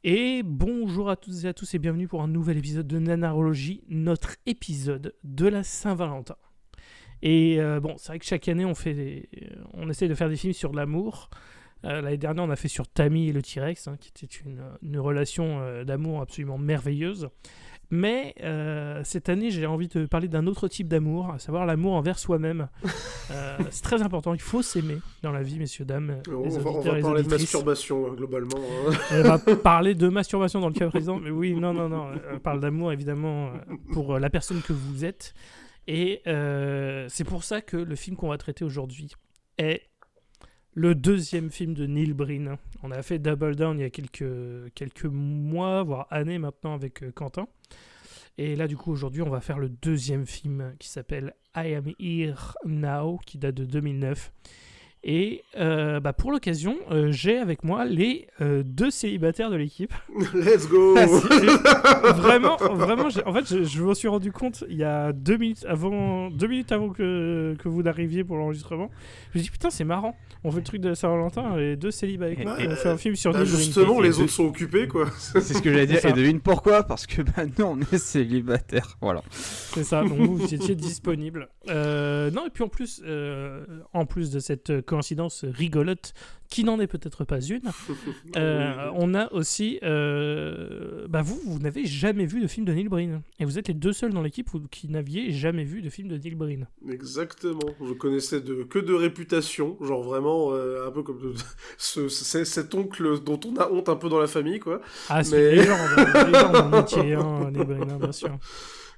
Et bonjour à toutes et à tous et bienvenue pour un nouvel épisode de Nanarologie, notre épisode de la Saint-Valentin. Et bon, c'est vrai que chaque année on essaie de faire des films sur l'amour. L'année dernière on a fait sur Tammy et le T-Rex, qui était une relation d'amour absolument merveilleuse. Mais cette année j'ai envie de parler d'un autre type d'amour, à savoir l'amour envers soi-même. C'est très important, il faut s'aimer dans la vie, messieurs, dames, les On auditeurs va et les parler de auditrices. masturbation, globalement. On va parler de masturbation dans le cas présent, mais oui, non. On parle d'amour, évidemment, pour la personne que vous êtes. Et c'est pour ça que le film qu'on va traiter aujourd'hui est le deuxième film de Neil Breen. On a fait Double Down il y a quelques mois, voire années maintenant, avec Quentin. Et là, du coup, aujourd'hui, on va faire le deuxième film qui s'appelle I Am Here Now, qui date de 2009. Et pour l'occasion, j'ai avec moi les deux célibataires de l'équipe. Let's go. Vraiment, je me suis rendu compte il y a 2 minutes avant que vous n'arriviez pour l'enregistrement. Je me dis putain, c'est marrant. On fait le truc de Saint-Valentin, les deux célibats avec moi, et on fait un film sur Neil Breen. Justement, les autres sont occupés, quoi. C'est ce que j'allais dire. Et devine pourquoi ? Parce que nous, on est célibataires. Voilà. C'est ça, donc vous étiez disponible. Non, et puis en plus de cette coïncidence rigolote, qui n'en est peut-être pas une, on a aussi... vous n'avez jamais vu de film de Neil Breen. Et vous êtes les deux seuls dans l'équipe qui n'aviez jamais vu de film de Neil Breen. Exactement. Je connaissais que de réputation. Genre vraiment, un peu comme cet oncle dont on a honte un peu dans la famille, quoi. Ah, c'est une légende en métier, Neil Breen, bien sûr.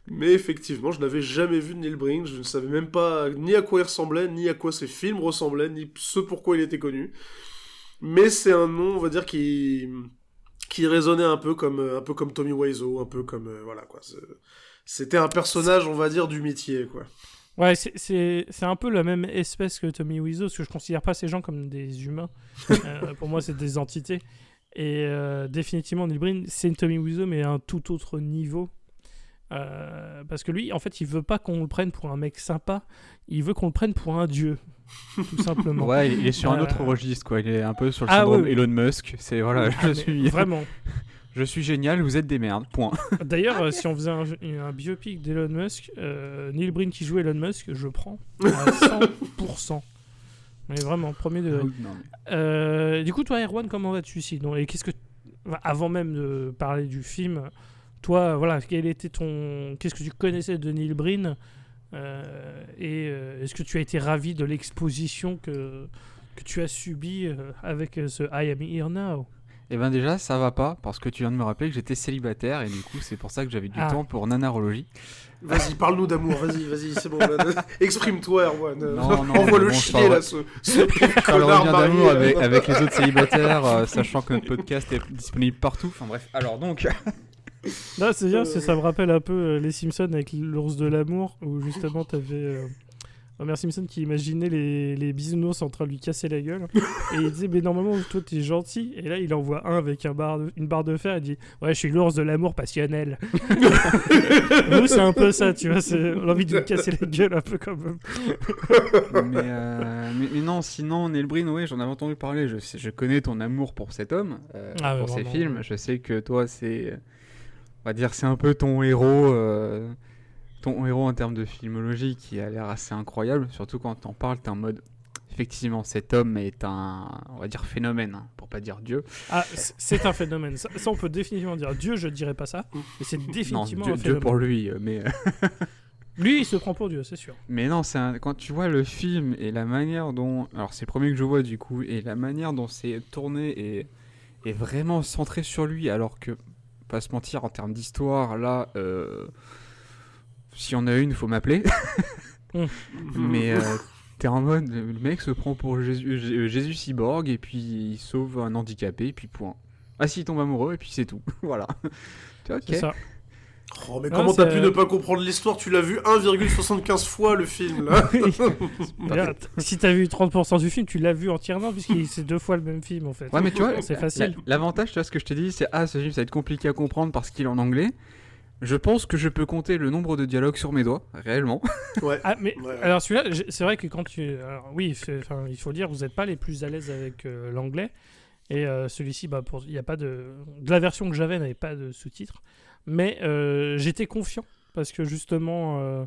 Mais effectivement, je n'avais jamais vu de Neil Breen, je ne savais même pas ni à quoi il ressemblait, ni à quoi ses films ressemblaient, ni ce pourquoi il était connu. Mais c'est un nom, on va dire, qui résonnait un peu comme Tommy Wiseau, un peu comme voilà quoi. C'était un personnage, on va dire, du métier, quoi. Ouais, c'est un peu la même espèce que Tommy Wiseau, parce que je considère pas ces gens comme des humains. Pour moi, c'est des entités. Et définitivement, Neil Breen, c'est une Tommy Wiseau, mais à un tout autre niveau. Parce que lui, en fait, il veut pas qu'on le prenne pour un mec sympa, il veut qu'on le prenne pour un dieu, tout simplement. Ouais, il est sur un autre registre, quoi. Il est un peu sur le syndrome Elon Musk. C'est voilà, vraiment. Je suis génial, vous êtes des merdes. Point. D'ailleurs, si on faisait un biopic d'Elon Musk, Neil Breen qui joue Elon Musk, je prends à 100%. Mais vraiment, premier degré. Du coup, toi, Erwan, comment vas-tu ici ? Et avant même de parler du film, toi, voilà, qu'est-ce que tu connaissais de Neil Breen est-ce que tu as été ravi de l'exposition que tu as subie avec ce I Am Here Now ? Eh ben déjà, ça va pas, parce que tu viens de me rappeler que j'étais célibataire, et du coup, c'est pour ça que j'avais du temps pour Nanarologie. Vas-y, parle-nous d'amour, vas-y, c'est bon. Exprime-toi, Erwan. Non, envoie-le chier, là, ce connard marié. D'amour avec les autres célibataires, sachant que notre podcast est disponible partout. Enfin bref, alors donc... Non, c'est bien, ça me rappelle un peu les Simpsons avec l'ours de l'amour, où justement t'avais Homer Simpson qui imaginait les bisounours en train de lui casser la gueule, et il disait mais normalement toi t'es gentil, et là il envoie un avec une barre de fer et dit ouais je suis l'ours de l'amour passionnel. Nous c'est un peu ça, tu vois, c'est l'envie de lui casser la gueule un peu comme mais non, sinon Neil Breen, ouais, j'en avais entendu parler, je connais ton amour pour cet homme, pour ses films, je sais que toi c'est... On va dire c'est un peu ton héros en termes de filmologie qui a l'air assez incroyable, surtout quand t'en parles, t'es en mode effectivement cet homme est un, on va dire, phénomène, pour pas dire Dieu. Ah, c'est un phénomène, ça on peut définitivement dire. Dieu, je dirais pas ça, mais c'est définitivement un phénomène. Dieu pour lui, mais... Lui, il se prend pour Dieu, c'est sûr. Mais non, quand tu vois le film et la manière dont... Alors c'est le premier que je vois du coup, et la manière dont c'est tourné est vraiment centré sur lui, alors que pas se mentir, en termes d'histoire, là, s'il y en a une, il faut m'appeler. Mais t'es en mode, le mec se prend pour Jésus cyborg, et puis il sauve un handicapé, et puis point. Ah si, il tombe amoureux, et puis c'est tout. Voilà. Ok. C'est ça. Oh, mais comment t'as pu ne pas comprendre l'histoire ? Tu l'as vu 1,75 fois, le film, là. Si t'as vu 30% du film, tu l'as vu entièrement, puisque c'est 2 fois le même film, en fait. Ouais, mais tu vois, c'est facile. L'avantage, tu vois, ce que je t'ai dit, c'est ce film, ça va être compliqué à comprendre parce qu'il est en anglais. Je pense que je peux compter le nombre de dialogues sur mes doigts, réellement. Ouais. Ah, mais alors celui-là, c'est vrai que quand tu... Alors, oui, il faut dire, vous n'êtes pas les plus à l'aise avec l'anglais. Et celui-ci, il y a pas de la version que j'avais n'avait pas de sous-titres, mais j'étais confiant parce que justement,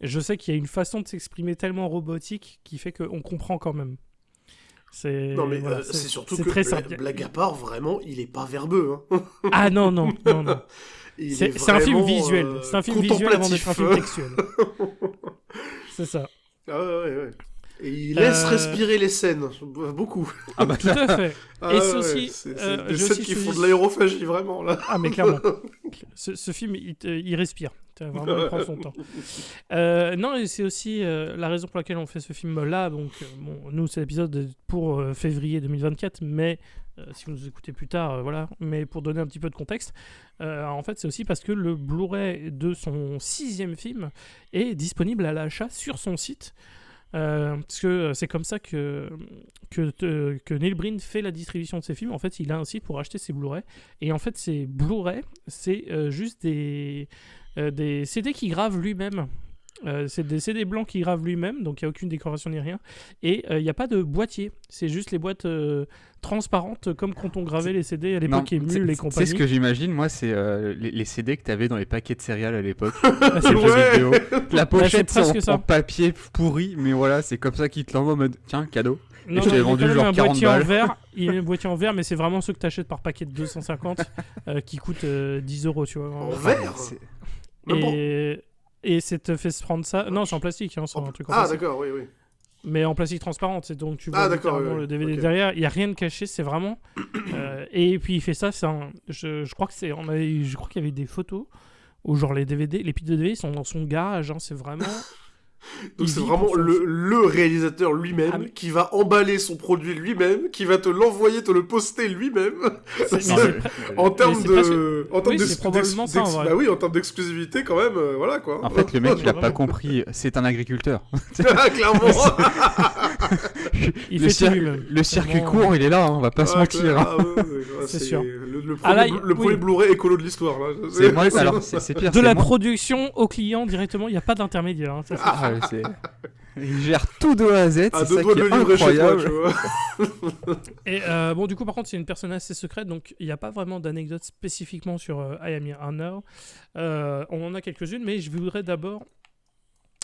je sais qu'il y a une façon de s'exprimer tellement robotique qui fait qu'on comprend quand même. C'est surtout que, très blague à part, vraiment, il est pas verbeux. Hein. Ah non. C'est un film visuel. C'est un film visuel avant d'être un film textuel. C'est ça. Ah ouais. Et il laisse respirer les scènes, beaucoup. Ah bah tout à fait. Et c'est aussi... C'est des scènes qui font de l'aérophagie, vraiment, là. Ah mais clairement. Ce film, il respire. Vraiment, il prend son temps. Non, et c'est aussi la raison pour laquelle on fait ce film-là. Donc, nous, c'est l'épisode pour février 2024, mais si vous nous écoutez plus tard, voilà. Mais pour donner un petit peu de contexte, en fait, c'est aussi parce que le Blu-ray de son 6e film est disponible à l'achat sur son site. Parce que c'est comme ça que Neil Breen fait la distribution de ses films. En fait, il a un site pour acheter ses Blu-ray. Et en fait, ces Blu-ray, c'est juste des CD qu'il grave lui-même. C'est des CD blancs qu'il grave lui-même, donc il n'y a aucune décoration ni rien. Et il n'y a pas de boîtier. C'est juste les boîtes transparentes, comme quand on gravait les CD à l'époque, Émule et compagnie. C'est ce que j'imagine, moi, c'est les CD que tu avais dans les paquets de céréales à l'époque. C'est le jeu vidéo. La pochette, c'est en papier pourri, mais voilà, c'est comme ça qu'ils te l'envoient en mode tiens, cadeau. Non, je t'ai vendu genre 40 balles. Il y a un boîtier en verre, mais c'est vraiment ceux que tu achètes par paquet de 250 qui coûtent 10 €, tu vois. En verre Et c'est te fait se prendre ça. Non, c'est en plastique, c'est un truc en plastique. Ah, d'accord, oui. Mais en plastique transparent, c'est donc tu vois le DVD derrière. Il n'y a rien de caché, c'est vraiment. Et puis il fait ça, je crois qu'il y avait des photos où genre les DVD, les piles de DVD sont dans son garage, hein, c'est vraiment. Donc c'est vraiment le réalisateur lui-même qui va emballer son produit lui-même, qui va te l'envoyer, te le poster lui-même. En termes d'exclusivité quand même, voilà quoi. En fait, le mec il a pas compris, c'est un agriculteur. Clairement. Le circuit court, il est là, on va pas se mentir. C'est sûr. Le premier Blu-ray écolo de l'histoire là. C'est pire. De la production au client directement, il n'y a pas d'intermédiaire. Il gère tout de A à Z, c'est ça qui est incroyable. Chez toi, tu vois. Et du coup, par contre, c'est une personne assez secrète, donc il n'y a pas vraiment d'anecdotes spécifiquement sur I Am Your Honor. On en a quelques-unes, mais je voudrais d'abord,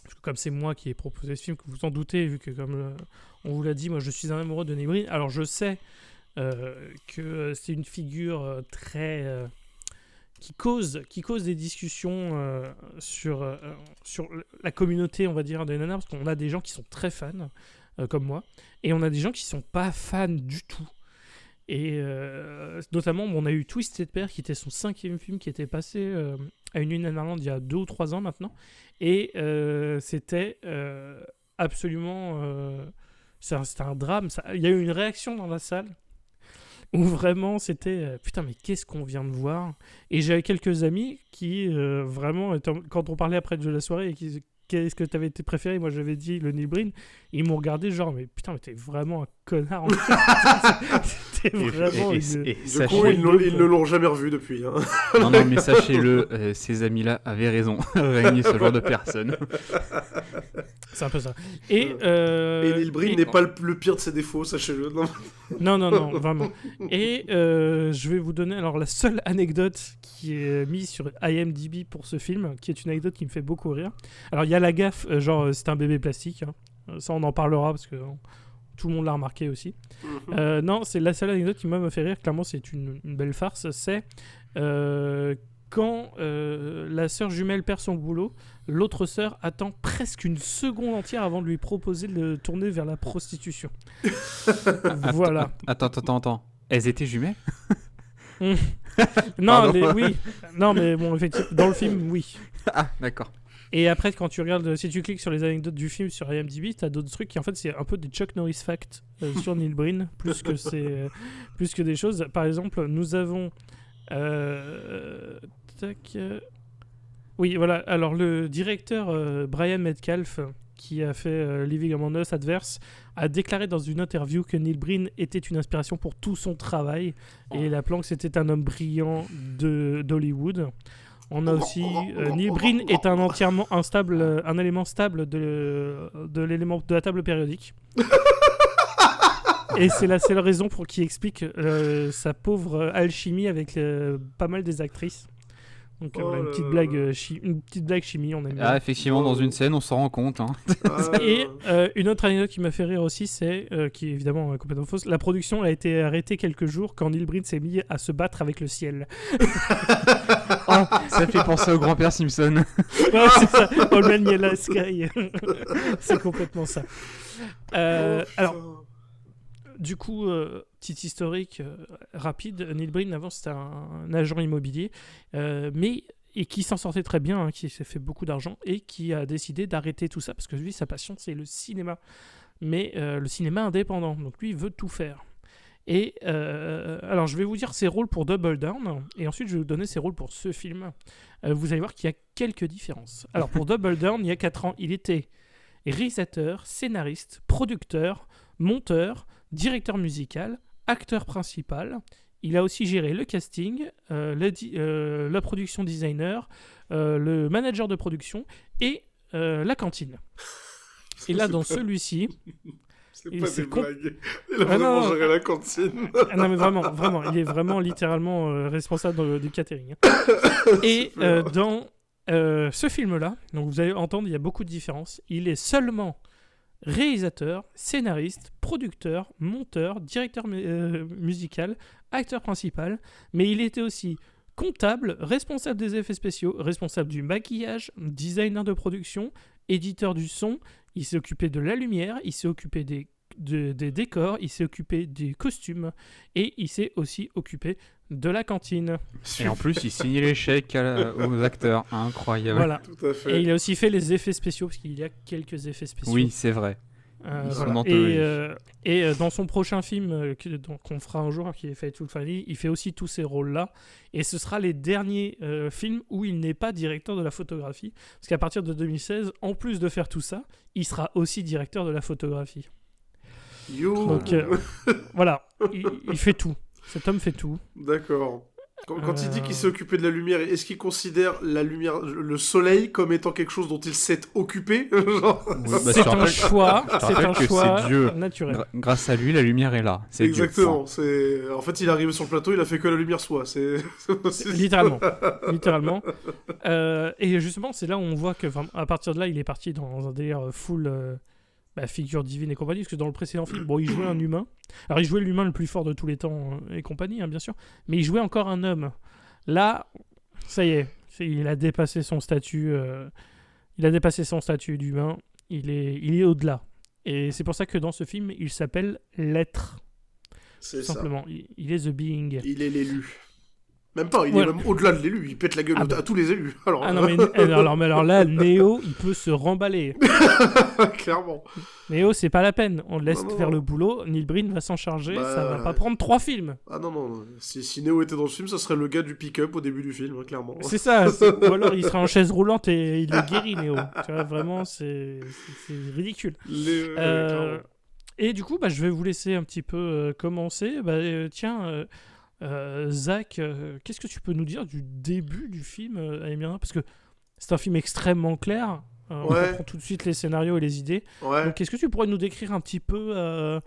parce que comme c'est moi qui ai proposé ce film, que vous en doutez, vu que comme on vous l'a dit, moi je suis un amoureux de Neil Breen. Alors je sais que c'est une figure très... qui cause des discussions sur la communauté, on va dire, des nanars, parce qu'on a des gens qui sont très fans, comme moi, et on a des gens qui sont pas fans du tout. Et notamment, on a eu Twisted Pair, qui était son 5e film, qui était passé à une nuit nanarland il y a 2 ou 3 ans maintenant, et c'était absolument... c'était un drame. Il y a eu une réaction dans la salle, où vraiment c'était putain mais qu'est-ce qu'on vient de voir. Et j'avais quelques amis qui vraiment quand on parlait après de la soirée et qu'est-ce que t'avais été préféré, moi j'avais dit le Neil Breen, ils m'ont regardé genre mais putain mais t'es vraiment un connard. C'était vraiment du coup ils ne l'ont jamais revu depuis hein. Non mais sachez-le, ces amis-là avaient raison. Régner ce genre de personne. C'est un peu ça. Et Neil Breen n'est pas le pire de ses défauts, sachez-le. Non, vraiment. Et je vais vous donner alors la seule anecdote qui est mise sur IMDb pour ce film, qui est une anecdote qui me fait beaucoup rire. Alors il y a la gaffe, genre c'est un bébé plastique. Hein. Ça on en parlera parce que tout le monde l'a remarqué aussi. Non, c'est la seule anecdote qui me fait rire. Clairement, c'est une belle farce. C'est quand la sœur jumelle perd son boulot, l'autre sœur attend presque une seconde entière avant de lui proposer de tourner vers la prostitution. Voilà. Attends. Elles étaient jumelles ? Non, oui. Non, mais bon, effectivement, dans le film, oui. Ah, d'accord. Et après, quand tu regardes, si tu cliques sur les anecdotes du film sur IMDb, t'as d'autres trucs qui, en fait, c'est un peu des Chuck Norris facts sur Neil Breen, plus que des choses. Par exemple, nous avons... Oui, voilà. Alors, le directeur Brian Metcalf, qui a fait Living Among Us Adverse, a déclaré dans une interview que Neil Breen était une inspiration pour tout son travail. Et il appelant que c'était un homme brillant d'Hollywood. On a aussi Neil Breen est un élément stable de la table périodique. Et c'est la seule raison pour qui explique sa pauvre alchimie avec pas mal des actrices. Donc voilà, une petite blague chimie, on aime bien. Ah, effectivement, dans une scène, on s'en rend compte. Hein. Et une autre anecdote qui m'a fait rire aussi, c'est, qui est évidemment complètement fausse, la production a été arrêtée quelques jours quand Neil Breen s'est mis à se battre avec le ciel. Ça fait penser au grand-père Simpson. Ouais, c'est ça, All Man Yellow Sky. C'est complètement ça. Alors, du coup, petit historique rapide, Neil Breen avant c'était un agent immobilier, et qui s'en sortait très bien, qui s'est fait beaucoup d'argent et qui a décidé d'arrêter tout ça parce que lui sa passion c'est le cinéma, mais le cinéma indépendant, donc lui il veut tout faire. Et alors je vais vous dire ses rôles pour Double Down et ensuite je vais vous donner ses rôles pour ce film. Vous allez voir qu'il y a quelques différences. Alors pour Double Down, il y a 4 ans, il était réalisateur, scénariste, producteur, monteur, directeur musical, acteur principal. Il a aussi géré le casting, la production designer, le manager de production et la cantine. Et là, dans celui-ci... C'est pas des blagues. Il a vraiment géré la cantine. Non, mais vraiment. Il est vraiment littéralement responsable du catering. Et dans ce film-là, donc vous allez entendre, il y a beaucoup de différences. Il est seulement réalisateur, scénariste, producteur, monteur, directeur musical, acteur principal, mais il était aussi comptable, responsable des effets spéciaux, responsable du maquillage, designer de production, éditeur du son, il s'est occupé de la lumière, il s'est occupé des décors, il s'est occupé des costumes et il s'est aussi occupé de la cantine. Et en plus, il signait les chèques aux acteurs. Incroyable. Voilà. Tout à fait. Et il a aussi fait les effets spéciaux parce qu'il y a quelques effets spéciaux. Oui, c'est vrai. Voilà. Et dans son prochain film qu'on fera un jour, qui est Fateful Family, il fait aussi tous ces rôles-là. Et ce sera les derniers films où il n'est pas directeur de la photographie. Parce qu'à partir de 2016, en plus de faire tout ça, il sera aussi directeur de la photographie. Donc voilà, il fait tout. Cet homme fait tout. D'accord. Quand il dit qu'il s'est occupé de la lumière, est-ce qu'il considère la lumière, le soleil, comme étant quelque chose dont il s'est occupé? C'est un choix, c'est Dieu. Naturel. Grâce à lui, la lumière est là. C'est exactement. En fait, il est arrivé sur le plateau, il a fait que la lumière soit. Littéralement. Et justement, c'est là où on voit que, à partir de là, il est parti dans un délire full figure divine et compagnie, parce que dans le précédent film, il jouait un humain. Alors, il jouait l'humain le plus fort de tous les temps et compagnie, bien sûr, mais il jouait encore un homme. Là, ça y est, il a dépassé son statut. D'humain. Il est au-delà. Et c'est pour ça que dans ce film, il s'appelle l'être. C'est simplement. Il est the being. Il est l'élu. Même pas, il est même au-delà de l'élu, il pète la gueule à tous les élus. Alors là, Néo, il peut se remballer. Clairement. Néo, c'est pas la peine, on le laisse faire le boulot, Neil Breen va s'en charger, ça va pas prendre 3 films. Ah non. Si Néo était dans le film, ça serait le gars du pick-up au début du film, clairement. C'est ça, ou alors il serait en chaise roulante et il est guéri, Néo. Tu vois, vraiment, c'est ridicule. Et du coup, je vais vous laisser un petit peu commencer. Zach, qu'est-ce que tu peux nous dire du début du film, Emirna? Parce que c'est un film extrêmement clair. On comprend tout de suite les scénarios et les idées. Ouais. Donc, est-ce que tu pourrais nous décrire un petit peu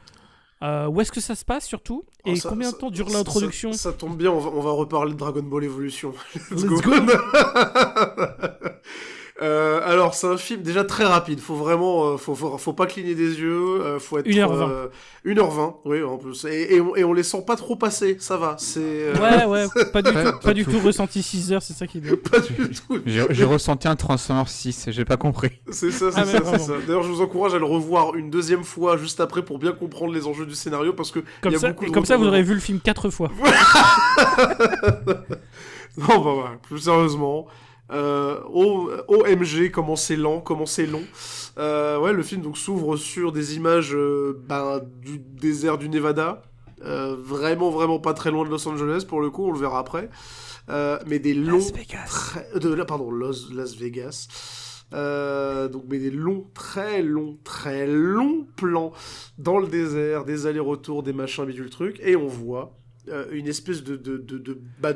où est-ce que ça se passe surtout et combien de temps dure l'introduction? Ça tombe bien, on va reparler de Dragon Ball Evolution. Let's go. Alors c'est un film déjà très rapide, faut vraiment faut pas cligner des yeux, faut être 1h20. 1h20, oui en plus, et on les sent pas trop passer, ça va, c'est ouais, pas du tout ressenti 6 heures, c'est ça qui est bien. Pas du tout. J'ai ressenti un Transformers 6, j'ai pas compris. C'est ça. D'ailleurs je vous encourage à le revoir une deuxième fois juste après pour bien comprendre les enjeux du scénario, parce que comme ça vous aurez vu le film 4 fois. Non plus sérieusement. OMG, comment c'est lent, comment c'est long. Le film donc s'ouvre sur des images du désert du Nevada, vraiment pas très loin de Los Angeles pour le coup, on le verra après. Mais des longs Las Vegas. Las Vegas. Mais des très longs plans dans le désert, des allers-retours, des machins bidule trucs, et on voit une espèce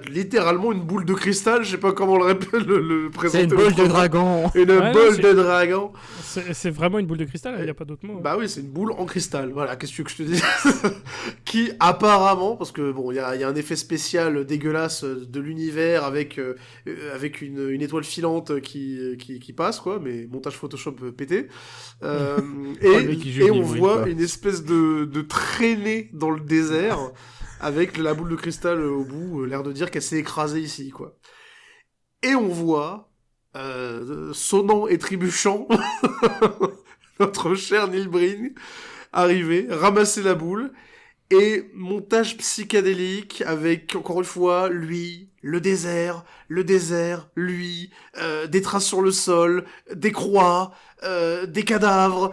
littéralement une boule de cristal, je sais pas comment le présenter. C'est une boule de dragon. Une boule de dragon. C'est vraiment une boule de cristal, il n'y a pas d'autre mot. Bah oui, c'est une boule en cristal, voilà, qu'est-ce que je te dis. Qui apparemment, parce que bon, il y a un effet spécial dégueulasse de l'univers avec une étoile filante qui passe, quoi, mais montage Photoshop pété. Et on voit une espèce de traînée dans le désert avec la boule de cristal au bout, l'air de dire qu'elle s'est écrasée ici, quoi. Et on voit, sonnant et trébuchant, notre cher Neil Breen arriver, ramasser la boule, et montage psychédélique avec, encore une fois, lui, le désert, lui, des traces sur le sol, des croix, des cadavres,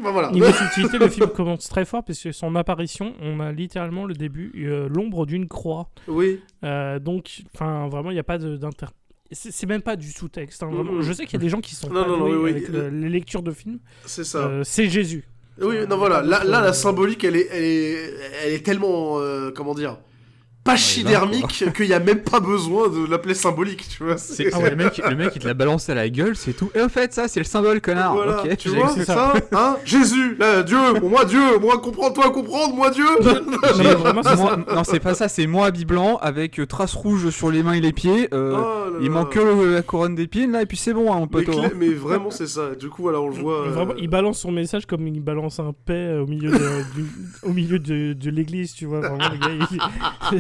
Ben voilà. Niveau subtilité, le film commence très fort parce que son apparition, on a littéralement le début, l'ombre d'une croix. Oui. Donc, enfin, vraiment, il n'y a pas d'inter. C'est même pas du sous-texte. Hein, vraiment. Je sais qu'il y a des gens qui sont pas doués avec les lectures de films. C'est ça. C'est Jésus. Oui, non, voilà. Là, la symbolique, elle est tellement, comment dire, pachydermique qu'il n'y a même pas besoin de l'appeler symbolique, tu vois. Le mec, il te la balance à la gueule, c'est tout. Et en fait, ça, c'est le symbole, connard. Voilà, okay, tu vois, c'est ça, hein. Jésus, là, Dieu, moi, comprends-toi, comprendre, moi, Dieu. Non, c'est pas ça, c'est moi, habit blanc, avec traces rouges sur les mains et les pieds. Il manque que la couronne d'épines, là, et puis c'est bon, hein, mon poteau. Mais vraiment, c'est ça. Du coup, voilà, on le voit. Vraiment, il balance son message comme il balance un paix au milieu de l'église, tu vois. Vraiment, le gars,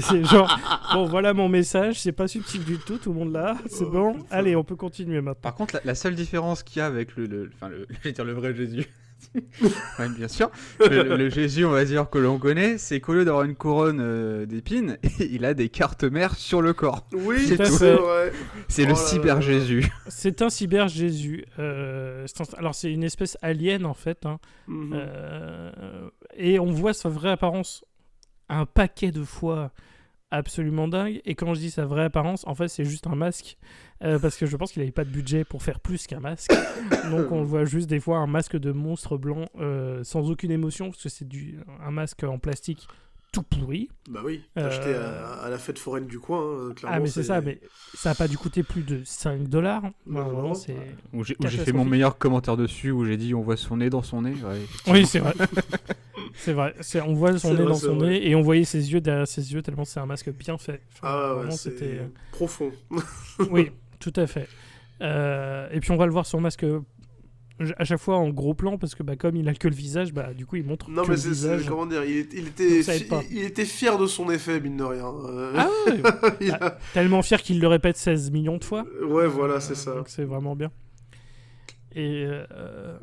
c'est genre, bon, voilà mon message, c'est pas subtil du tout le monde là, c'est bon. Allez, on peut continuer maintenant. Par contre, la seule différence qu'il y a avec le vrai Jésus, ouais, bien sûr, le Jésus, on va dire, que l'on connaît, c'est qu'au lieu d'avoir une couronne d'épines, il a des cartes mères sur le corps. Oui, c'est vrai. C'est le cyber-Jésus. C'est un cyber-Jésus. Alors, c'est une espèce alien, en fait. Hein. Et on voit sa vraie apparence un paquet de fois absolument dingue. Et quand je dis sa vraie apparence, en fait, c'est juste un masque. Parce que je pense qu'il n'avait pas de budget pour faire plus qu'un masque. Donc, on voit juste des fois un masque de monstre blanc sans aucune émotion, parce que c'est un masque en plastique tout pourri. Bah oui, acheté à la fête foraine du coin, clairement. Ah, mais c'est ça, mais ça n'a pas dû coûter plus de $5. Vraiment, c'est... Où j'ai fait mon meilleur commentaire dessus, où j'ai dit on voit son nez dans son nez. Ouais, oui, c'est vrai. C'est vrai. On voit son nez dans son nez et on voyait ses yeux derrière ses yeux, tellement c'est un masque bien fait. Enfin, vraiment, c'était profond. Oui, tout à fait. Et puis on va le voir son masque à chaque fois en gros plan, parce que comme il a que le visage, du coup il montre que le visage. Comment dire, il était fier de son effet, mine de rien. Ah ouais. Tellement fier qu'il le répète 16 millions de fois. Ouais, voilà, c'est ça. Donc c'est vraiment bien. Et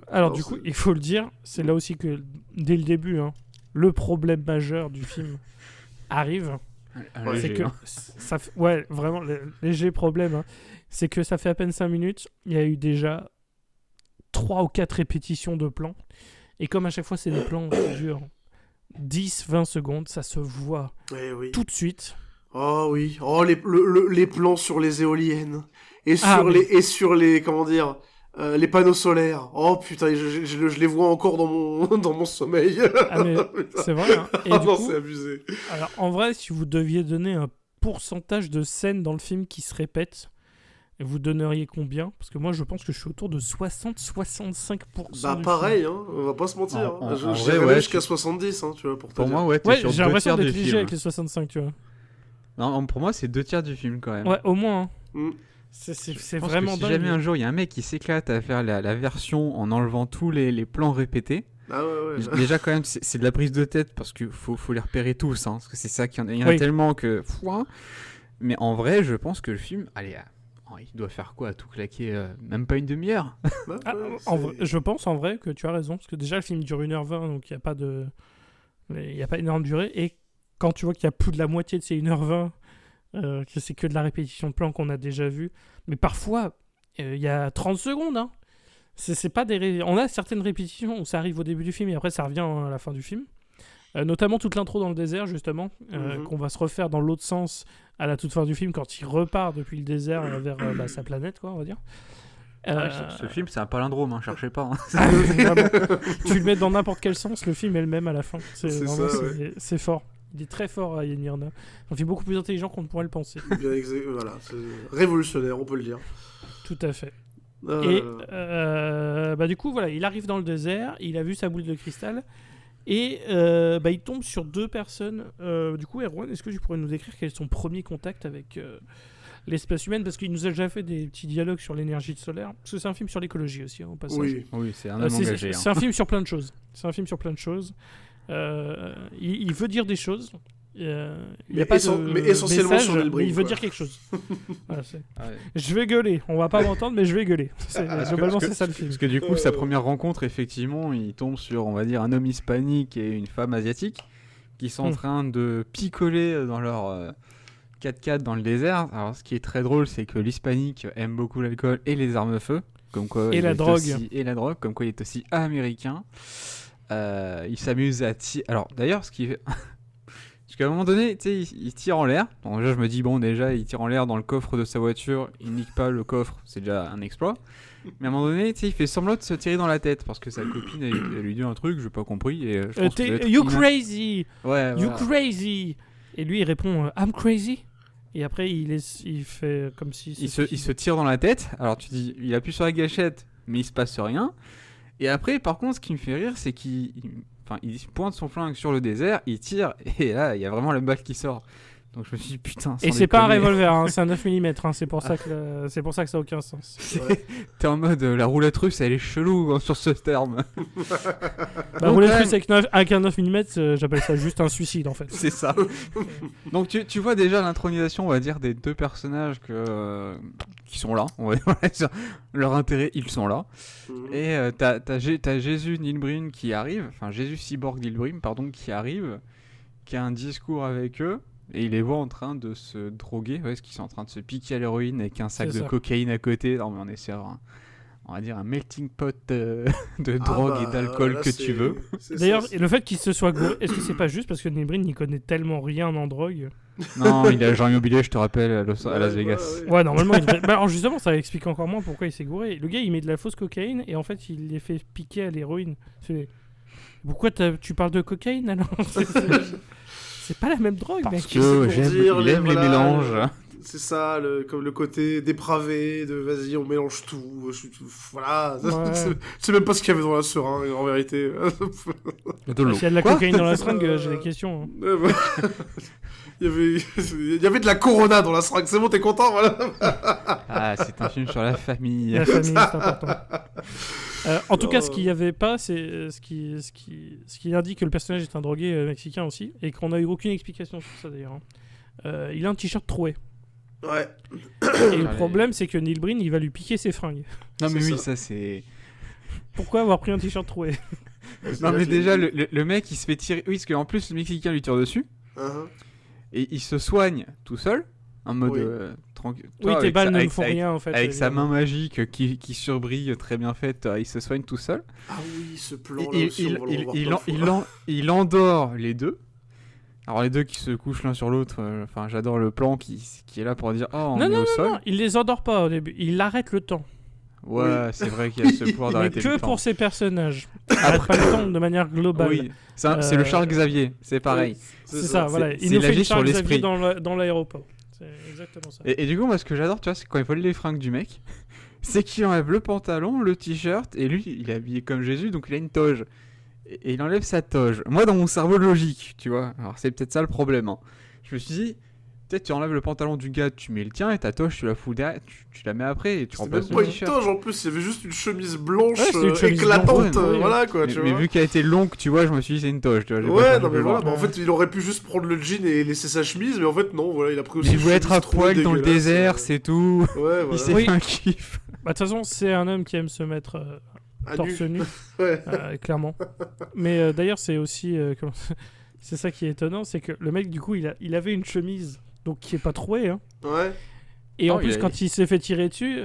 alors du coup, il faut le dire, c'est là aussi que dès le début, le problème majeur du film arrive. C'est que ça vraiment léger problème. C'est que ça fait à peine 5 minutes, il y a eu déjà 3 ou 4 répétitions de plans. Et comme à chaque fois, c'est des plans qui durent 10-20 secondes, ça se voit tout de suite. Oh oui, les plans sur les éoliennes. Et sur les comment dire, les panneaux solaires. Oh putain, je les vois encore dans mon sommeil. Ah mais c'est vrai. Hein. Et du coup, c'est abusé. Alors en vrai, si vous deviez donner un pourcentage de scènes dans le film qui se répètent, vous donneriez combien? Parce que moi, je pense que je suis autour de 60-65%. Bah pareil, hein, on va pas se mentir. J'irais jusqu'à 70, tu vois, pour moi, ouais, j'ai l'impression d'être léger avec les 65, tu vois. Non, pour moi, c'est 2/3 du film quand même. Ouais, au moins. Hein. C'est vraiment dingue. Si jamais un jour il y a un mec qui s'éclate à faire la version en enlevant tous les plans répétés. Ah ouais. Déjà quand même c'est de la prise de tête parce qu'il faut les repérer tous, parce que c'est ça qu'il y en a tellement que. Mais en vrai, je pense que le film, il doit faire quoi, tout claquer, même pas une demi-heure. Je pense en vrai que tu as raison, parce que déjà le film dure 1h20, donc il n'y a pas énorme durée, et quand tu vois qu'il y a plus de la moitié de ces 1h20, que c'est que de la répétition de plans qu'on a déjà vu, mais parfois il y a 30 secondes, c'est pas on a certaines répétitions où ça arrive au début du film et après ça revient à la fin du film, notamment toute l'intro dans le désert justement, qu'on va se refaire dans l'autre sens à la toute fin du film, quand il repart depuis le désert vers sa planète, quoi, on va dire. Ce film, c'est un palindrome, cherchez pas. Vraiment, tu le mets dans n'importe quel sens, le film est le même à la fin. C'est fort. Il est très fort, Yann Myrna. Il est beaucoup plus intelligent qu'on ne pourrait le penser. Voilà, c'est révolutionnaire, on peut le dire. Tout à fait. Et du coup, voilà, il arrive dans le désert, il a vu sa boule de cristal, et il tombe sur 2 personnes. Du coup, Erwan, est-ce que tu pourrais nous décrire quel est son premier contact avec l'espèce humaine? Parce qu'il nous a déjà fait des petits dialogues sur l'énergie solaire. Parce que c'est un film sur l'écologie aussi, au passage. Oui, c'est un homme engagé. C'est un film sur plein de choses. Il veut dire des choses. Il n'y a pas mais essentiellement message, sur Neil Breen, mais il veut dire quelque chose. Voilà, je vais gueuler. On va pas m'entendre, mais je vais gueuler. Globalement, c'est ça le film. Parce que du coup, sa première rencontre, effectivement, il tombe sur, on va dire, un homme hispanique et une femme asiatique qui sont en train de picoler dans leur 4x4 dans le désert. Alors, ce qui est très drôle, c'est que l'hispanique aime beaucoup l'alcool et les armes à feu. Comme quoi, et la drogue. Comme quoi il est aussi américain. Il s'amuse à tirer. Alors, d'ailleurs, ce qui fait... Parce qu'à un moment donné, tu sais, il tire en l'air. Donc déjà, je me dis, bon, déjà, il tire en l'air dans le coffre de sa voiture. Il nique pas le coffre, c'est déjà un exploit. Mais à un moment donné, tu sais, il fait semblant de se tirer dans la tête. Parce que sa copine, elle lui dit un truc, je n'ai pas compris. Et je pense you crazy! Ouais, you voilà. Crazy! Et lui, il répond, I'm crazy. Et après, il fait comme si... Il se tire dans la tête. Alors tu dis, il appuie sur la gâchette, mais il se passe rien. Et après, par contre, ce qui me fait rire, c'est qu'il pointe son flingue sur le désert, il tire, et là, il y a vraiment la balle qui sort. Donc je me suis dit, putain, et c'est pas un revolver, hein, c'est un 9 mm, hein, c'est pour ça que ça a aucun sens. T'es en mode, la roulette russe, elle est chelou hein, sur ce terme. La roulette russe avec un 9 mm, j'appelle ça juste un suicide, en fait. C'est ça. Donc tu vois déjà l'intronisation, on va dire, des 2 personnages qui sont là. On va dire, leur intérêt, ils sont là. Et t'as Jésus Neil Breen qui arrive, enfin Jésus Cyborg Neil Breen, pardon, qui arrive, qui a un discours avec eux. Et il les voit en train de se droguer, parce qu'ils sont en train de se piquer à l'héroïne avec un sac de cocaïne à côté. Non, mais on est sur on va dire un melting pot de drogue et d'alcool que tu veux. D'ailleurs, le fait qu'il se soit gouré, est-ce que c'est pas juste parce que Neil Breen n'y connaît tellement rien en drogue? Non, il est agent immobilier, je te rappelle, à Las Vegas. Ouais, normalement, il devrait... alors justement, ça explique encore moins pourquoi il s'est gouré. Le gars, il met de la fausse cocaïne et en fait, il les fait piquer à l'héroïne. Pourquoi tu parles de cocaïne alors? C'est pas la même drogue, mec. Parce que il aime les mélanges. C'est ça, comme le côté dépravé de vas-y, on mélange tout. Voilà. Ouais. C'est même pas ce qu'il y avait dans la seringue, en vérité. De l'eau. S'il y a de la cocaïne dans la seringue, j'ai des questions. Hein. Il y avait de la Corona dans la seringue, c'est bon, t'es content, voilà. Ah, c'est un film sur la famille. La famille, c'est important. En tout cas, ce qu'il n'y avait pas, c'est ce qui indique que le personnage est un drogué mexicain aussi, et qu'on n'a eu aucune explication sur ça d'ailleurs. Il a un t-shirt troué. Ouais. Et le problème, c'est que Neil Breen, il va lui piquer ses fringues. Non mais oui, ça c'est... Pourquoi avoir pris un t-shirt troué? Non mais déjà, le mec, il se fait tirer... Oui, parce qu'en plus, le Mexicain lui tire dessus. Et il se soigne tout seul, en mode tranquille. Oui, tes balles ne font rien en fait. Avec sa main magique qui surbrille très bien faite, il se soigne tout seul. Ah oui, ce plan-là aussi, il endort les 2. Alors les 2 qui se couchent l'un sur l'autre, enfin j'adore le plan qui est là pour dire on est au sol. Non, il les endort pas au début, il arrête le temps. Ouais, c'est vrai qu'il y a ce pouvoir d'arrêter le temps. Mais que pour ces personnages. Il arrête pas le temps de manière globale. Oui, c'est le Charles Xavier, c'est pareil. Oui, c'est ça, voilà. Il nous fait le Charles Xavier dans l'aéroport. C'est exactement ça. Et du coup, moi ce que j'adore, tu vois, c'est quand il vole les fringues du mec, c'est qu'il enlève le pantalon, le t-shirt, et lui, il est habillé comme Jésus, donc il a une toge. Et il enlève sa toge. Moi, dans mon cerveau logique, tu vois, alors c'est peut-être ça le problème. Hein. Je me suis dit, peut-être tu enlèves le pantalon du gars, tu mets le tien, et ta toge, tu la fous derrière, tu la mets après, et tu remplaces le t-shirt. C'était pas une toge en plus, il y avait juste une chemise blanche éclatante, voilà quoi, tu vois. Mais vu qu'elle a été longue, tu vois, je me suis dit, c'est une toge, tu vois. Ouais, non mais voilà, en fait, il aurait pu juste prendre le jean et laisser sa chemise, mais en fait, non, voilà, il a pris aussi. Il voulait être à poil dans le désert, c'est tout. Ouais, voilà. Il s'est fait un kiff. Bah, de toute façon, c'est un homme qui aime se mettre torse nu, clairement. Mais d'ailleurs, c'est aussi... c'est ça qui est étonnant, c'est que le mec, du coup, il avait une chemise, donc qui est pas trouée. Hein. Ouais. Et en plus, quand il s'est fait tirer dessus,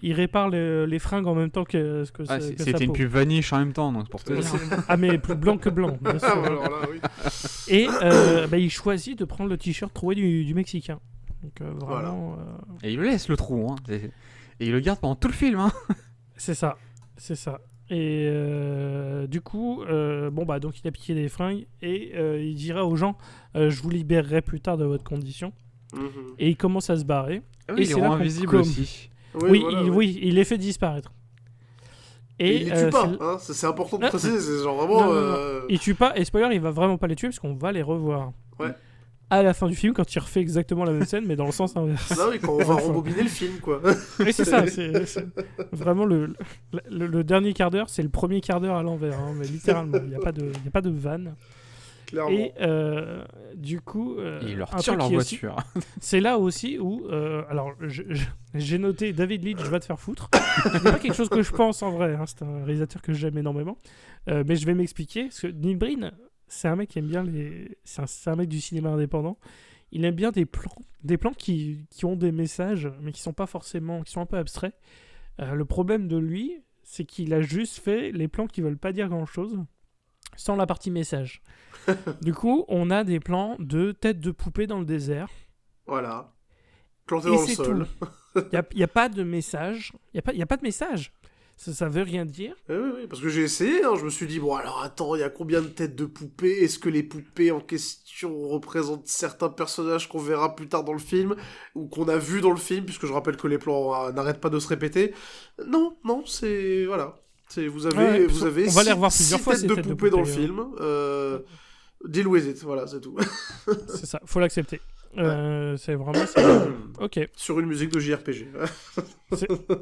il répare les fringues en même temps que sa peau. C'était une pub vaniche en même temps, donc pour te dire. Ah, mais plus blanc que blanc, bien sûr. Alors là, oui. Et il choisit de prendre le t-shirt troué du Mexicain. Donc vraiment... Et il le laisse, le trou, hein. Et il le garde pendant tout le film, hein. C'est ça. Et du coup, donc il a piqué des fringues et il dira aux gens je vous libérerai plus tard de votre condition. Et il commence à se barrer. Ah oui, et il est invisible aussi. Oui, il les fait disparaître. Et il les tue pas, hein, c'est important de préciser, c'est genre vraiment... Non. Il tue pas, et spoiler, il va vraiment pas les tuer parce qu'on va les revoir. Ouais. À la fin du film, quand il refait exactement la même scène, mais dans le sens inverse. Non, oui, quand on va rembobiner le film, quoi. Oui, c'est ça, c'est vraiment le dernier quart d'heure, c'est le premier quart d'heure à l'envers, hein, mais littéralement, il n'y a pas de vanne. Clairement. Et du coup... ils leur tirent leur voiture. C'est là aussi où... alors, j'ai noté David Leitch va te faire foutre. C'est pas quelque chose que je pense en vrai, hein, c'est un réalisateur que j'aime énormément. Mais je vais m'expliquer, parce que Neil Breen, c'est un mec qui aime bien les... C'est un mec du cinéma indépendant. Il aime bien des plans qui ont des messages, mais qui sont pas forcément... qui sont un peu abstraits. Le problème de lui, c'est qu'il a juste fait les plans qui veulent pas dire grand-chose, sans la partie message. Du coup, on a des plans de tête de poupée dans le désert. Voilà. Planté dans le sol. Il n'y a pas de message. Il n'y a pas de message. Ça veut rien dire. Oui, parce que j'ai essayé, hein, je me suis dit, bon alors attends, il y a combien de têtes de poupées ? Est-ce que les poupées en question représentent certains personnages qu'on verra plus tard dans le film, ou qu'on a vu dans le film, puisque je rappelle que les plans n'arrêtent pas de se répéter. Non, c'est... Voilà. Vous avez on va les revoir plusieurs fois, têtes de poupées dans le film. Deal with it, voilà, c'est tout. C'est ça, faut l'accepter. C'est vraiment... Ok. Sur une musique de JRPG.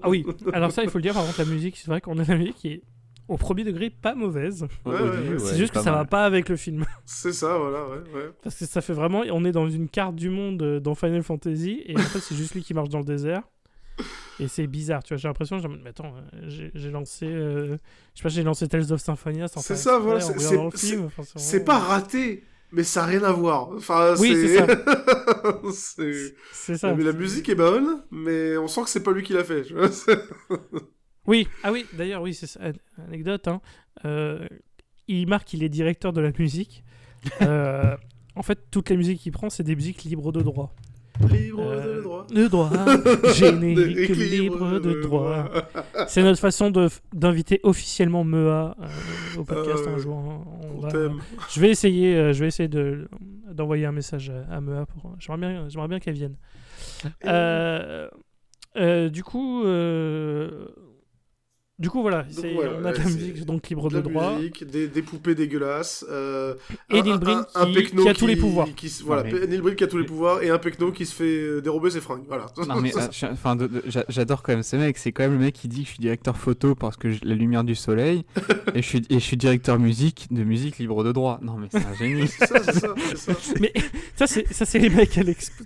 Ah oui, alors ça, il faut le dire, par contre, la musique, c'est vrai qu'on a la musique qui est au premier degré pas mauvaise. C'est juste que ça va pas avec le film. C'est ça, voilà, ouais. Parce que ça fait vraiment... On est dans une carte du monde dans Final Fantasy, et en fait, c'est juste lui qui marche dans le désert. Et c'est bizarre, tu vois, j'ai l'impression, mais attends, j'ai lancé, je sais pas, j'ai lancé Tales of Symphonia sans faire exprès, voilà, c'est pas raté, mais ça a rien à voir. Enfin, oui, c'est ça. C'est ça. Mais la musique est bonne, mais on sent que c'est pas lui qui l'a fait, tu vois. Oui, d'ailleurs, oui, c'est ça, anecdote, hein. Il marque qu'il est directeur de la musique. En fait, toutes les musiques qu'il prend, c'est des musiques libres de droit. Libre de droit. De droit. Générique libre de droit. C'est notre façon d'inviter officiellement Mea au podcast un jour. Je vais essayer d'envoyer un message à Mea. J'aimerais bien qu'elle vienne. Du coup, voilà, on a de la musique donc libre de droit. Des poupées dégueulasses. Et Neil Breen qui a tous les pouvoirs. Neil Breen qui a tous les pouvoirs et un Pecno qui se fait dérober ses fringues. Voilà. Non, mais j'adore quand même ce mec. C'est quand même le mec qui dit que je suis directeur photo parce que la lumière du soleil et je suis directeur de musique libre de droit. Non, mais c'est un génie. c'est ça. Mais ça, c'est les mecs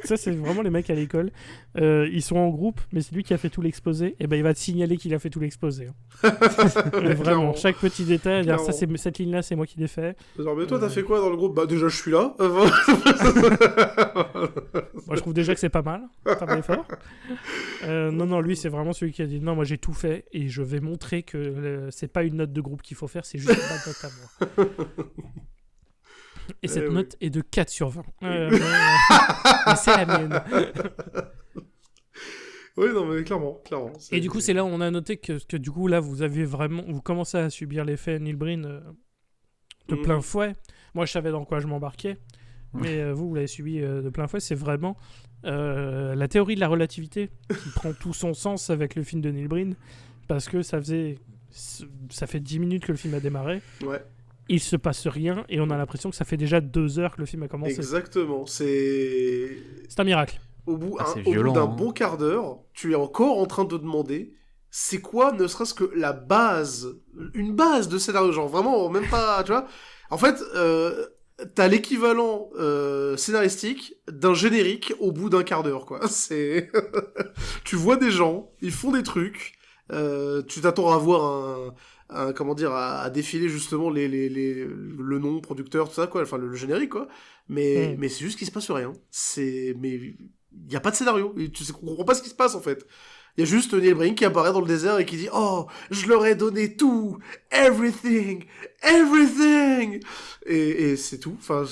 ça, c'est vraiment les mecs à l'école. Ils sont en groupe, mais c'est lui qui a fait tout l'exposé. Et ben, il va te signaler qu'il a fait tout l'exposé. Vraiment, chaque petit détail. Ça, cette ligne-là, c'est moi qui l'ai fait. Genre, mais toi, t'as fait quoi dans le groupe ? Bah, déjà, je suis là. Moi, je trouve déjà que c'est pas mal. Pas mal fort. Non, lui, c'est vraiment celui qui a dit non, moi, j'ai tout fait et je vais montrer que c'est pas une note de groupe qu'il faut faire, c'est juste une note à moi. Et cette note est de 4 sur 20. Mais c'est la mienne. Oui, non, mais clairement. Et du coup, c'est là où on a noté que du coup, là, vous commencez à subir l'effet Neil Breen de plein fouet. Moi, je savais dans quoi je m'embarquais, mais vous l'avez subi de plein fouet. C'est vraiment la théorie de la relativité qui prend tout son sens avec le film de Neil Breen, parce que ça fait 10 minutes que le film a démarré. Ouais. Il se passe rien et on a l'impression que ça fait déjà 2 heures que le film a commencé. Exactement. C'est un miracle. Au bout d'un bon quart d'heure, tu es encore en train de te demander c'est quoi, ne serait-ce que une base de scénario, genre vraiment, même pas, tu vois. En fait, t'as l'équivalent scénaristique d'un générique au bout d'un quart d'heure, quoi. C'est... tu vois des gens, ils font des trucs, tu t'attends à voir à défiler justement le nom, producteur, tout ça, quoi, enfin le générique, quoi. Mais c'est juste qu'il se passe rien. Il n'y a pas de scénario. Tu comprends pas ce qui se passe, en fait. Il y a juste Neil Breen qui apparaît dans le désert et qui dit « Oh, je leur ai donné tout, everything !» Et c'est tout. Enfin,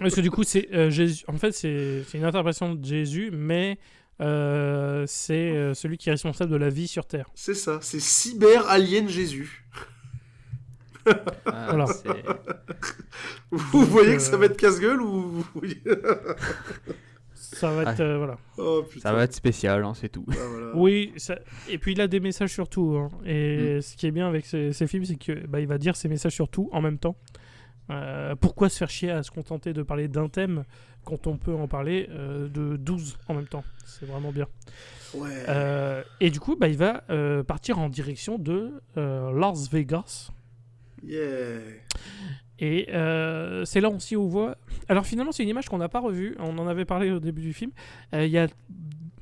parce que du coup, c'est Jésus. En fait, c'est une interprétation de Jésus, mais c'est celui qui est responsable de la vie sur Terre. C'est ça, c'est Cyber Alien Jésus. Voilà. Vous voyez que ça va être casse-gueule ou... Ça va être... voilà. Oh, putain. Ça va être spécial, hein, c'est tout. Ah, voilà. Oui, et puis il a des messages sur tout. Hein. Et ce qui est bien avec ces films, c'est qu'il va dire ses messages sur tout en même temps. Pourquoi se faire chier à se contenter de parler d'un thème quand on peut en parler de 12 en même temps? C'est vraiment bien. Ouais. Et du coup, il va partir en direction de Las Vegas. Yeah. Et c'est là aussi où on voit... Alors finalement, c'est une image qu'on n'a pas revue. On en avait parlé au début du film. Il y a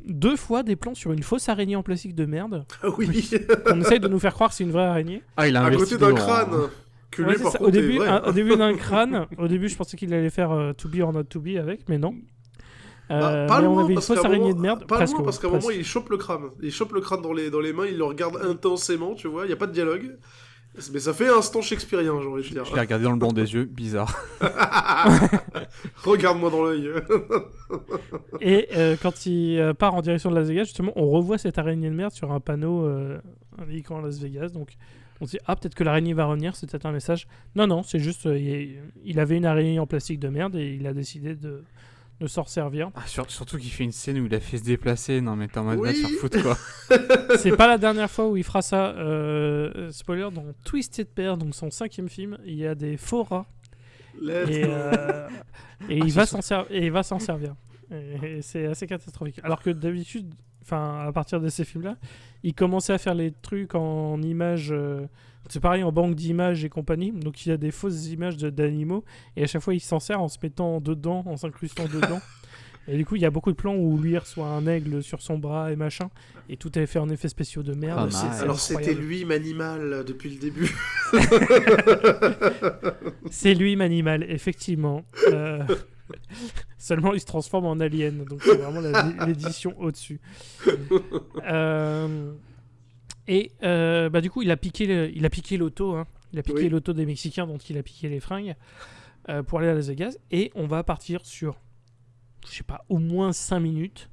2 fois des plans sur une fausse araignée en plastique de merde. Ah oui. On essaye de nous faire croire que c'est une vraie araignée. Ah, il a investi à côté d'un dedans, crâne. hein. Que lui, par contre, au début, est vrai. au début d'un crâne. Au début, je pensais qu'il allait faire To Be or Not To Be avec, mais non. Pas mais loin, on avait une parce fausse qu'à un araignée moment- de merde. Pas presque, loin, parce qu'à un presque. moment, il chope le crâne. Il chope le crâne dans les mains, il le regarde intensément, tu vois. Il n'y a pas de dialogue. Mais ça fait instant shakespearien, j'ai envie de dire. Je l'ai regardé dans le blanc des yeux, bizarre. Regarde-moi dans l'œil. Et quand il part en direction de Las Vegas, justement, on revoit cette araignée de merde sur un panneau indiquant Las Vegas. Donc on se dit, peut-être que l'araignée va revenir, c'est peut-être un message. Non, c'est juste, il avait une araignée en plastique de merde et il a décidé de s'en servir. Surtout qu'il fait une scène où il a fait se déplacer. Non, mais t'es en mode Oui. va te faire foutre, quoi. C'est pas la dernière fois où il fera ça. Spoiler, dans Twisted Pair, donc son 5e film, il y a des faux rats. Et il va s'en servir. Et c'est assez catastrophique. Alors que d'habitude, à partir de ces films-là, il commençait à faire les trucs en images. C'est pareil en banque d'images et compagnie. Donc il y a des fausses images d'animaux. Et à chaque fois, il s'en sert en se mettant dedans, en s'incrustant dedans. Et du coup, il y a beaucoup de plans où lui reçoit un aigle sur son bras et machin. Et tout est fait en effets spéciaux de merde. Alors c'était lui, Manimal, depuis le début. C'est lui, Manimal, effectivement. Seulement, il se transforme en alien. Donc c'est vraiment l'édition au-dessus. Et du coup, il a piqué l'auto. Hein. Il a piqué l'auto des Mexicains dont il a piqué les fringues pour aller à Las Vegas. Et on va partir sur, je sais pas, au moins 5 minutes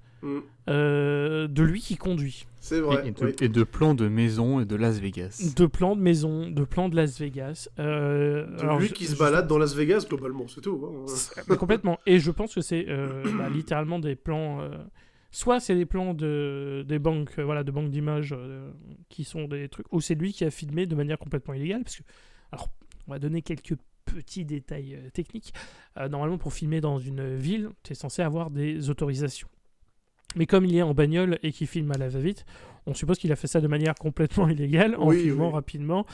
de lui qui conduit. C'est vrai. Et de plans de maison et de Las Vegas. De plans de maison, de plans de Las Vegas. Alors lui qui se balade dans Las Vegas, globalement, c'est tout. Mais complètement. Et je pense que c'est littéralement des plans... soit c'est des plans des banques, de banques d'images qui sont des trucs... Ou c'est lui qui a filmé de manière complètement illégale. Parce que, alors, on va donner quelques petits détails techniques. Normalement, pour filmer dans une ville, tu es censé avoir des autorisations. Mais comme il est en bagnole et qu'il filme à la va-vite, on suppose qu'il a fait ça de manière complètement illégale, en filmant rapidement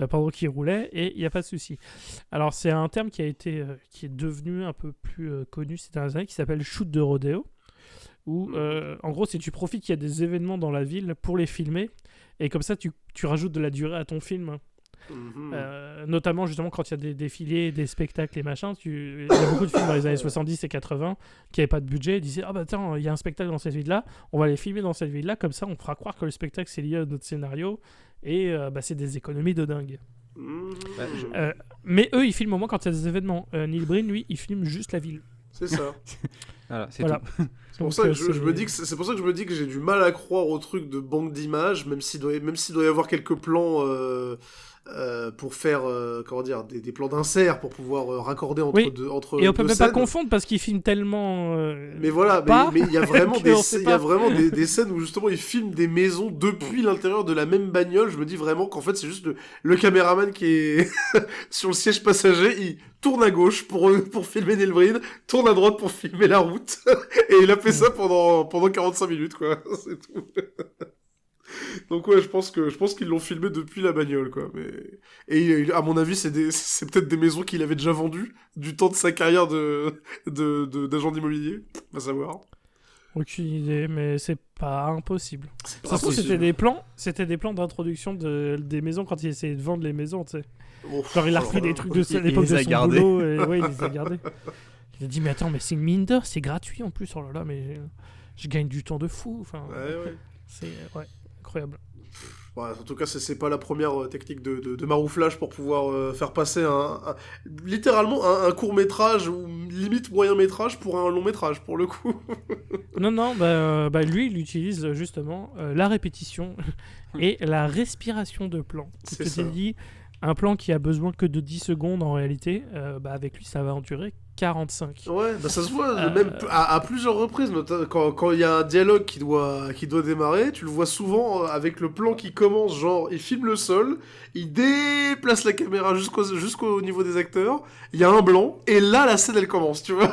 pendant qu'il roulait, et il n'y a pas de souci. Alors c'est un terme qui est devenu un peu plus connu ces dernières années, qui s'appelle shoot de rodéo, où en gros c'est tu profites qu'il y a des événements dans la ville pour les filmer, et comme ça tu rajoutes de la durée à ton film. Notamment justement quand il y a des défilés, des spectacles et machin, il y a beaucoup de films dans les années 70 et 80 qui n'avaient pas de budget, ils disaient attends, il y a un spectacle dans cette ville là, on va les filmer dans cette ville là, comme ça on fera croire que le spectacle c'est lié à notre scénario, et c'est des économies de dingue. Mais eux ils filment au moins quand il y a des événements. Neil Breen lui il filme juste la ville. C'est ça. Voilà, c'est voilà. tout. C'est pour ça que je me dis que c'est pour ça que je me dis que j'ai du mal à croire au truc de banque d'images, même s'il doit y avoir quelques plans pour faire des plans d'insert pour pouvoir raccorder entre deux et on peut même scènes. pas confondre parce qu'il filme tellement mais voilà, mais il y a vraiment des scènes où justement il filme des maisons depuis l'intérieur de la même bagnole. Je me dis vraiment qu'en fait c'est juste le caméraman qui est sur le siège passager, il tourne à gauche pour filmer Neil Breen, tourne à droite pour filmer la route, et il a fait ça pendant 45 minutes, quoi. C'est tout. Donc ouais, je pense qu'ils l'ont filmé depuis la bagnole, quoi. Et à mon avis, c'est peut-être des maisons qu'il avait déjà vendues du temps de sa carrière d'agent d'immobilier, on va savoir. Aucune idée, mais c'est pas impossible. Ça se trouve, c'était des plans d'introduction des maisons quand il essayait de vendre les maisons, tu sais. Genre il a repris des trucs de l'époque de son boulot, et il les a gardés. Il a dit mais attends, mais c'est une mine d'or, c'est gratuit en plus, oh là là, mais je gagne du temps de fou. Enfin, c'est incroyable. Ouais, en tout cas, c'est pas la première technique de marouflage pour pouvoir faire passer littéralement un court-métrage où limite moyen métrage pour un long métrage, pour le coup. Non, lui, il utilise justement la répétition et la respiration de plan. C'est Je ça. t'ai dit, un plan qui a besoin que de 10 secondes en réalité, avec lui, ça va en durer 45. Ouais, bah ça se voit même à plusieurs reprises, notamment quand il y a un dialogue qui doit démarrer, tu le vois souvent avec le plan qui commence, genre il filme le sol, il déplace la caméra jusqu'au niveau des acteurs, il y a un blanc, et là la scène elle commence, tu vois.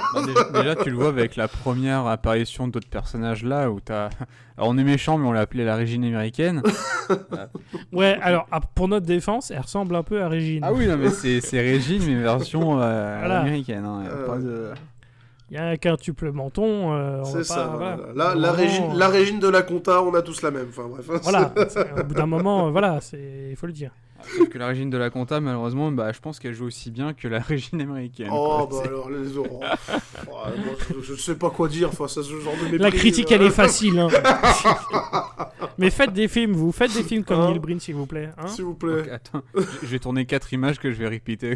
Déjà, tu le vois avec la première apparition d'autres personnages là, où t'as... Alors on est méchant, mais on l'a appelée la Régine américaine. Ouais, alors pour notre défense, elle ressemble un peu à Régine. Ah oui, non, mais c'est Régine, mais version américaine. Hein, pas de... Il y a un quintuple menton. C'est ça. Voilà. Là, la Régine de la Compta, on a tous la même. Enfin bref. Voilà. Au bout d'un moment, voilà, il faut le dire. Sauf que la Régine de la Compta, malheureusement, je pense qu'elle joue aussi bien que la Régine américaine. Oh, bah alors, les moi, je sais pas quoi dire face à ce genre de mépris. La critique, elle est facile. Hein. Mais faites des films, faites des films comme Neil Breen, s'il vous plaît. Hein, s'il vous plaît. Okay, attends, je vais tourner 4 images que je vais répéter.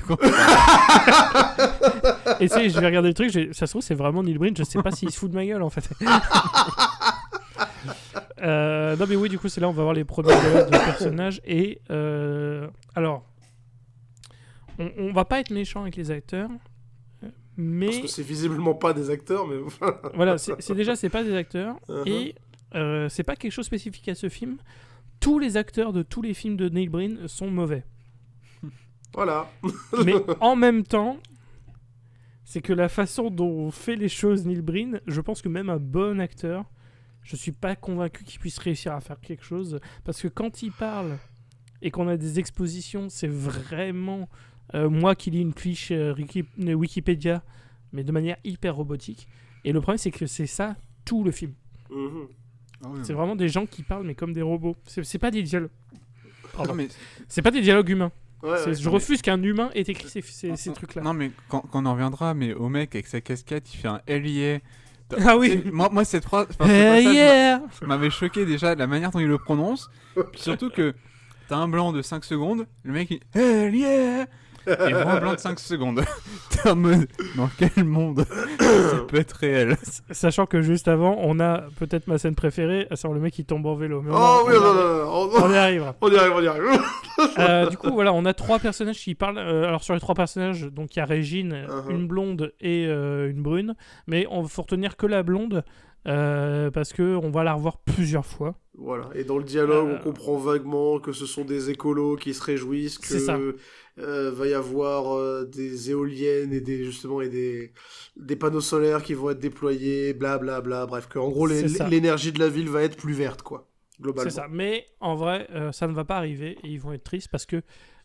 Et tu sais, je vais regarder le truc, ça se trouve, c'est vraiment Neil Breen, je sais pas s'il se fout de ma gueule, en fait. Non mais oui, du coup c'est là on va voir les premiers dialogues de personnages et alors on va pas être méchant avec les acteurs, mais parce que c'est visiblement pas des acteurs, mais voilà, c'est pas des acteurs et c'est pas quelque chose spécifique à ce film. Tous les acteurs de tous les films de Neil Breen sont mauvais. Voilà. Mais en même temps, c'est que la façon dont fait les choses Neil Breen, je pense que même un bon acteur, je suis pas convaincu qu'il puisse réussir à faire quelque chose, parce que quand il parle et qu'on a des expositions, c'est vraiment moi qui lis une fiche Wikipédia, mais de manière hyper robotique. Et le problème, c'est que c'est ça tout le film. Mm-hmm. Ah oui, c'est vraiment des gens qui parlent, mais comme des robots. C'est pas des dialogues. Non, mais... C'est pas des dialogues humains. Ouais, je refuse qu'un humain ait écrit ces trucs-là. Non, mais quand on en reviendra, mais au mec avec sa casquette, il fait un Hell yeah. Ah oui. Moi cette phrase, yeah. m'avait choqué déjà la manière dont il le prononce. Puis surtout que t'as un blanc de 5 secondes, le mec il Hell yeah. Et vraiment un blanc de 5 secondes. T'es en mode, dans quel monde ça peut être réel? Sachant que juste avant, on a peut-être ma scène préférée, à savoir le mec qui tombe en vélo. Mais on y arrive. On y arrive. Du coup, voilà, on a 3 personnages qui parlent. Alors, sur les 3 personnages, donc il y a Régine, une blonde et une brune. Mais on faut retenir que la blonde, parce qu'on va la revoir plusieurs fois. Voilà, et dans le dialogue, on comprend vaguement que ce sont des écolos qui se réjouissent que va y avoir des éoliennes et des panneaux solaires qui vont être déployés, blablabla, bla, bla, bref, que en gros l'énergie de la ville va être plus verte, quoi, globalement. C'est ça, mais en vrai, ça ne va pas arriver et ils vont être tristes parce que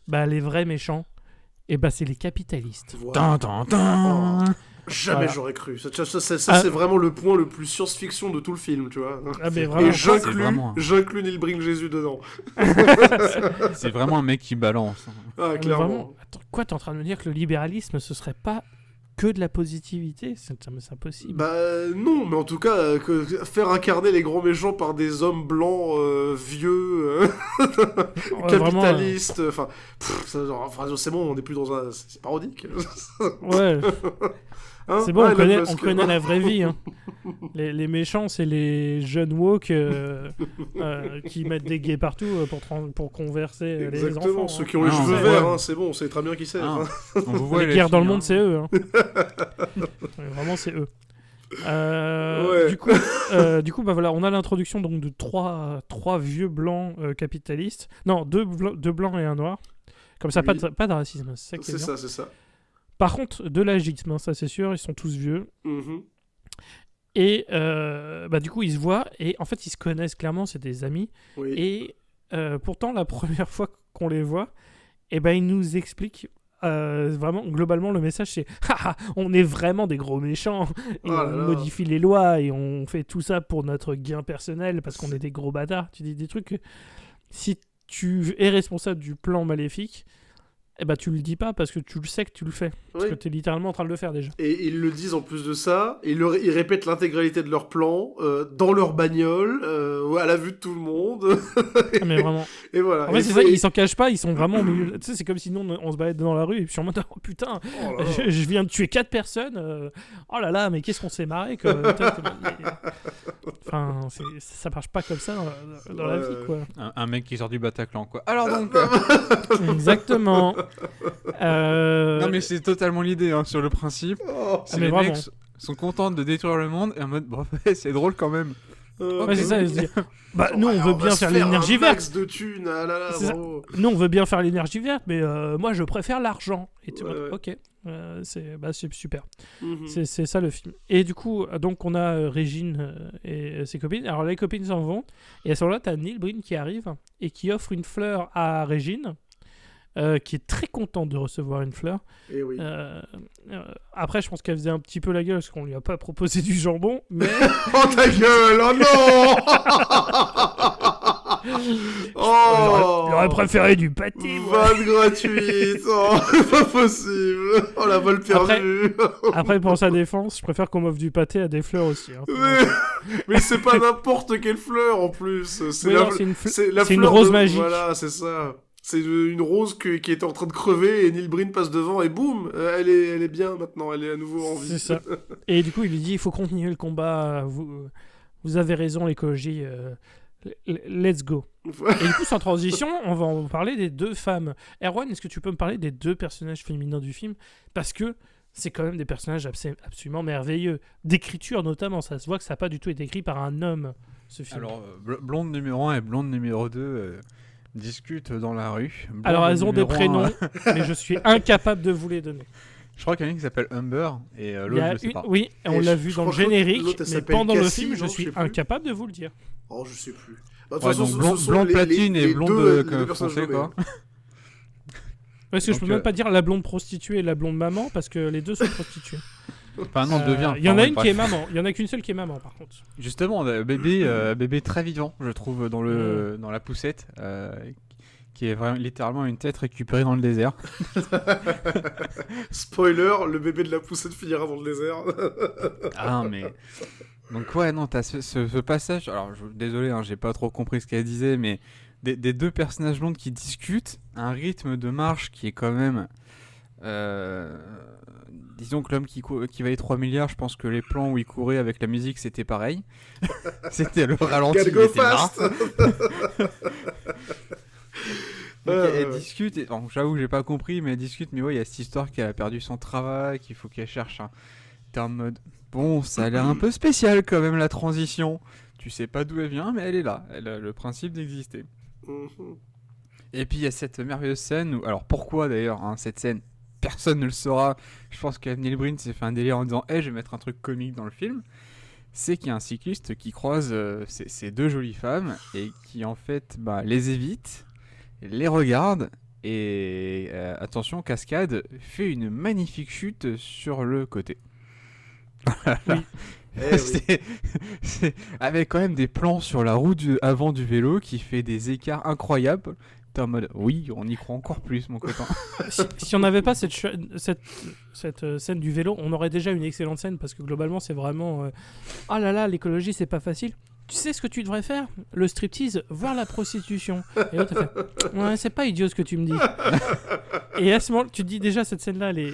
les vrais méchants, c'est les capitalistes. Voilà. Jamais j'aurais cru. Ça c'est vraiment le point le plus science-fiction de tout le film, tu vois. Mais vraiment, et j'inclus Neil Breen Jésus dedans. C'est vraiment un mec qui balance. Ah, clairement. Vraiment, attends, quoi, t'es en train de me dire que le libéralisme, ce serait pas que de la positivité? C'est impossible. Non, mais en tout cas, faire incarner les grands méchants par des hommes blancs vieux, capitalistes, enfin, c'est bon, on n'est plus dans un... C'est parodique. Ouais. Hein, c'est bon, on connaît la vraie vie. Hein. Les méchants, c'est les jeunes woke qui mettent des gays partout pour converser les enfants. Exactement, ceux qui ont les cheveux verts, c'est bon, on sait très bien qui c'est. Les guerres dans le monde, c'est eux. Hein. Vraiment, c'est eux. Du coup, voilà, on a l'introduction donc de trois vieux blancs capitalistes. Non, deux blancs et un noir. Comme ça, pas de racisme. C'est ça. Par contre, de l'agisme, ça c'est sûr, ils sont tous vieux. Mm-hmm. Et du coup, ils se voient et en fait, ils se connaissent clairement, c'est des amis. Oui. Et pourtant, la première fois qu'on les voit, ils nous expliquent vraiment, globalement, le message c'est on est vraiment des gros méchants et on modifie les lois et on fait tout ça pour notre gain personnel parce qu'on est des gros bâtards. Tu dis des trucs que si tu es responsable du plan maléfique, eh ben, tu le dis pas parce que tu le sais que tu le fais. Parce que tu es littéralement en train de le faire déjà. Et ils le disent en plus de ça, ils répètent l'intégralité de leur plan dans leur bagnole, à la vue de tout le monde. Mais vraiment. Et voilà. En fait, c'est ça, ils s'en cachent pas, ils sont vraiment au milieu. Tu sais, c'est comme si nous, on se baladait dans la rue et puis je suis en mode, oh putain, je viens de tuer 4 personnes. Oh là là, mais qu'est-ce qu'on s'est marré quoi. Enfin, ça marche pas comme ça dans la vie, quoi. Un mec qui sort du Bataclan, quoi. Alors donc... Exactement. Non, mais c'est totalement l'idée, hein, sur le principe. Mais les vraiment. mecs sont contents de détruire le monde et en mode, bon, c'est drôle quand même. Ouais, c'est ça, ils se disent, nous on veut bien faire l'énergie verte. De thunes, ah là là, nous on veut bien faire l'énergie verte, mais moi je préfère l'argent. Et tu vois, ok, c'est super. C'est ça le film. Et du coup, donc on a Régine et ses copines. Alors les copines s'en vont, et à ce moment-là, t'as Neil Breen qui arrive et qui offre une fleur à Régine. Qui est très contente de recevoir une fleur. Et oui. Après, je pense qu'elle faisait un petit peu la gueule parce qu'on lui a pas proposé du jambon, mais... Oh ta gueule, oh non. J'aurais préféré du pâté. Vanne gratuite. Oh, pas possible. Oh la balle perdue. Après, pour sa défense, je préfère qu'on m'offre du pâté à des fleurs aussi. Hein, mais c'est pas n'importe quelle fleur en plus. C'est c'est une rose magique. Voilà, c'est ça. C'est une rose qui était en train de crever et Neil Breen passe devant et boum, elle est bien maintenant, elle est à nouveau en vie. C'est ça. Et du coup, il lui dit, il faut continuer le combat, vous avez raison, l'écologie, let's go. Et du coup, sans transition, on va en parler des 2 femmes. Erwan, est-ce que tu peux me parler des 2 personnages féminins du film ? Parce que c'est quand même des personnages absolument merveilleux. D'écriture notamment, ça se voit que ça n'a pas du tout été écrit par un homme, ce film. Alors, blonde numéro 1 et blonde numéro 2... discutent dans la rue. Blonde alors elles ont des prénoms, mais je suis incapable de vous les donner. Je crois qu'il y en a une qui s'appelle Humber et l'autre je sais pas. Oui, on l'a vu dans le générique, mais pendant le film, je suis plus. Incapable de vous le dire. Oh, je sais plus. Bah, ouais, donc blonde platine et blonde foncée, quoi. Parce que je peux même pas dire la blonde prostituée et la blonde maman, parce que les 2 sont prostituées. Enfin non, devient. Il y en a une qui est maman. Il y en a qu'une seule qui est maman, par contre. Justement, bébé très vivant, je trouve, dans la poussette, qui est vraiment littéralement une tête récupérée dans le désert. Spoiler, le bébé de la poussette finira dans le désert. Ah mais donc ouais, non, t'as ce passage. Alors désolé, hein, j'ai pas trop compris ce qu'elle disait, mais des 2 personnages blondes qui discutent, un rythme de marche qui est quand même. Disons que l'homme qui valait 3 milliards, je pense que les plans où il courait avec la musique, c'était pareil. C'était le ralenti, il était là. Elle discute, j'avoue que j'ai pas compris, mais elle discute, mais ouais, il y a cette histoire qu'elle a perdu son travail, qu'il faut qu'elle cherche T'es en mode, bon, ça a l'air un peu spécial quand même, la transition. Tu sais pas d'où elle vient, mais elle est là. Elle a le principe d'exister. Et puis il y a cette merveilleuse scène où, alors pourquoi d'ailleurs, cette scène, personne ne le saura. Je pense que Neil Breen s'est fait un délire en disant je vais mettre un truc comique dans le film. C'est qu'il y a un cycliste qui croise ces 2 jolies femmes et qui en fait les évite, les regarde et attention, cascade, fait une magnifique chute sur le côté. Oui. C'est avec quand même des plans sur la roue avant du vélo qui fait des écarts incroyables. T'es en mode, oui, on y croit encore plus, mon copain. Si on n'avait pas cette scène du vélo, on aurait déjà une excellente scène parce que globalement, c'est vraiment oh là là, l'écologie, c'est pas facile. Tu sais ce que tu devrais faire ? Le striptease, voire la prostitution. Et l'autre fait ouais, c'est pas idiot ce que tu me dis. Et à ce moment, tu te dis déjà, cette scène-là, elle est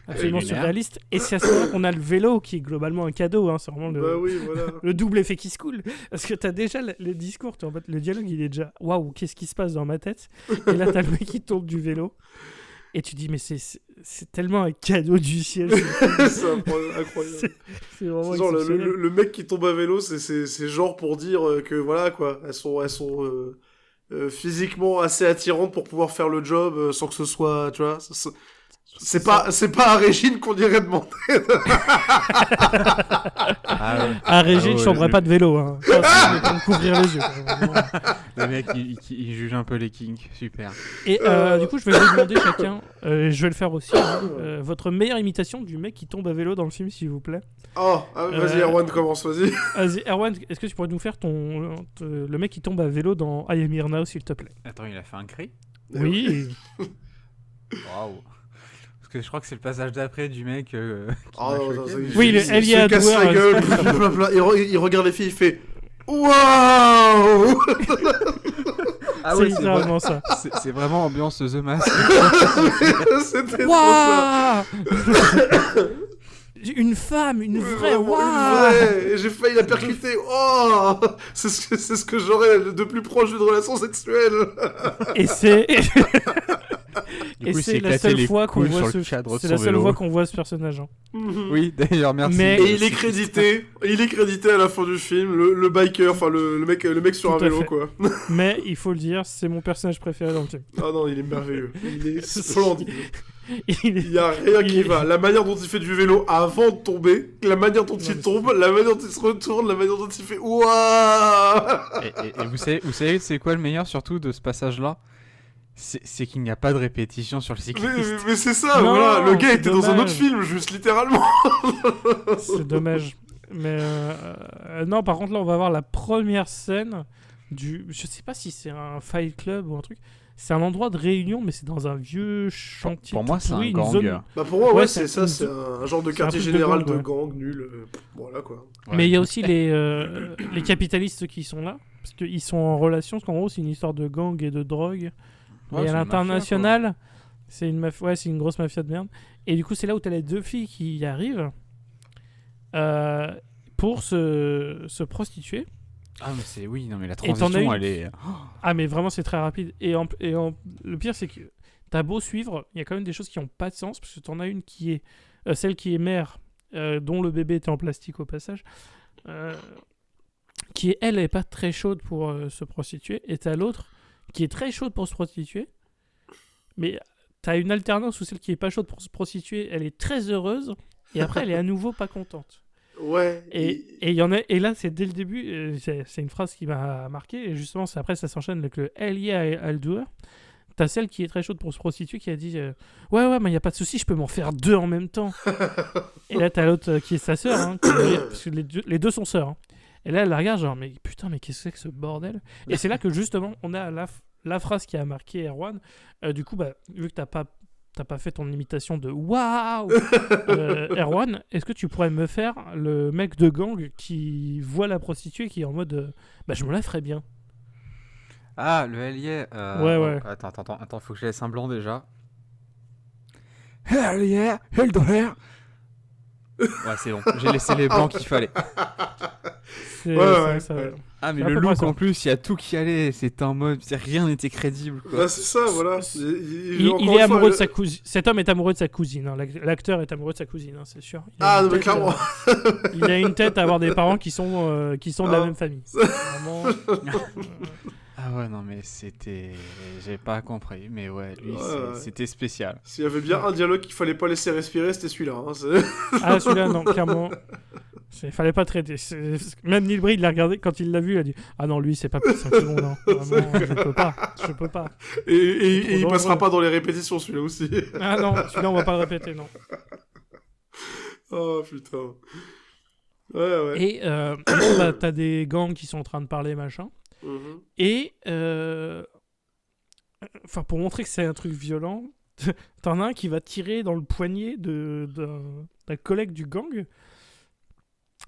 absolument surréaliste. Et c'est à ce moment qu'on a le vélo qui est globalement un cadeau. Hein, c'est vraiment le double effet qui se coule. Parce que t'as déjà le discours, en fait, le dialogue, il est déjà waouh, qu'est-ce qui se passe dans ma tête ? Et là, t'as le mec qui tombe du vélo. Et tu dis, mais c'est tellement un cadeau du ciel. C'est incroyable. C'est vraiment genre le mec qui tombe à vélo, c'est genre pour dire que voilà quoi, elles sont physiquement assez attirantes pour pouvoir faire le job sans que ce soit, tu vois. C'est pas à Régine qu'on irait demander. À Régine, je chamberais pas de vélo. Hein. Pour me couvrir les yeux. Le mec, il juge un peu les kinks. Super. Et du coup, je vais vous demander chacun, je vais le faire aussi, votre meilleure imitation du mec qui tombe à vélo dans le film, s'il vous plaît. Vas-y, Erwan, commence, vas-y. Vas-y, Erwan, est-ce que tu pourrais nous faire le mec qui tombe à vélo dans I Am Here Now, s'il te plaît ? Attends, il a fait un cri ? Oui. Waouh. Parce que je crois que c'est le passage d'après du mec qui Oh, m'a non, choqué, mais- Oui, il se casse la gueule, il regarde les filles, il fait waouh. Ah c'est ouais, littéralement ça. c'est vraiment ambiance The Mask. C'était trop ça. Waouh. Une femme, une vraie, Vraiment, waouh. une vraie. J'ai failli la percuter. Oh, c'est ce que j'aurais de plus proche d'une relation sexuelle. Et c'est Du et coup, il c'est s'est la éclaté seule les fois qu'on couilles voit sur le ce cadre de c'est son la seule vélo. fois qu'on voit ce personnage. Hein. Oui, d'ailleurs, merci. Mais- Et il est crédité. À la fin du film, le biker, enfin le mec sur Tout un à vélo fait. quoi. Mais il faut le dire, c'est mon personnage préféré dans le film. Ah non, il est merveilleux. Il est splendide. Il est- Il y a rien qui va. La manière dont il fait du vélo avant de tomber, la manière dont il mais tombe, la manière dont il se retourne, la manière dont il fait waouh. Et vous savez, c'est quoi le meilleur surtout de ce passage-là? C'est qu'il n'y a pas de répétition sur le cycliste. Mais c'est ça, Non, voilà. Le gars c'est était dans un dommage. autre film, juste littéralement. C'est dommage. Mais non, par contre, là, on va voir la première scène du. Je sais pas si c'est un Fight Club ou un truc. C'est un endroit de réunion, mais c'est dans un vieux chantier. Pour moi, tout c'est pourri, un une gang. zone- Bah pour moi, Ouais, ouais, c'est c'est ça, c'est un genre de c'est un quartier truc de général gang, de ouais. gang nul. Voilà quoi. Ouais. Mais il y a aussi les capitalistes qui sont là, parce qu'ils sont en relation, parce qu'en gros, c'est une histoire de gang et de drogue. Ouais, Mais c'est à une l'international, c'est une grosse mafia de merde. Et du coup, c'est là où tu as les deux filles qui y arrivent pour se prostituer. Ah, mais c'est. Oui, non, mais la t'en as transition, une- elle est. Ah, mais vraiment, c'est très rapide. Le pire, c'est que t'as beau suivre, il y a quand même des choses qui n'ont pas de sens, parce que t'en as une qui est celle qui est mère, dont le bébé était en plastique au passage, qui elle est pas très chaude pour se prostituer, et t'as l'autre qui est très chaude pour se prostituer, mais t'as une alternance où celle qui est pas chaude pour se prostituer, elle est très heureuse, et après elle est à nouveau pas contente. Ouais. Et il y en a, et là c'est dès le début, c'est une phrase qui m'a marqué, et justement après ça s'enchaîne avec le Hell yeah I'll do it. T'as celle qui est très chaude pour se prostituer qui a dit ouais mais y a pas de souci, je peux m'en faire deux en même temps. Et là t'as l'autre qui est sa sœur, hein, parce que les deux sont sœurs. Hein. Et là elle la regarde genre mais putain mais qu'est-ce que c'est que ce bordel. Et c'est là que justement on a la phrase qui a marqué Erwan. Du coup bah vu que t'as pas fait ton imitation de waouh, Erwan, est-ce que tu pourrais me faire le mec de gang qui voit la prostituée qui est en mode bah je me la ferais bien. Ah, le Hellier. Ouais. Attends, faut que je laisse un blanc déjà. Hellier, Helder. Ouais, c'est bon, j'ai laissé les blancs qu'il fallait. Ouais. Ah, mais C'est à le peu près look ça. en plus, il y a tout qui allait. C'était en mode. Rien n'était crédible, quoi. Bah c'est ça, voilà. Il Encore est une fois, amoureux de sa cousine. Cet homme est amoureux de sa cousine. Hein. L'acteur est amoureux de sa cousine, hein, c'est sûr. Il a Ah une non mais tête, clairement. il a une tête à avoir des parents qui sont de la Ah. même famille. Vraiment, Ah ouais, non, mais c'était. J'ai pas compris, mais ouais, lui, Ouais. c'était spécial. S'il y avait bien un dialogue qu'il fallait pas laisser respirer, c'était celui-là. Hein. C'est- Ah, celui-là, non, clairement. Fallait pas traiter. Même Neil Breen, il l'a regardé, quand il l'a vu, il a dit ah non, lui, c'est pas plus 5 secondes. Hein. Vraiment, je peux pas. Et il Trop passera dangereux. pas dans les répétitions celui-là aussi. Ah non, celui-là, on va pas le répéter, non. Oh putain. Ouais. Et du coup, bah, t'as des gangs qui sont en train de parler, machin. Mhm. Et enfin, pour montrer que c'est un truc violent, t'en as un qui va tirer dans le poignet d'un collègue du gang,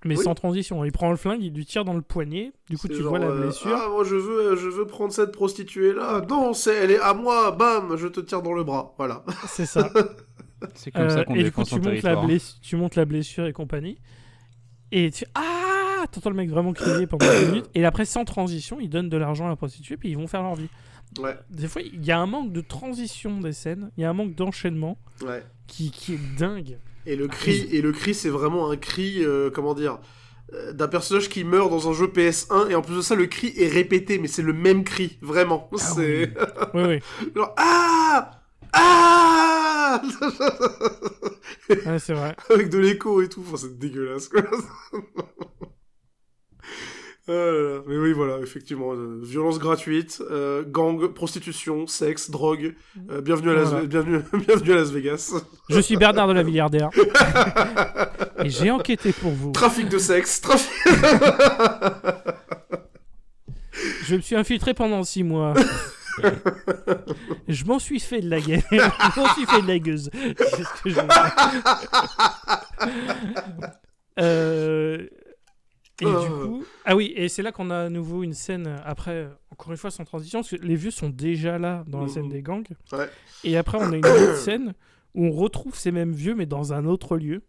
mais Oui. sans transition. Il prend le flingue, il lui tire dans le poignet. Du coup, C'est tu genre, vois la blessure. Ah, moi je veux prendre cette prostituée là. Non, elle est à moi. Bam, je te tire dans le bras. Voilà. C'est ça. C'est comme ça qu'on Et du coup, défend son territoire. tu montes la blessure et compagnie. Et tu t'entends le mec vraiment crier pendant 2 minutes. Et après, sans transition, ils donnent de l'argent à la prostituée, puis ils vont faire leur vie. Ouais. Des fois, il y a un manque de transition des scènes, il y a un manque d'enchaînement Ouais. qui est dingue. Et le cri, c'est vraiment un cri, comment dire, d'un personnage qui meurt dans un jeu PS1, et en plus de ça, le cri est répété, mais c'est le même cri, vraiment. C'est Oui. genre ah Ouais, c'est vrai. avec de l'écho et tout. Enfin, c'est dégueulasse, quoi. Ah là là. Mais oui, voilà, effectivement, violence gratuite, gang, prostitution, sexe, drogue. Bienvenue à Voilà. bienvenue à Las Vegas. Je suis Bernard de la Villardière. Et j'ai enquêté pour vous. Trafic de sexe, Je me suis infiltré pendant 6 mois. Je m'en suis fait de la gueule. Je m'en suis fait de la gueuse. C'est ce que je veux dire. Et du coup... Ah oui, et c'est là qu'on a à nouveau une scène, après, encore une fois sans transition, parce que les vieux sont déjà là dans la scène des gangs. Ouais. Et après, on a une autre scène où on retrouve ces mêmes vieux, mais dans un autre lieu.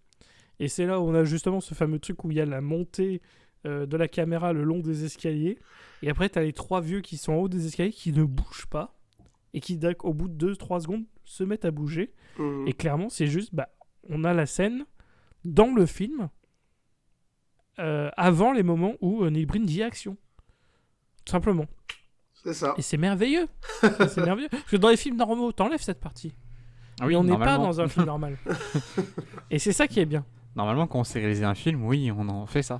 Et c'est là où on a justement ce fameux truc où il y a la montée de la caméra le long des escaliers. Et après, t'as les 3 vieux qui sont en haut des escaliers, qui ne bougent pas. Et qui, au bout de 2-3 secondes, se mettent à bouger. Et clairement, c'est juste, on a la scène dans le film... avant les moments où Neil Breen dit action. Tout simplement. C'est ça. Et c'est merveilleux. C'est merveilleux. Parce que dans les films normaux, t'enlèves cette partie. Ah oui, mais on n'est pas dans un film normal. Et c'est ça qui est bien. Normalement, quand on sait réaliser un film, oui, on en fait ça.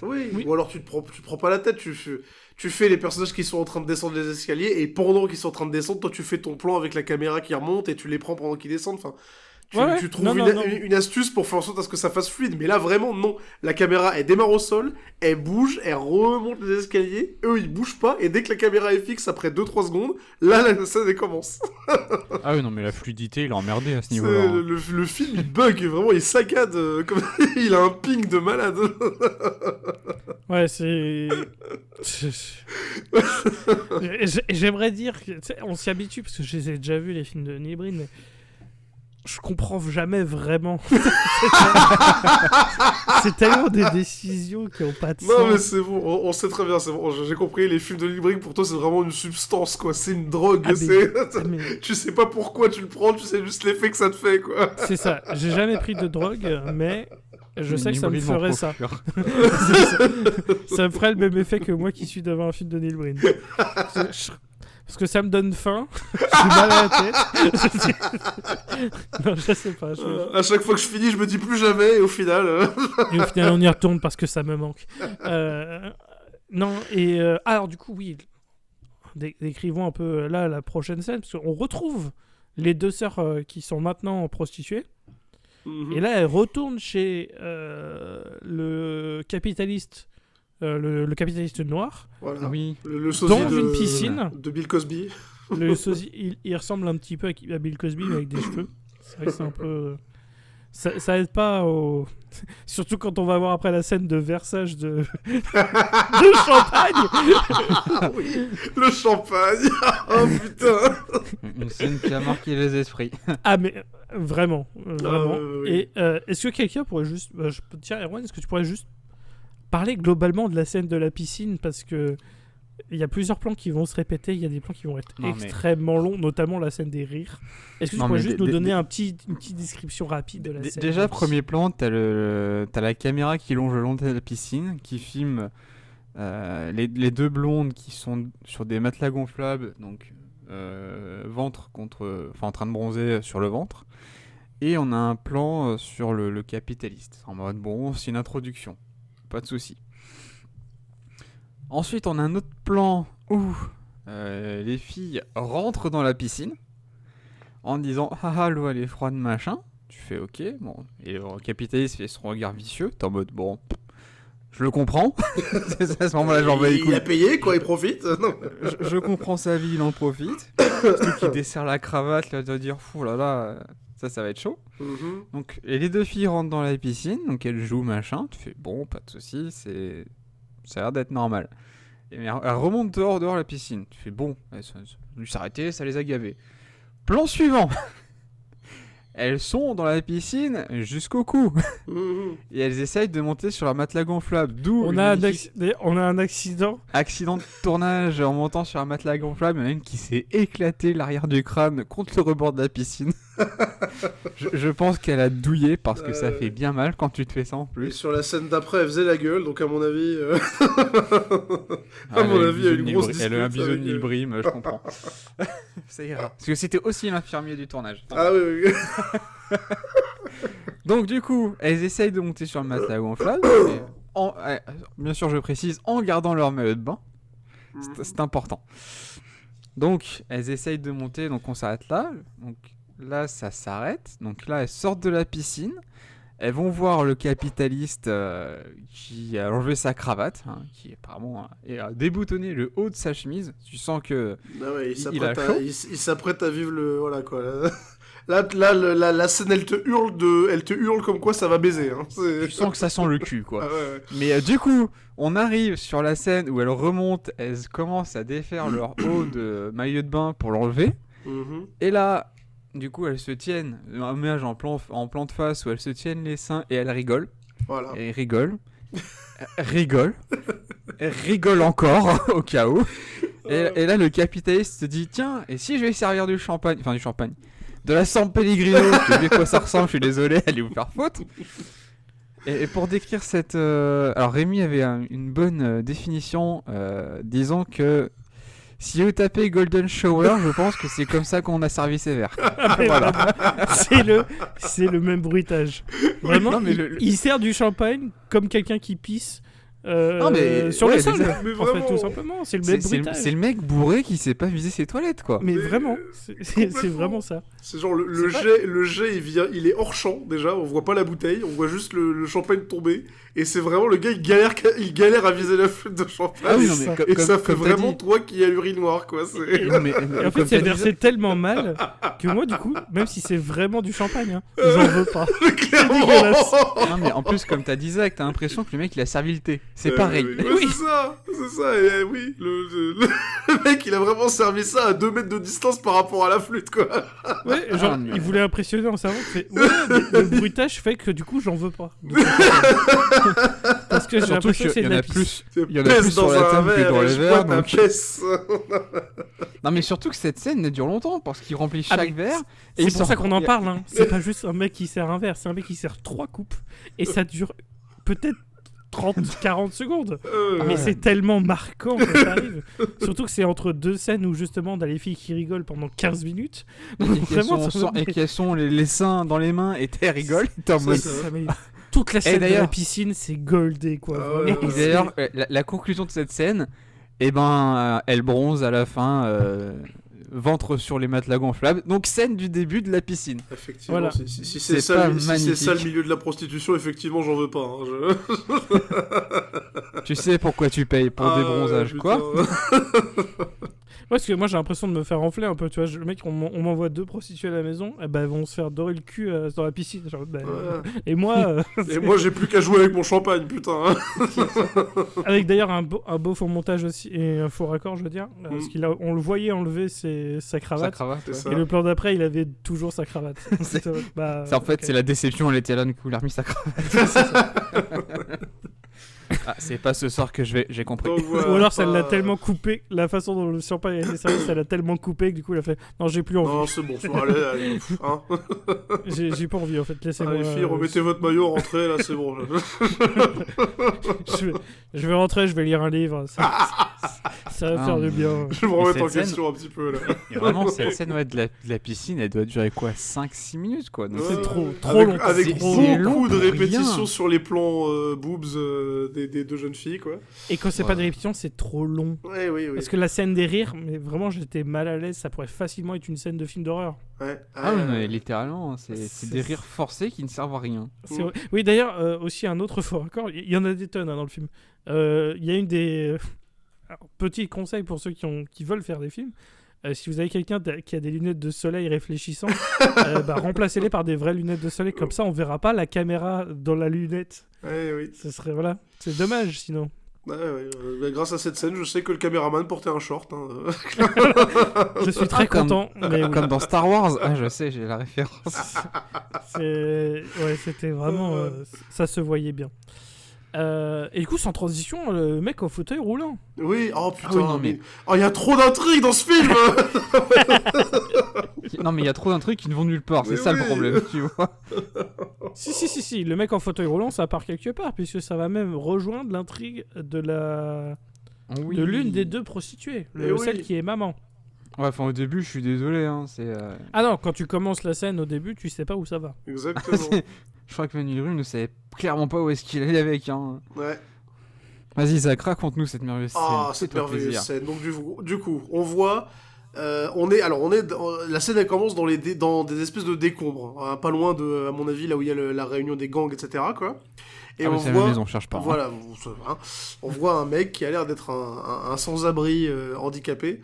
Oui. Ou alors tu te prends pas la tête, tu fais les personnages qui sont en train de descendre les escaliers, et pendant qu'ils sont en train de descendre, toi tu fais ton plan avec la caméra qui remonte, et tu les prends pendant qu'ils descendent, enfin... Tu trouves une astuce pour faire en sorte à ce que ça fasse fluide, mais là vraiment non. La caméra elle démarre au sol, elle bouge, elle remonte les escaliers, eux ils bougent pas, et dès que la caméra est fixe après 2-3 secondes, là la scène elle commence. Ah oui non mais la fluidité il est emmerdé à ce niveau-là. Le film il bug, vraiment il saccade, comme... il a un ping de malade. Ouais c'est... J'aimerais dire que on s'y habitue parce que je les ai déjà vus les films de Neil Breen, mais je comprends jamais vraiment. C'est tellement des décisions qui ont pas de sens. Non mais c'est bon, on sait très bien, c'est bon, j'ai compris, les films de Neil Breen pour toi c'est vraiment une substance quoi, c'est une drogue, tu sais pas pourquoi tu le prends, tu sais juste l'effet que ça te fait quoi. C'est ça, j'ai jamais pris de drogue, mais je sais que ça me ferait ça. Ça me ferait le même effet que moi qui suis devant un film de Neil Breen. Parce que ça me donne faim, j'ai mal à la tête. Non, je sais pas. À chaque fois que je finis, je me dis plus jamais, et au final... Et au final, on y retourne parce que ça me manque. Non, et... alors, du coup, oui, décrivons un peu là la prochaine scène, parce qu'on retrouve les 2 sœurs qui sont maintenant prostituées. Et là, elles retournent chez le capitaliste... le capitaliste noir, voilà. Oui. Le sosie dans une piscine de Bill Cosby. Le sosie, il ressemble un petit peu à Bill Cosby mais avec des cheveux. C'est vrai que c'est un peu... Ça aide pas au... Surtout quand on va voir après la scène de versage de champagne. Ah oui, le champagne. Oh putain. Une scène qui a marqué les esprits. Ah mais vraiment. Oui. Et est-ce que quelqu'un pourrait juste... Tiens Erwan, est-ce que tu pourrais juste parler globalement de la scène de la piscine, parce que il y a plusieurs plans qui vont se répéter, il y a des plans qui vont être extrêmement longs, notamment la scène des rires. Est-ce que tu pourrais juste nous donner une petite description rapide de la scène? Déjà, premier plan, t'as la caméra qui longe le long de la piscine, qui filme les 2 blondes qui sont sur des matelas gonflables, donc ventre contre... Enfin, en train de bronzer sur le ventre. Et on a un plan sur le capitaliste, en mode, bon, c'est une introduction. Pas de souci. Ensuite, on a un autre plan où les filles rentrent dans la piscine en disant « Ah, l'eau elle est froide, machin ». Tu fais « Ok ». Bon. Et le capitaliste fait son regard vicieux. T'es en mode « Bon, je le comprends ». C'est à ce moment-là, j'en bats les couilles. Il a payé, quoi, il profite. Non. Je comprends sa vie, il en profite. Celui qui desserre la cravate, là, doit dire « Fou là là ». Ça va être chaud. Donc, et les 2 filles rentrent dans la piscine, donc elles jouent, machin. Tu fais, bon, pas de soucis, ça a l'air d'être normal. Et elles remontent dehors la piscine. Tu fais, bon, elles sont venues s'arrêter, ça les a gavées. Plan suivant. Elles sont dans la piscine jusqu'au cou. Et elles essayent de monter sur la matelas gonflable. D'où on a un accident. Accident de tournage en montant sur un matelas gonflable. Il y en a une qui s'est éclaté l'arrière du crâne contre le rebord de la piscine. je pense qu'elle a douillé parce que ça fait bien mal quand tu te fais ça en plus. Et sur la scène d'après, elle faisait la gueule. Donc à mon avis... il y a une grosse dispute. Elle a un bisou de Neil Breen, je comprends. Ça ira. Parce que c'était aussi l'infirmier du tournage. Ah oui. Donc du coup, elles essayent de monter sur le matelas gonflable, bien sûr je précise, en gardant leur maillot de bain, c'est important. Donc elles essayent de monter, donc on s'arrête là, donc là ça s'arrête, donc là elles sortent de la piscine, Elles vont voir le capitaliste qui a enlevé sa cravate, qui apparemment a déboutonné le haut de sa chemise. Tu sens que il s'apprête à vivre le... Voilà, quoi. Là, la scène, elle te hurle comme quoi ça va baiser. Hein. Tu sens que ça sent le cul, quoi. Ah ouais. Mais du coup, on arrive sur la scène où elles remontent, elles commencent à défaire leur haut de maillot de bain pour l'enlever. Et là, du coup, elles se tiennent, un image en plan de face où elles se tiennent les seins et elles rigolent. Voilà. Et rigolent. Rigole encore, au cas où. Et là, le capitaliste se dit, tiens, et si je vais servir du champagne, de la San Pellegrino, je sais pas quoi ça ressemble, je suis désolé, allez vous faire faute. Et pour décrire cette... Alors Rémi avait une bonne définition, disant que si vous tapez Golden Shower, je pense que c'est comme ça qu'on a servi ses verres. Voilà. C'est le même bruitage. Vraiment, non, mais il sert du champagne comme quelqu'un qui pisse. Sur le sol, en fait, tout simplement. C'est le même bruitage. C'est le mec bourré qui sait pas viser ses toilettes, quoi. Mais vraiment, c'est vraiment ça. C'est genre le jet il est hors champ déjà, on voit pas la bouteille, on voit juste le champagne tomber, et c'est vraiment le gars il galère à viser la flûte de champagne. Ah oui, non, mais ça fait vraiment toi qui as l'urinoir, quoi. Et en fait, c'est versé tellement mal que moi, du coup, même si c'est vraiment du champagne, j'en veux pas. Clairement. C'est dégueulasse. Non, mais en plus, comme t'as dit, Zach, t'as l'impression que le mec il a servi le thé. C'est pareil. Oui. C'est ça. Et oui, le mec, il a vraiment servi ça à 2 mètres de distance par rapport à la flûte, quoi. Ouais, genre, il voulait impressionner en servant. Le bruitage fait que du coup, j'en veux pas. Parce que j'ai l'impression que c'est de la pisse. Il y en a plus sur la table que dans les verres. Donc... Non, mais surtout que cette scène elle dure longtemps parce qu'il remplit chaque verre. Et c'est pour ça qu'on en parle. Hein. C'est pas juste un mec qui sert un verre, c'est un mec qui sert 3 coupes. Et ça dure peut-être 30-40 secondes. Mais c'est tellement marquant quand ça arrive. Surtout que c'est entre 2 scènes où justement on a les filles qui rigolent pendant 15 minutes. Donc et qu'elles sont les seins dans les mains et t'es rigoles. Toute la scène de la piscine, c'est goldé, quoi. Et d'ailleurs, la conclusion de cette scène, elle bronze à la fin, ventre sur les matelas gonflables. Donc scène du début de la piscine. Effectivement, voilà. Si c'est ça le milieu de la prostitution, effectivement, j'en veux pas. Hein, Tu sais pourquoi tu payes pour des bronzages, quoi. Ouais, parce que moi j'ai l'impression de me faire enfler un peu, tu vois. Le mec, on m'envoie 2 prostituées à la maison, elles vont se faire dorer le cul dans la piscine. Genre, et moi. Et moi j'ai plus qu'à jouer avec mon champagne, putain. Avec d'ailleurs un beau faux montage aussi, et un faux raccord, je veux dire. Parce on le voyait enlever sa cravate. Et le plan d'après, il avait toujours sa cravate. En fait, c'est la déception, elle était là, du coup, il a remis sa cravate. C'est pas ce soir que j'ai compris. Donc, voilà, ou alors ça l'a tellement coupé, la façon dont le champagne a été servi, ça l'a tellement coupé que du coup il a fait non, j'ai plus envie. Non, c'est bon, allez, hein. J'ai pas envie en fait, laissez-moi. Les filles, remettez votre maillot, rentrez là, c'est bon. Je vais rentrer, je vais lire un livre, ça va faire du bien. Je vais me remettre en question un petit peu là. Et vraiment, cette scène de la piscine, elle doit durer quoi, 5-6 minutes quoi. Donc c'est trop long. Avec beaucoup de répétitions sur les plans boobs des 2 jeunes filles, quoi. Et quand c'est pas des répétitions, c'est trop long. Oui. Parce que la scène des rires, mais vraiment j'étais mal à l'aise, ça pourrait facilement être une scène de film d'horreur. Ouais. Mais littéralement, c'est des rires forcés qui ne servent à rien. Oui, d'ailleurs, aussi un autre faux raccord, il y en a des tonnes dans le film. Il y a une des... Alors, petit conseil pour ceux qui veulent faire des films, si vous avez quelqu'un qui a des lunettes de soleil réfléchissantes, remplacez-les par des vraies lunettes de soleil, comme ça on verra pas la caméra dans la lunette. Oui. Ce serait, voilà, c'est dommage sinon. Grâce à cette scène, je sais que le caméraman portait un short. Hein. Je suis très content. Comme dans Star Wars, je sais, j'ai la référence. C'était vraiment... ça se voyait bien. Et du coup, sans transition, le mec au fauteuil roulant. Oui, oh putain, il y a trop d'intrigues dans ce film. Non, mais il y a trop d'intrigues qui ne vont nulle part, c'est ça le problème, tu vois. Si, le mec en fauteuil roulant, ça part quelque part, puisque ça va même rejoindre l'intrigue de l'une des 2 prostituées, celle qui est maman. Ouais, au début, je suis désolé, hein, c'est... Ah non, quand tu commences la scène au début, tu sais pas où ça va. Exactement. Je crois que Manu Rue ne savait clairement pas où est-ce qu'il allait avec, hein. Ouais. Vas-y, Zach, raconte-nous cette merveilleuse scène. Cette merveilleuse scène. Donc, du coup, on voit La scène elle commence dans des espèces de décombres, hein, pas loin de, à mon avis, là où il y a la réunion des gangs, etc. quoi. Et on voit, maison, cherche pas. Voilà, on voit un mec qui a l'air d'être un sans-abri handicapé,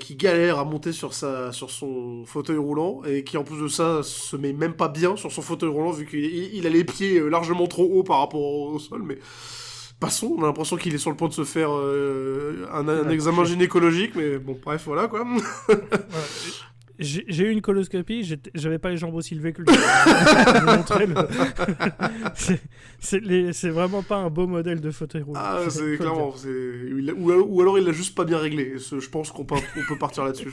qui galère à monter sur son fauteuil roulant, et qui en plus de ça se met même pas bien sur son fauteuil roulant vu qu'il a les pieds largement trop hauts par rapport au sol, mais passons, on a l'impression qu'il est sur le point de se faire un examen gynécologique, mais bon, bref, voilà quoi. J'ai eu une coloscopie, j'avais pas les jambes aussi levées que lui. Je vous montrer c'est vraiment pas un beau modèle de fauteuil roulant. Ah, c'est clairement. Ou alors il l'a juste pas bien réglé. Je pense qu'on peut partir là-dessus.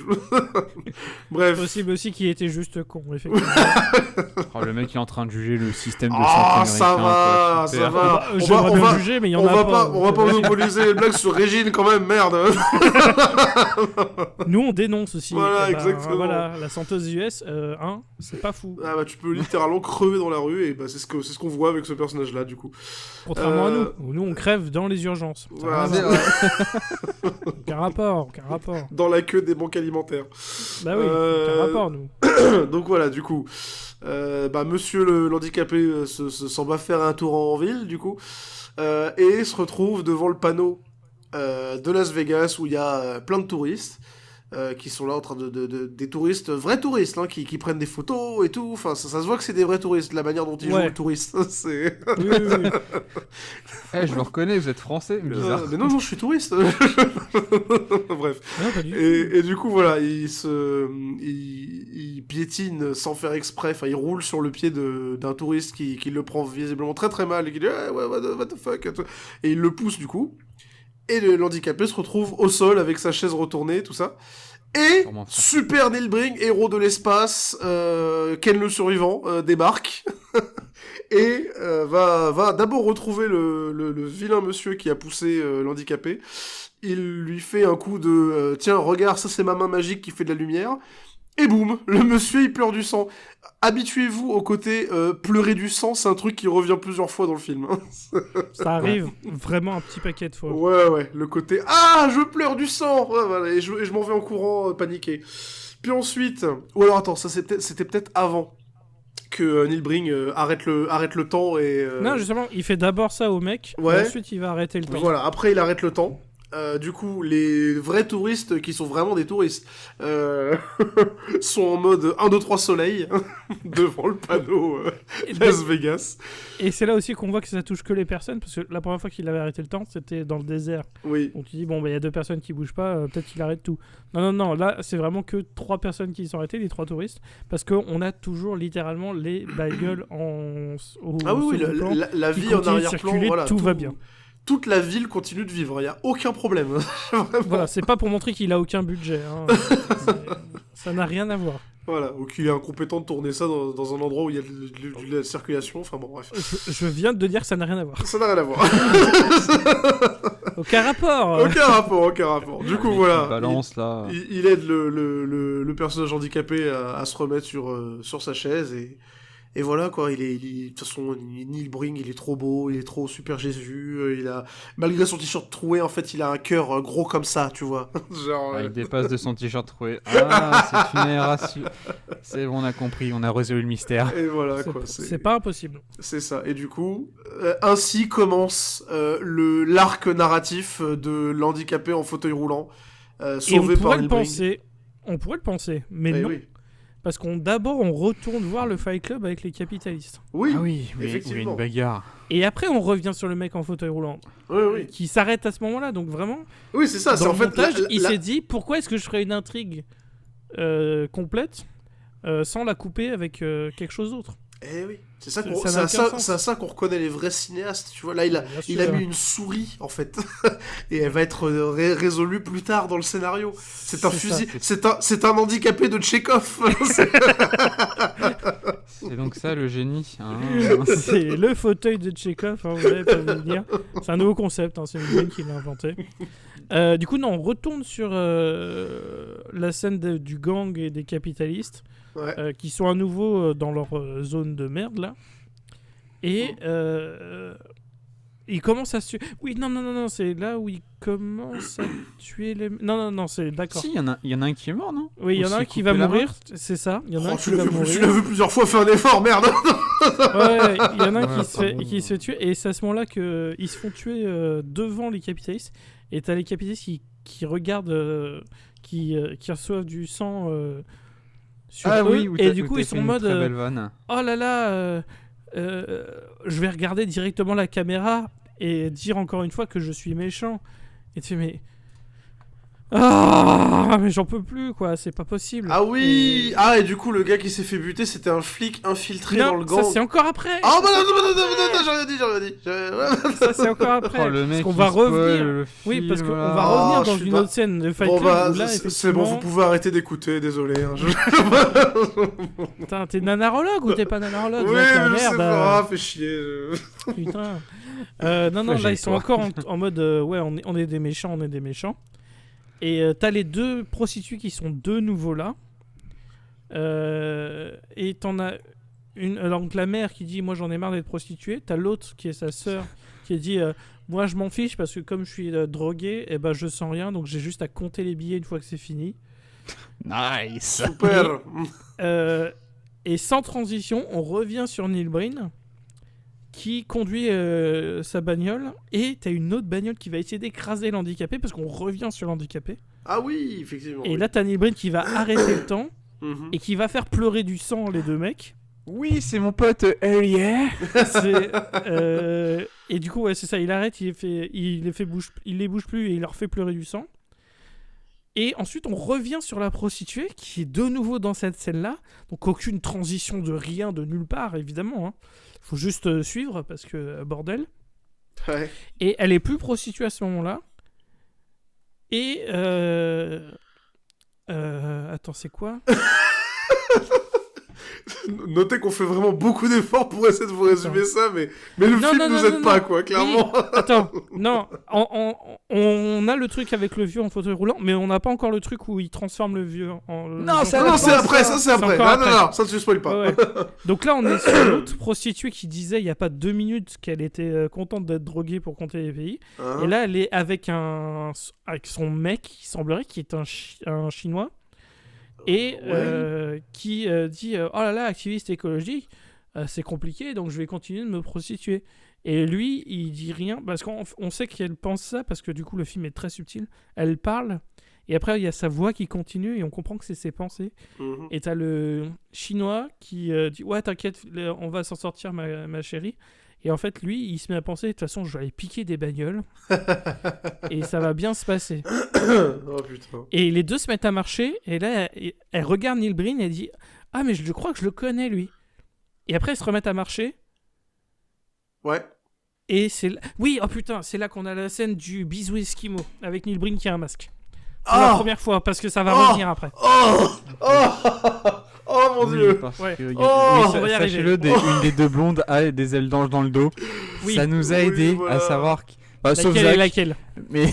Bref. Possible aussi qu'il était juste con, effectivement. Le mec est en train de juger le système de santé américain. Ça va. J'aimerais bien juger, mais il y en a pas. On va pas monopoliser les blagues sur Régine quand même, merde. Nous, on dénonce aussi. Voilà, exactement. Voilà, la santeuse US, c'est pas fou. Ah bah tu peux littéralement crever dans la rue, et bah c'est ce qu'on voit avec ce personnage-là, du coup. Contrairement à nous on crève dans les urgences. Voilà, Aucun rapport. Dans la queue des banques alimentaires. Bah oui, aucun rapport, nous. Donc voilà, du coup, monsieur l'handicapé s'en va faire un tour en ville, du coup, et se retrouve devant le panneau de Las Vegas où il y a plein de touristes. Qui sont là en train des touristes, vrais touristes, hein, qui prennent des photos et tout. Enfin, ça se voit que c'est des vrais touristes, la manière dont ils jouent le touriste. C'est... Oui. Je le reconnais, vous êtes français, bizarre. Mais non, je suis touriste. Bref. Non, pas du tout. Et du coup, voilà, il piétine sans faire exprès. Enfin, il roule sur le pied d'un touriste qui le prend visiblement très très mal et qui dit what the fuck, et il le pousse du coup. Et l'handicapé se retrouve au sol avec sa chaise retournée, tout ça. Et super Neil Breen, héros de l'espace, Ken le survivant, débarque. Et va d'abord retrouver le vilain monsieur qui a poussé l'handicapé. Il lui fait un coup de tiens, regarde, ça c'est ma main magique qui fait de la lumière. Et boum, le monsieur il pleure du sang. Habituez-vous au côté pleurer du sang, c'est un truc qui revient plusieurs fois dans le film. Ça arrive vraiment un petit paquet de fois. Ouais, le côté ah, je pleure du sang, ouais, voilà, et je m'en vais en courant paniqué. Puis ensuite, ou alors attends, ça c'était peut-être avant que Neil Breen arrête le temps et non, justement, il fait d'abord ça au mec, et ensuite il va arrêter le temps. Voilà, après il arrête le temps. Du coup, les vrais touristes, qui sont vraiment des touristes, sont en mode 1, 2, 3 soleil, devant le panneau Las Vegas. Et c'est là aussi qu'on voit que ça touche que les personnes, parce que la première fois qu'il avait arrêté le temps, c'était dans le désert. Oui. Donc tu dis, bon, il y a 2 personnes qui bougent pas, peut-être qu'il arrête tout. Non, là, c'est vraiment que 3 personnes qui sont arrêtées, les 3 touristes, parce qu'on a toujours littéralement les bagels la vie en arrière-plan, voilà, tout va bien. Toute la ville continue de vivre, il n'y a aucun problème. Voilà, c'est pas pour montrer qu'il a aucun budget. Hein. Ça n'a rien à voir. Voilà, ou qu'il est incompétent de tourner ça dans un endroit où il y a de la circulation, enfin bon, bref. Je viens de dire que ça n'a rien à voir. Ça n'a rien à voir. Aucun rapport. Aucun rapport. Du coup, voilà. Balance, là. Il aide le personnage handicapé à se remettre sur sa chaise et voilà quoi, de toute façon, Neil Breen, il est trop beau, il est trop super Jésus, malgré son t-shirt troué, en fait, il a un cœur gros comme ça, tu vois. Genre, il dépasse de son t-shirt troué. Ah, c'est une aération. C'est bon, on a compris, on a résolu le mystère. Et voilà quoi. C'est pas impossible. C'est ça, et du coup, ainsi commence l'arc narratif de l'handicapé en fauteuil roulant, sauvé par Neil Breen. On pourrait le penser, mais non. Oui. Parce d'abord, on retourne voir le Fight Club avec les capitalistes. Oui, effectivement. Il y a une bagarre. Et après, on revient sur le mec en fauteuil roulant. Oui. Qui s'arrête à ce moment-là. Donc vraiment, oui, c'est ça. Dans le montage, il s'est dit, pourquoi est-ce que je ferais une intrigue complète sans la couper avec quelque chose d'autre ? Eh oui, c'est à ça qu'on reconnaît les vrais cinéastes, tu vois. Là, il a mis une souris, en fait, et elle va être résolue plus tard dans le scénario. C'est un fusil, c'est un handicapé de Tchekhov. C'est donc ça le génie. Hein. C'est le fauteuil de Tchekhov, hein, vous n'allez pas vous le dire. C'est un nouveau concept, hein, c'est une bonne qui l'a inventé. Du coup, non, on retourne sur la scène du gang et des capitalistes. Ouais. Qui sont à nouveau dans leur zone de merde là, et il commence à se tuer. Oui, non, c'est là où il commence à tuer les... Non, c'est d'accord. Si, il y en a un qui est mort, non? Oui, il y en a un qui va mourir, c'est ça. Il y en a un qui va mourir. Tu l'as vu plusieurs fois, fais un effort, merde. Ouais, il y en a un qui se fait tuer, et c'est à ce moment-là qu'ils se font tuer devant les capitalistes, et t'as les capitalistes qui regardent, qui reçoivent du sang sur eux, oui, et du coup ils sont en mode oh là là, je vais regarder directement la caméra et dire encore une fois que je suis méchant. Et tu fais mais j'en peux plus, quoi, c'est pas possible. Ah oui, et du coup le gars qui s'est fait buter, c'était un flic infiltré dans le gang. Ça c'est encore après. Ah bah non, j'ai rien dit. Ça c'est encore après. Parce qu'on va revenir. Oui, parce qu'on va revenir dans une autre scène de Fight Club où là effectivement. C'est bon, vous pouvez arrêter d'écouter, désolé. Putain, t'es nanarologue ou t'es pas nanarologue? Oui, mais je sais pas, fais chier. Putain. Non, là ils sont encore en mode ouais, on est des méchants, Et t'as les deux prostituées qui sont de nouveau là. Et t'en as une, donc la mère qui dit moi j'en ai marre d'être prostituée. T'as l'autre qui est sa sœur qui dit moi je m'en fiche parce que comme je suis droguée, et ben je sens rien, donc j'ai juste à compter les billets une fois que c'est fini. Nice. Super. Et sans transition, on revient sur Neil Breen qui conduit sa bagnole, et t'as une autre bagnole qui va essayer d'écraser l'handicapé parce qu'on revient sur l'handicapé. Ah oui, effectivement. Et là t'as Neil Breen qui va arrêter le temps et qui va faire pleurer du sang les deux mecs. Oui, c'est mon pote Elie. Et du coup ouais, c'est ça, il arrête, il les bouge plus et il leur fait pleurer du sang. Et ensuite on revient sur la prostituée qui est de nouveau dans cette scène là, donc aucune transition de rien, de nulle part évidemment, hein. Faut juste suivre parce que bordel. Ouais. Et elle est plus prostituée à ce moment-là. Et attends, c'est quoi? Notez qu'on fait vraiment beaucoup d'efforts pour essayer de vous résumer ça, mais le film nous aide pas, quoi, clairement. Oui. Attends, non, on a le truc avec le vieux en fauteuil roulant, mais on n'a pas encore le truc où il transforme le vieux en... Non, c'est après, ça, Non, ça ne se spoil pas. Ouais. Donc là, on est sur l'autre prostituée qui disait il n'y a pas 2 minutes qu'elle était contente d'être droguée pour compter les pays. Et là, elle est avec son mec, il semblerait, qui est un Chinois. Et qui dit oh là là, activiste écologique, c'est compliqué, donc je vais continuer de me prostituer. Et lui, il dit rien parce qu'on sait qu'elle pense ça parce que du coup le film est très subtil. Elle parle et après il y a sa voix qui continue et on comprend que c'est ses pensées. Et t'as le Chinois qui dit ouais t'inquiète, on va s'en sortir ma chérie. Et en fait, lui, il se met à penser, de toute façon, je vais aller piquer des bagnoles et ça va bien se passer. Oh putain. Et les deux se mettent à marcher, et là, elle regarde Neil Breen et elle dit « Ah, mais je crois que je le connais, lui. » Et après, ils se remettent à marcher. Ouais. Et c'est là... Oui, oh putain, c'est là qu'on a la scène du bisou Eskimo, avec Neil Breen qui a un masque. Pour la première fois, parce que ça va revenir après. Oh mon dieu! Ouais. Sachez-le, une des deux blondes a des ailes d'ange dans le dos. Oui. Ça nous a aidé à savoir. Sauf Zach. Laquelle? Mais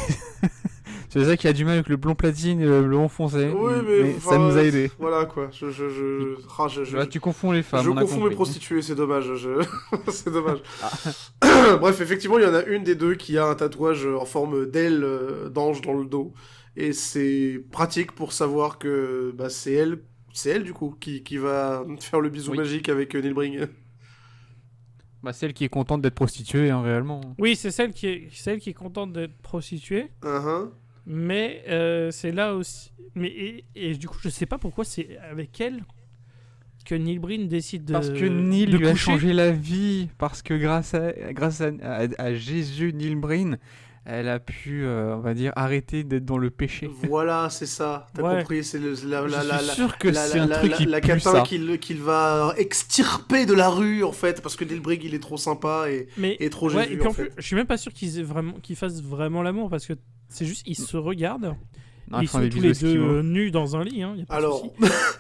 c'est Zach qui a du mal avec le blond platine et le blond foncé. Oui, mais ça nous a aidé. Voilà quoi. Tu confonds les femmes. Je confonds mes prostituées, c'est dommage. C'est dommage. Bref, effectivement, il y en a une des deux qui a un tatouage en forme d'aile d'ange dans le dos. Et c'est pratique pour savoir que c'est elle du coup qui va faire le bisou magique avec Neil Breen. Celle qui est contente d'être prostituée, hein, réellement. Oui, c'est celle qui est contente d'être prostituée. Mais c'est là aussi. Mais et du coup, je sais pas pourquoi c'est avec elle que Neil Breen décide de. Parce que Neil lui a changé la vie. Parce que grâce à Jésus, Neil Breen, elle a pu, on va dire, arrêter d'être dans le péché. Voilà, c'est ça. T'as compris, c'est je suis sûr que c'est un truc qui la pue catin ça. qu'il va extirper de la rue, en fait, parce que Neil Breen, il est trop sympa et trop Jésus, et puis en fait. Je suis même pas sûr qu'ils fassent vraiment l'amour, parce que c'est juste, ils se regardent, Ils sont tous les deux nus dans un lit, hein, y a pas de souci.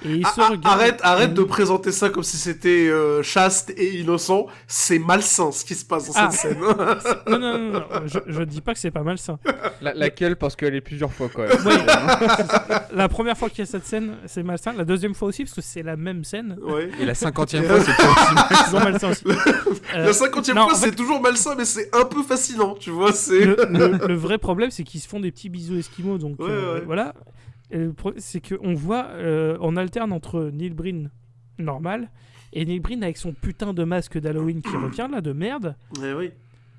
Et ils se regardent. Arrête de présenter ça comme si c'était chaste et innocent. C'est malsain ce qui se passe dans cette scène. Non. Je dis pas que c'est pas malsain. Laquelle, parce qu'elle est plusieurs fois quand même. Oui. La première fois qu'il y a cette scène, c'est malsain. La deuxième fois aussi, parce que c'est la même scène. Ouais. Et la 50e fois, c'est toujours malsain aussi. La 50e fois, c'est toujours malsain, mais c'est un peu fascinant, tu vois. Le vrai problème, c'est qu'ils se font des petits bisous esquimaux, donc voilà. C'est qu'on voit, on alterne entre Neil Breen normal et Neil Breen avec son putain de masque d'Halloween qui revient là, de merde. Oui.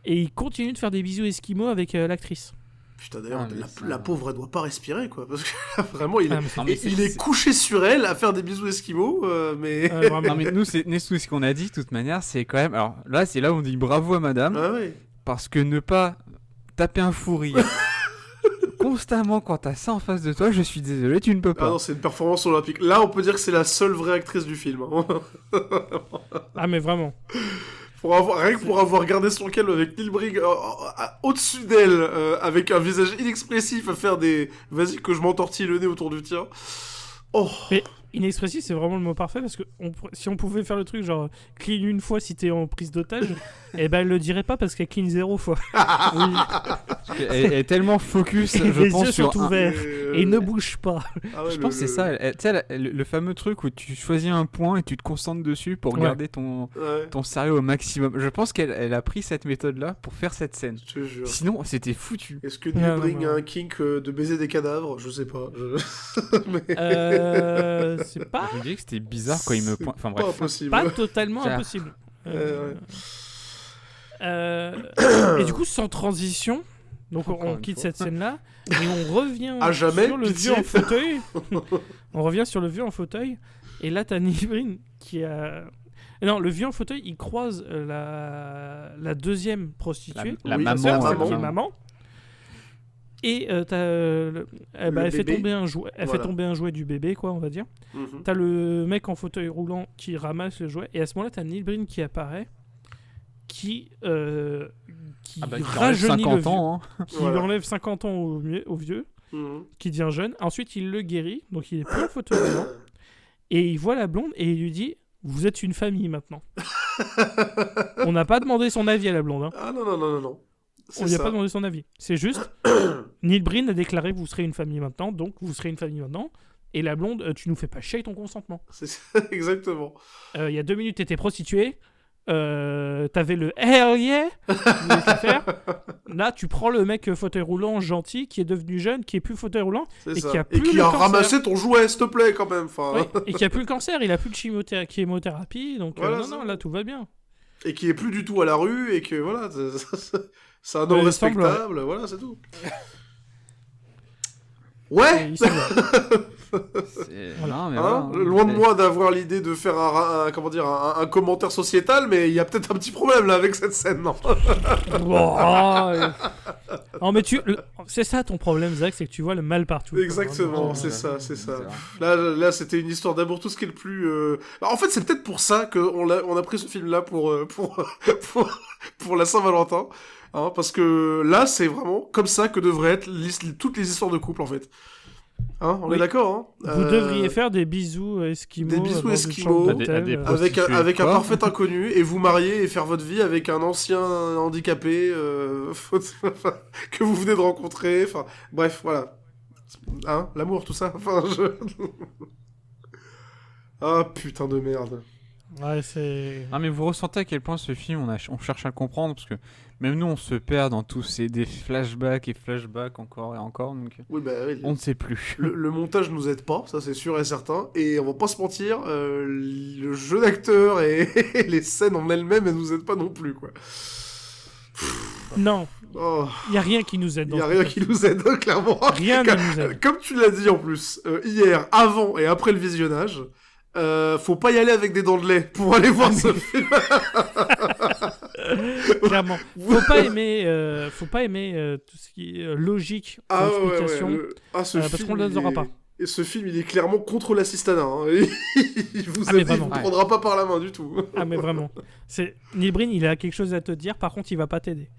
Et il continue de faire des bisous esquimaux avec l'actrice. Putain, d'ailleurs, la pauvre, elle doit pas respirer, quoi. Parce que vraiment, il est couché sur elle à faire des bisous esquimaux, mais... non, mais nous, ce qu'on a dit, de toute manière, c'est quand même... Alors là, c'est là où on dit bravo à madame. Ah oui. Parce que ne pas taper un fou rire constamment quand t'as ça en face de toi, je suis désolé, tu ne peux pas. Ah non, c'est une performance olympique. Là, on peut dire que c'est la seule vraie actrice du film. Ah, mais vraiment. Rien que pour avoir regardé son calme avec Neil Breen au-dessus d'elle, avec un visage inexpressif à faire des... Vas-y que je m'entortille le nez autour du tien. Oh. Mais inexpressif, c'est vraiment le mot parfait, parce que si on pouvait faire le truc genre clean une fois si t'es en prise d'otage, et ben elle le dirait pas parce qu'elle clean 0 fois. Oui. Elle est tellement focus, et je les pense, yeux sur sont ouverts et il ne bouge pas. Je pense que c'est ça. Tu sais, le fameux truc où tu choisis un point et tu te concentres dessus pour garder ton sérieux au maximum. Je pense qu'elle a pris cette méthode-là pour faire cette scène. Je te jure. Sinon, c'était foutu. Est-ce que Neil Breen a un kink de baiser des cadavres ? Je sais pas. C'est pas... Je me disais que c'était bizarre quand il me pointe. Enfin bref. Pas impossible. Pas totalement impossible. Et du coup, sans transition, donc on quitte cette scène-là et on revient sur le vieux en fauteuil. On revient sur le vieux en fauteuil. Et là, t'as Neil Breen qui a... Non, le vieux en fauteuil, il croise la deuxième prostituée. La maman. Et elle fait tomber un jouet. Elle fait tomber un jouet du bébé, quoi, on va dire. Mm-hmm. T'as le mec en fauteuil roulant qui ramasse le jouet. Et à ce moment-là, t'as Neil Breen qui apparaît, qui rajeunit le vieux, ans, hein. Qui enlève 50 ans au vieux, qui devient jeune. Ensuite, il le guérit, donc il est plus en fauteuil roulant. Et il voit la blonde et il lui dit: vous êtes une famille maintenant. On n'a pas demandé son avis à la blonde. Hein. Ah non. On lui a pas demandé son avis. C'est juste, Neil Breen a déclaré que vous serez une famille maintenant, donc vous serez une famille maintenant. Et la blonde, tu nous fais pas chier avec ton consentement. C'est ça, exactement. Il y a 2 minutes, t'étais prostituée. T'avais le hell yeah. Là, tu prends le mec fauteuil roulant gentil qui est devenu jeune, qui est plus fauteuil roulant qui a ramassé ton jouet, s'il te plaît, quand même. Et qui a plus le cancer, il a plus de chimiothérapie, donc non, là tout va bien. Et qui est plus du tout à la rue et que voilà, c'est un homme respectable, voilà, c'est tout. Ouais. Loin de moi d'avoir l'idée de faire un commentaire sociétal, mais il y a peut-être un petit problème là avec cette scène, non? Non, mais c'est ça ton problème, Zach, c'est que tu vois le mal partout. Exactement, c'est ça. Là, c'était une histoire d'amour, tout ce qui est le plus. En fait, c'est peut-être pour ça qu'on a pris ce film-là pour la Saint-Valentin. Hein, parce que là, c'est vraiment comme ça que devraient être toutes les histoires de couple, en fait. Hein, on est d'accord, hein. Vous devriez faire des bisous esquimaux. Des bisous esquimaux avec un parfait inconnu, et vous marier et faire votre vie avec un ancien handicapé que vous venez de rencontrer. Enfin, bref, voilà. Hein, l'amour, tout ça. Ah, putain de merde. Ouais, c'est... Non, mais vous ressentez à quel point ce film, on cherche à le comprendre, parce que même nous, on se perd dans tous des flashbacks et flashbacks encore et encore, donc oui, on ne sait plus. Le montage nous aide pas, ça c'est sûr et certain, et on va pas se mentir, le jeu d'acteur et les scènes en elles-mêmes, elles nous aident pas non plus, quoi. Non, y a rien qui nous aide. Y a rien qui nous aide, clairement. Rien ne nous aide. Comme tu l'as dit en plus, hier, avant et après le visionnage, faut pas y aller avec des dents de lait pour aller voir ce film. Clairement. Faut pas aimer tout ce qui est logique, explication, parce qu'on ne les aura pas. Et ce film, il est clairement contre l'assistanat. Hein. Il vous prendra pas par la main du tout. Ah mais vraiment. Neil Breen, il a quelque chose à te dire, par contre, il va pas t'aider.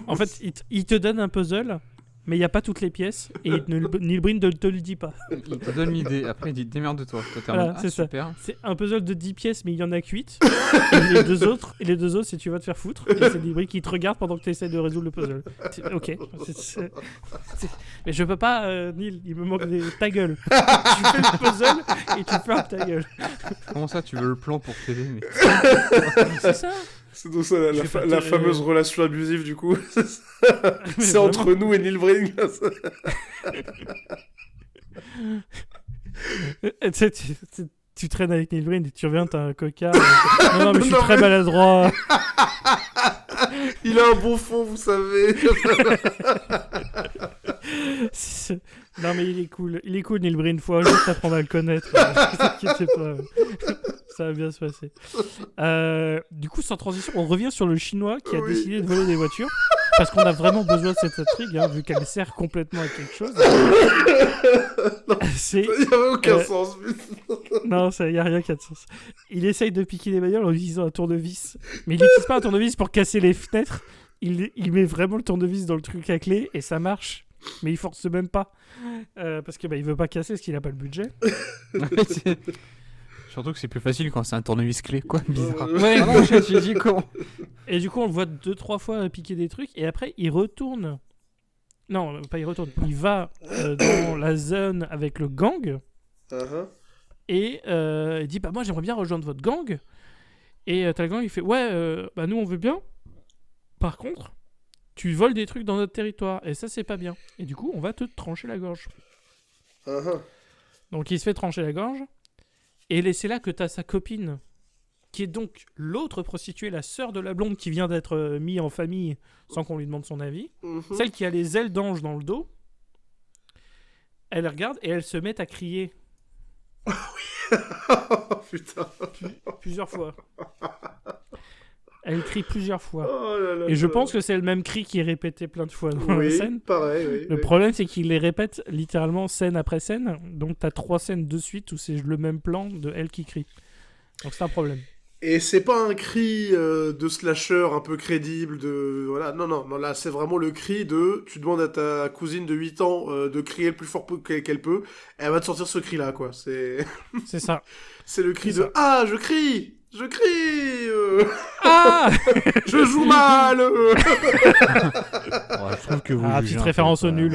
En fait, il te donne un puzzle. mais il n'y a pas toutes les pièces, et Neil Breen ne te le dit pas. Il te donne l'idée, après il dit démerde-toi. Voilà, c'est super. Ça. C'est un puzzle de 10 pièces, mais il y en a que 8. Et les deux autres, c'est tu vas te faire foutre, et c'est Neil Breen qui te regarde pendant que tu essaies de résoudre le puzzle. Ok. Mais je peux pas, Neil, il me manque ta gueule. Tu fais le puzzle, et tu fermes ta gueule. Comment ça, tu veux le plan pour t'aider mais... C'est ça. C'est donc ça la fameuse relation abusive du coup. C'est entre nous et Neil Breen. Tu traînes avec Neil Breen et tu reviens, t'as un coca. Non, mais je suis très maladroit. Il a un bon fond, vous savez. Non, mais il est cool. Il est cool, Neil Breen. Faut juste apprendre à le connaître. T'inquiète pas. Ça va bien se passer. Du coup, sans transition, on revient sur le chinois qui a décidé de voler des voitures. Parce qu'on a vraiment besoin de cette intrigue, vu qu'elle sert complètement à quelque chose. Il n'y avait aucun sens. Non, il n'y a rien qui a de sens. Il essaye de piquer les bagnoles en utilisant un tournevis. Mais il n'utilise pas un tournevis pour casser les fenêtres. Il met vraiment le tournevis dans le truc à clé et ça marche. Mais il force même pas. Parce que il veut pas casser parce qu'il n'a pas le budget. Surtout que c'est plus facile quand c'est un tournevis clé, quoi. Bizarre. Ouais, non, j'ai dit comment. Et du coup, on le voit 2-3 fois piquer des trucs. Et après, il retourne. Non, pas il retourne. Il va dans la zone avec le gang. Et il dit moi, j'aimerais bien rejoindre votre gang. Et t'as le gang, il fait nous, on veut bien. Par contre, tu voles des trucs dans notre territoire. Et ça, c'est pas bien. Et du coup, on va te trancher la gorge. Donc, il se fait trancher la gorge. Et c'est là que t'as sa copine, qui est donc l'autre prostituée, la sœur de la blonde qui vient d'être mise en famille sans qu'on lui demande son avis. Celle qui a les ailes d'ange dans le dos. Elle regarde et elle se met à crier. Oh oui. Oh putain. Plusieurs fois. Elle crie plusieurs fois. Oh là là, et je pense que c'est le même cri qui est répété plein de fois dans la scène. Pareil, le problème, c'est qu'il les répète littéralement scène après scène. Donc, t'as 3 scènes de suite où c'est le même plan de elle qui crie. Donc, c'est un problème. Et c'est pas un cri de slasher un peu crédible, voilà, non, là c'est vraiment le cri de, tu demandes à ta cousine de 8 ans de crier le plus fort qu'elle peut, et elle va te sortir ce cri-là, quoi, c'est ça. C'est le cri de « Ah, je crie !» Ah je joue mal je trouve que vous petite référence au nul.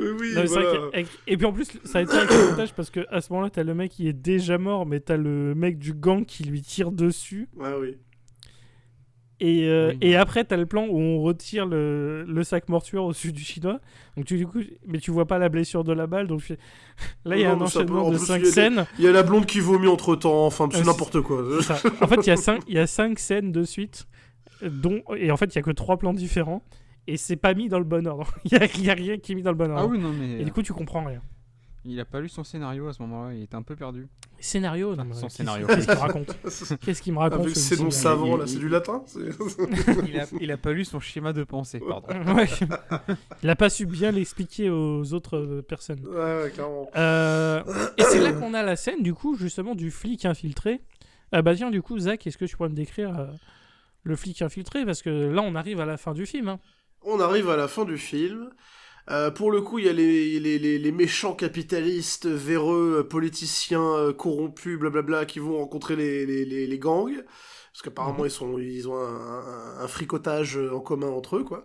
Oui, non, voilà. Et puis en plus, ça a été avec le montage parce qu'à ce moment-là, t'as le mec qui est déjà mort, mais t'as le mec du gang qui lui tire dessus. Ah oui. Et après, t'as le plan où on retire le sac mortuaire au-dessus du chinois. Donc du coup, mais tu vois pas la blessure de la balle. Donc là, il y a un enchaînement de 5 scènes. Il y a la blonde qui vomit entre temps. Enfin, c'est n'importe quoi. Ça. En fait, il y a 5 scènes de suite. Et en fait, il y a que 3 plans différents. Et c'est pas mis dans le bon ordre. Il y a rien qui est mis dans le bon ordre. Ah oui, non, mais... Et du coup, tu comprends rien. Il a pas lu son scénario à ce moment-là, il était un peu perdu. Scénario, non, son scénario. Qu'est-ce qu'il me raconte? Qu'est-ce qu'il me raconte? Avec ces noms savants, là, c'est du latin. Il a pas lu son schéma de pensée, pardon. Ouais. Il a pas su bien l'expliquer aux autres personnes. Ouais, clairement. Et c'est là qu'on a la scène, du coup, justement, du flic infiltré. Tiens, du coup, Zach, est-ce que tu pourrais me décrire le flic infiltré? Parce que là, on arrive à la fin du film. On arrive à la fin du film. Pour le coup, il y a les méchants capitalistes, véreux, politiciens corrompus, blablabla, qui vont rencontrer les gangs. Parce qu'apparemment, ils ont un fricotage en commun entre eux, quoi.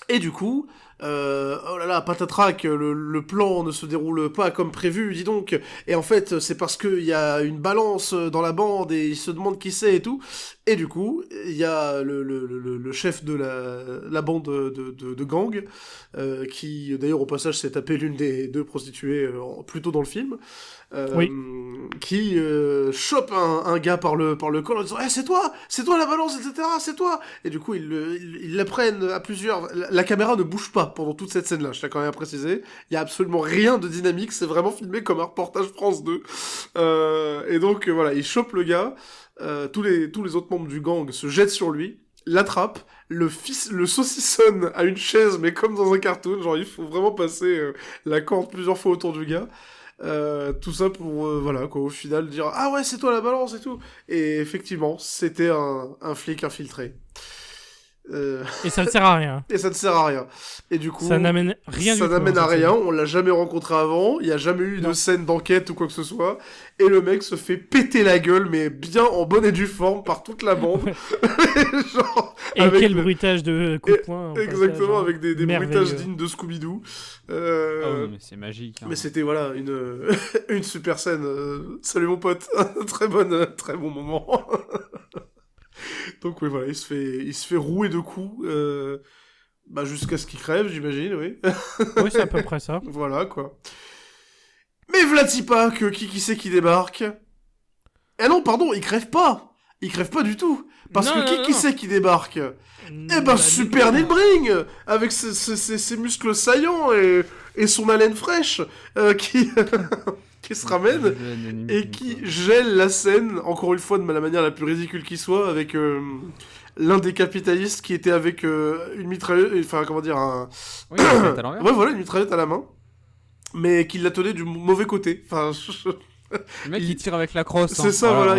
Et du coup, oh là là, patatrac, le plan ne se déroule pas comme prévu, dis donc. Et en fait, c'est parce qu'il y a une balance dans la bande et ils se demandent qui c'est et tout. Et du coup, il y a le chef de la bande de gang, qui d'ailleurs au passage s'est tapé l'une des 2 prostituées plus tôt dans le film, qui chope un gars par le col en disant « c'est toi la balance, etc., c'est toi !» Et du coup, ils la prennent à plusieurs. La caméra ne bouge pas pendant toute cette scène-là, je tiens quand même à préciser. Il y a absolument rien de dynamique, c'est vraiment filmé comme un reportage France 2. Et donc, voilà, il chope le gars. Tous les autres membres du gang se jettent sur lui, l'attrapent, le saucissonne à une chaise, mais comme dans un cartoon, genre il faut vraiment passer la corde plusieurs fois autour du gars. Tout ça pour, voilà, quoi, au final dire « Ah ouais, c'est toi la balance et tout !» Et effectivement, c'était un flic infiltré. Et ça ne sert à rien. Et ça ne sert à rien. Et du coup, ça n'amène rien. Ça n'amène à rien. On l'a jamais rencontré avant. Il y a jamais eu de scène d'enquête ou quoi que ce soit. Et le mec se fait péter la gueule, mais bien en bonne et due forme par toute la bande. Genre, et quel bruitage de coups de poing. Exactement, avec des bruitages dignes de Scooby-Doo. Oh, mais c'est magique. Hein. Mais c'était voilà une super scène. Salut mon pote, très bon moment. Donc oui, voilà, il se fait rouer de coups jusqu'à ce qu'il crève, j'imagine, oui. Oui, c'est à peu près ça. Voilà, quoi. Mais v'là-t-il pas que qui c'est qui débarque? Eh non, pardon, il crève pas. Il crève pas du tout. Parce que qui c'est qui débarque? Eh ben, super Neil Bring, avec ses muscles saillants et son haleine fraîche, qui se ramène et qui gèle la scène, encore une fois de la manière la plus ridicule qui soit, avec l'un des capitalistes qui était avec une mitrailleuse, enfin comment dire, oui, une mitraillette à l'envers. Ouais, voilà, une mitraillette à la main, mais qui la tenait du mauvais côté. Enfin, le mec il tire avec la crosse. C'est ça, voilà,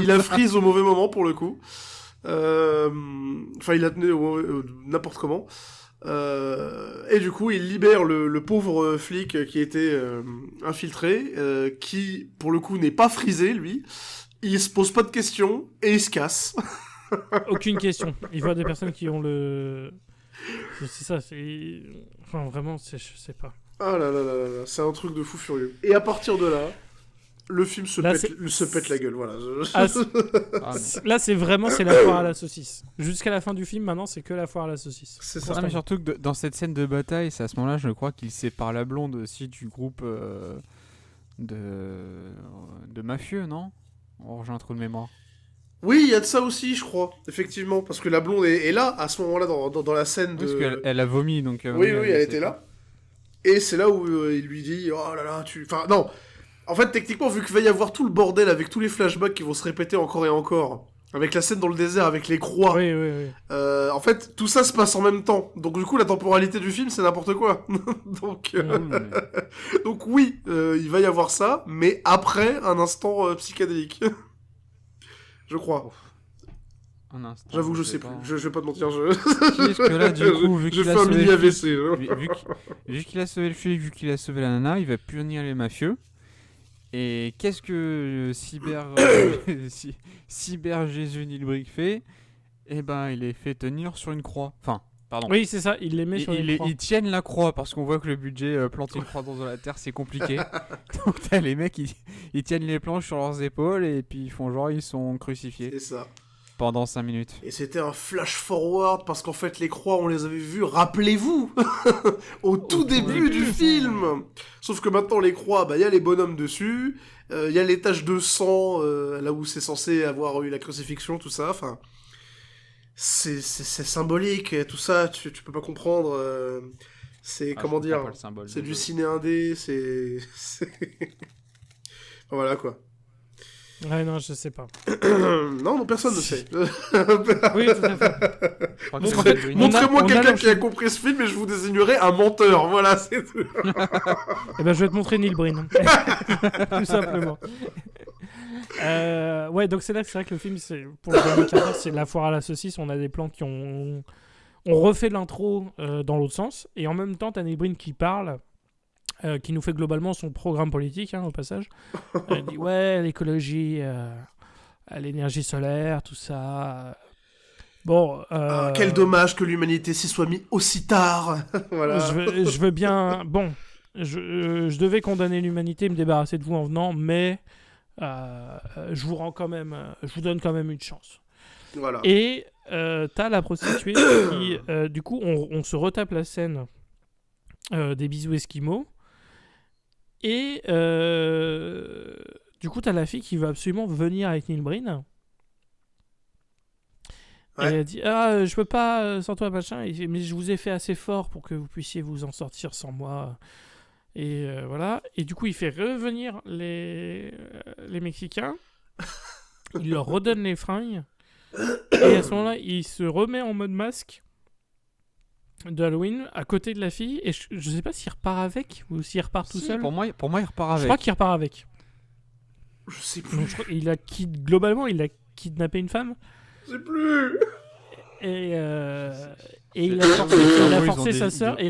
il a freeze au mauvais moment pour le coup. Enfin, il la tenait n'importe comment. Et du coup, il libère le pauvre flic qui était infiltré, qui, pour le coup, n'est pas frisé, lui. Il se pose pas de questions, et il se casse. Aucune question. Il voit des personnes qui ont le... C'est ça, c'est... Enfin, vraiment, je sais pas. Ah là là là là, c'est un truc de fou furieux. Et à partir de là... Le film se pète la gueule, voilà. Là, c'est vraiment la foire à la saucisse. Jusqu'à la fin du film, maintenant, c'est que la foire à la saucisse. C'est ça. Mais surtout que dans cette scène de bataille, c'est à ce moment-là, je crois qu'il sépare la blonde aussi du groupe de mafieux, non? Oh, j'ai un trou de mémoire. Oui, il y a de ça aussi, je crois, effectivement, parce que la blonde est là, à ce moment-là, dans la scène de... Parce qu'elle a vomi, donc... oui, elle était là. Et c'est là où il lui dit, oh là là, Enfin, non. En fait, techniquement, vu qu'il va y avoir tout le bordel avec tous les flashbacks qui vont se répéter encore et encore, avec la scène dans le désert, avec les croix, oui. En fait, tout ça se passe en même temps. Donc du coup, la temporalité du film, c'est n'importe quoi. Donc oui, il va y avoir ça, mais après un instant psychédélique. Je crois. Un instant. J'avoue que je sais plus. Je vais pas te mentir. Parce que là, du coup, vu qu'il a sauvé un mini AVC. Vu qu'il a sauvé le flic, vu qu'il a sauvé la nana, il va punir les mafieux. Et qu'est-ce que Cyber Jésus Neil Bring fait? Eh ben, il les fait tenir sur une croix. Enfin, pardon. Oui, c'est ça, il les met sur une croix. Ils tiennent la croix parce qu'on voit que le budget planter une croix dans la terre, c'est compliqué. Donc t'as les mecs, ils tiennent les planches sur leurs épaules et puis ils font genre ils sont crucifiés. C'est ça. Pendant 5 minutes. Et c'était un flash forward parce qu'en fait les croix on les avait vues, rappelez-vous, au tout début du film. Sauf que maintenant les croix, y a les bonhommes dessus, y a les taches de sang là où c'est censé avoir eu la crucifixion, tout ça. Enfin, c'est symbolique, tout ça. Tu peux pas comprendre. C'est comment dire. C'est du ciné indé. C'est voilà quoi. Ouais, non, je sais pas. non, personne ne sait. Oui, tout à fait. Montrez-moi quelqu'un qui a compris ce film et je vous désignerai un menteur. Voilà, c'est tout. Eh ben, je vais te montrer Neil Bring. Tout simplement. Ouais, donc c'est vrai que le film, pour le dernier quart d'heure, c'est la foire à la saucisse. On a des plans on refait l'intro dans l'autre sens. Et en même temps, t'as Neil Bring qui parle. Qui nous fait globalement son programme politique, au passage. Elle dit ouais, l'écologie, l'énergie solaire, tout ça. Bon. Quel dommage que l'humanité s'y soit mis aussi tard. Voilà. Je veux bien. Bon, je devais condamner l'humanité, me débarrasser de vous en venant, mais je vous rends quand même, je vous donne quand même une chance. Voilà. Et t'as la prostituée qui, du coup, on se retape la scène des bisous esquimaux. Et du coup, t'as la fille qui veut absolument venir avec Neil Bring. Ouais. Et elle dit je peux pas sans toi, machin. Mais je vous ai fait assez fort pour que vous puissiez vous en sortir sans moi. Et voilà. Et du coup, il fait revenir les Mexicains. Il leur redonne les fringues. Et à ce moment-là, il se remet en mode masque de Halloween à côté de la fille, et je sais pas s'il repart avec ou s'il repart tout seul. Pour moi, il repart avec. Je crois qu'il repart avec. Je sais plus. Donc, globalement, il a kidnappé une femme. Je sais plus. Et il a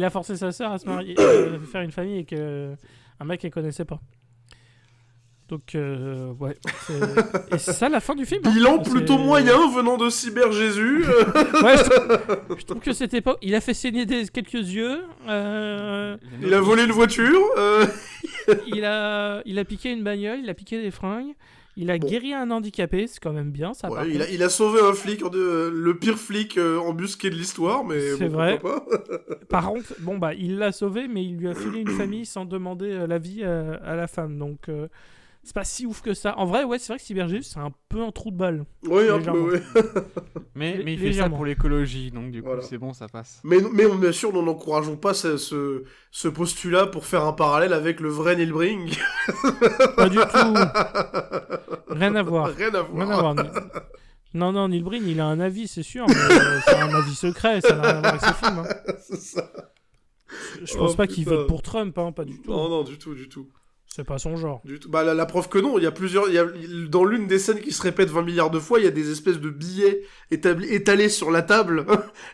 forcé sa sœur à se marier, faire une famille avec un mec qu'elle connaissait pas. Donc ouais, et c'est ça la fin du film. Bilan plutôt moyen venant de Cyber Jésus. Ouais, je trouve que c'était pas. Il a fait saigner quelques yeux. Il a volé une voiture. Il a piqué une bagnole, il a piqué des fringues. Il a guéri un handicapé, c'est quand même bien ça. Ouais, il a sauvé un flic, le pire flic embusqué de l'histoire, mais c'est bon, vrai. Pourquoi pas. Par contre, il l'a sauvé, mais il lui a filé une famille sans demander l'avis à la femme. Donc c'est pas si ouf que ça. En vrai, ouais, c'est vrai que Cybergéus, c'est un peu un trou de balle. Oui, un peu, oui. mais il fait ça pour l'écologie, donc du coup, voilà. C'est bon, ça passe. Mais bien sûr, nous n'encourageons pas ce postulat pour faire un parallèle avec le vrai Neil Breen. Pas du tout. Rien à voir. Rien à voir. Non, Neil Breen, il a un avis, c'est sûr, mais c'est un avis secret, ça n'a rien à voir avec ses films. Hein. C'est ça. Je pense pas qu'il vote pour Trump, hein, pas du tout. Non, du tout. C'est pas son genre. Du tout. Bah, la preuve que non, dans l'une des scènes qui se répète 20 milliards de fois, il y a des espèces de billets étalés sur la table,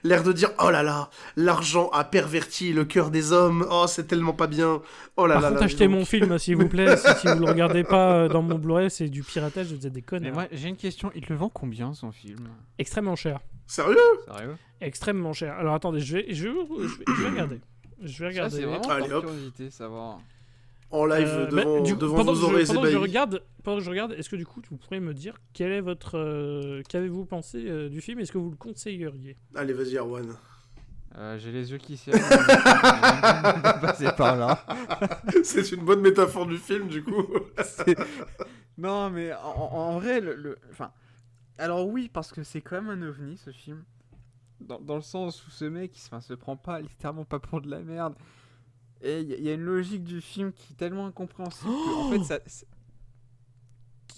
l'air de dire « Oh là là, l'argent a perverti le cœur des hommes, oh c'est tellement pas bien, oh là là ». Par contre, achetez mon film, s'il vous plaît, si vous le regardez pas dans mon Blu-ray, c'est du piratage, vous êtes des connards. Mais moi, j'ai une question, il le vend combien, son film ? Extrêmement cher. Sérieux ? Extrêmement cher. Alors attendez, je vais regarder. Ça, c'est vraiment par curiosité, savoir... En live devant vos oreilles ébahis. Pendant que je regarde, est-ce que du coup vous pourriez me dire qu'avez-vous pensé du film ? Est-ce que vous le conseilleriez ? Allez, vas-y Erwan. J'ai les yeux qui serrent. Passer par là. C'est une bonne métaphore du film du coup. Non mais en vrai enfin, alors oui parce que c'est quand même un ovni ce film. Dans le sens où ce mec se prend pas littéralement pas pour de la merde. Et il y a une logique du film qui est tellement incompréhensible qu'en fait ça...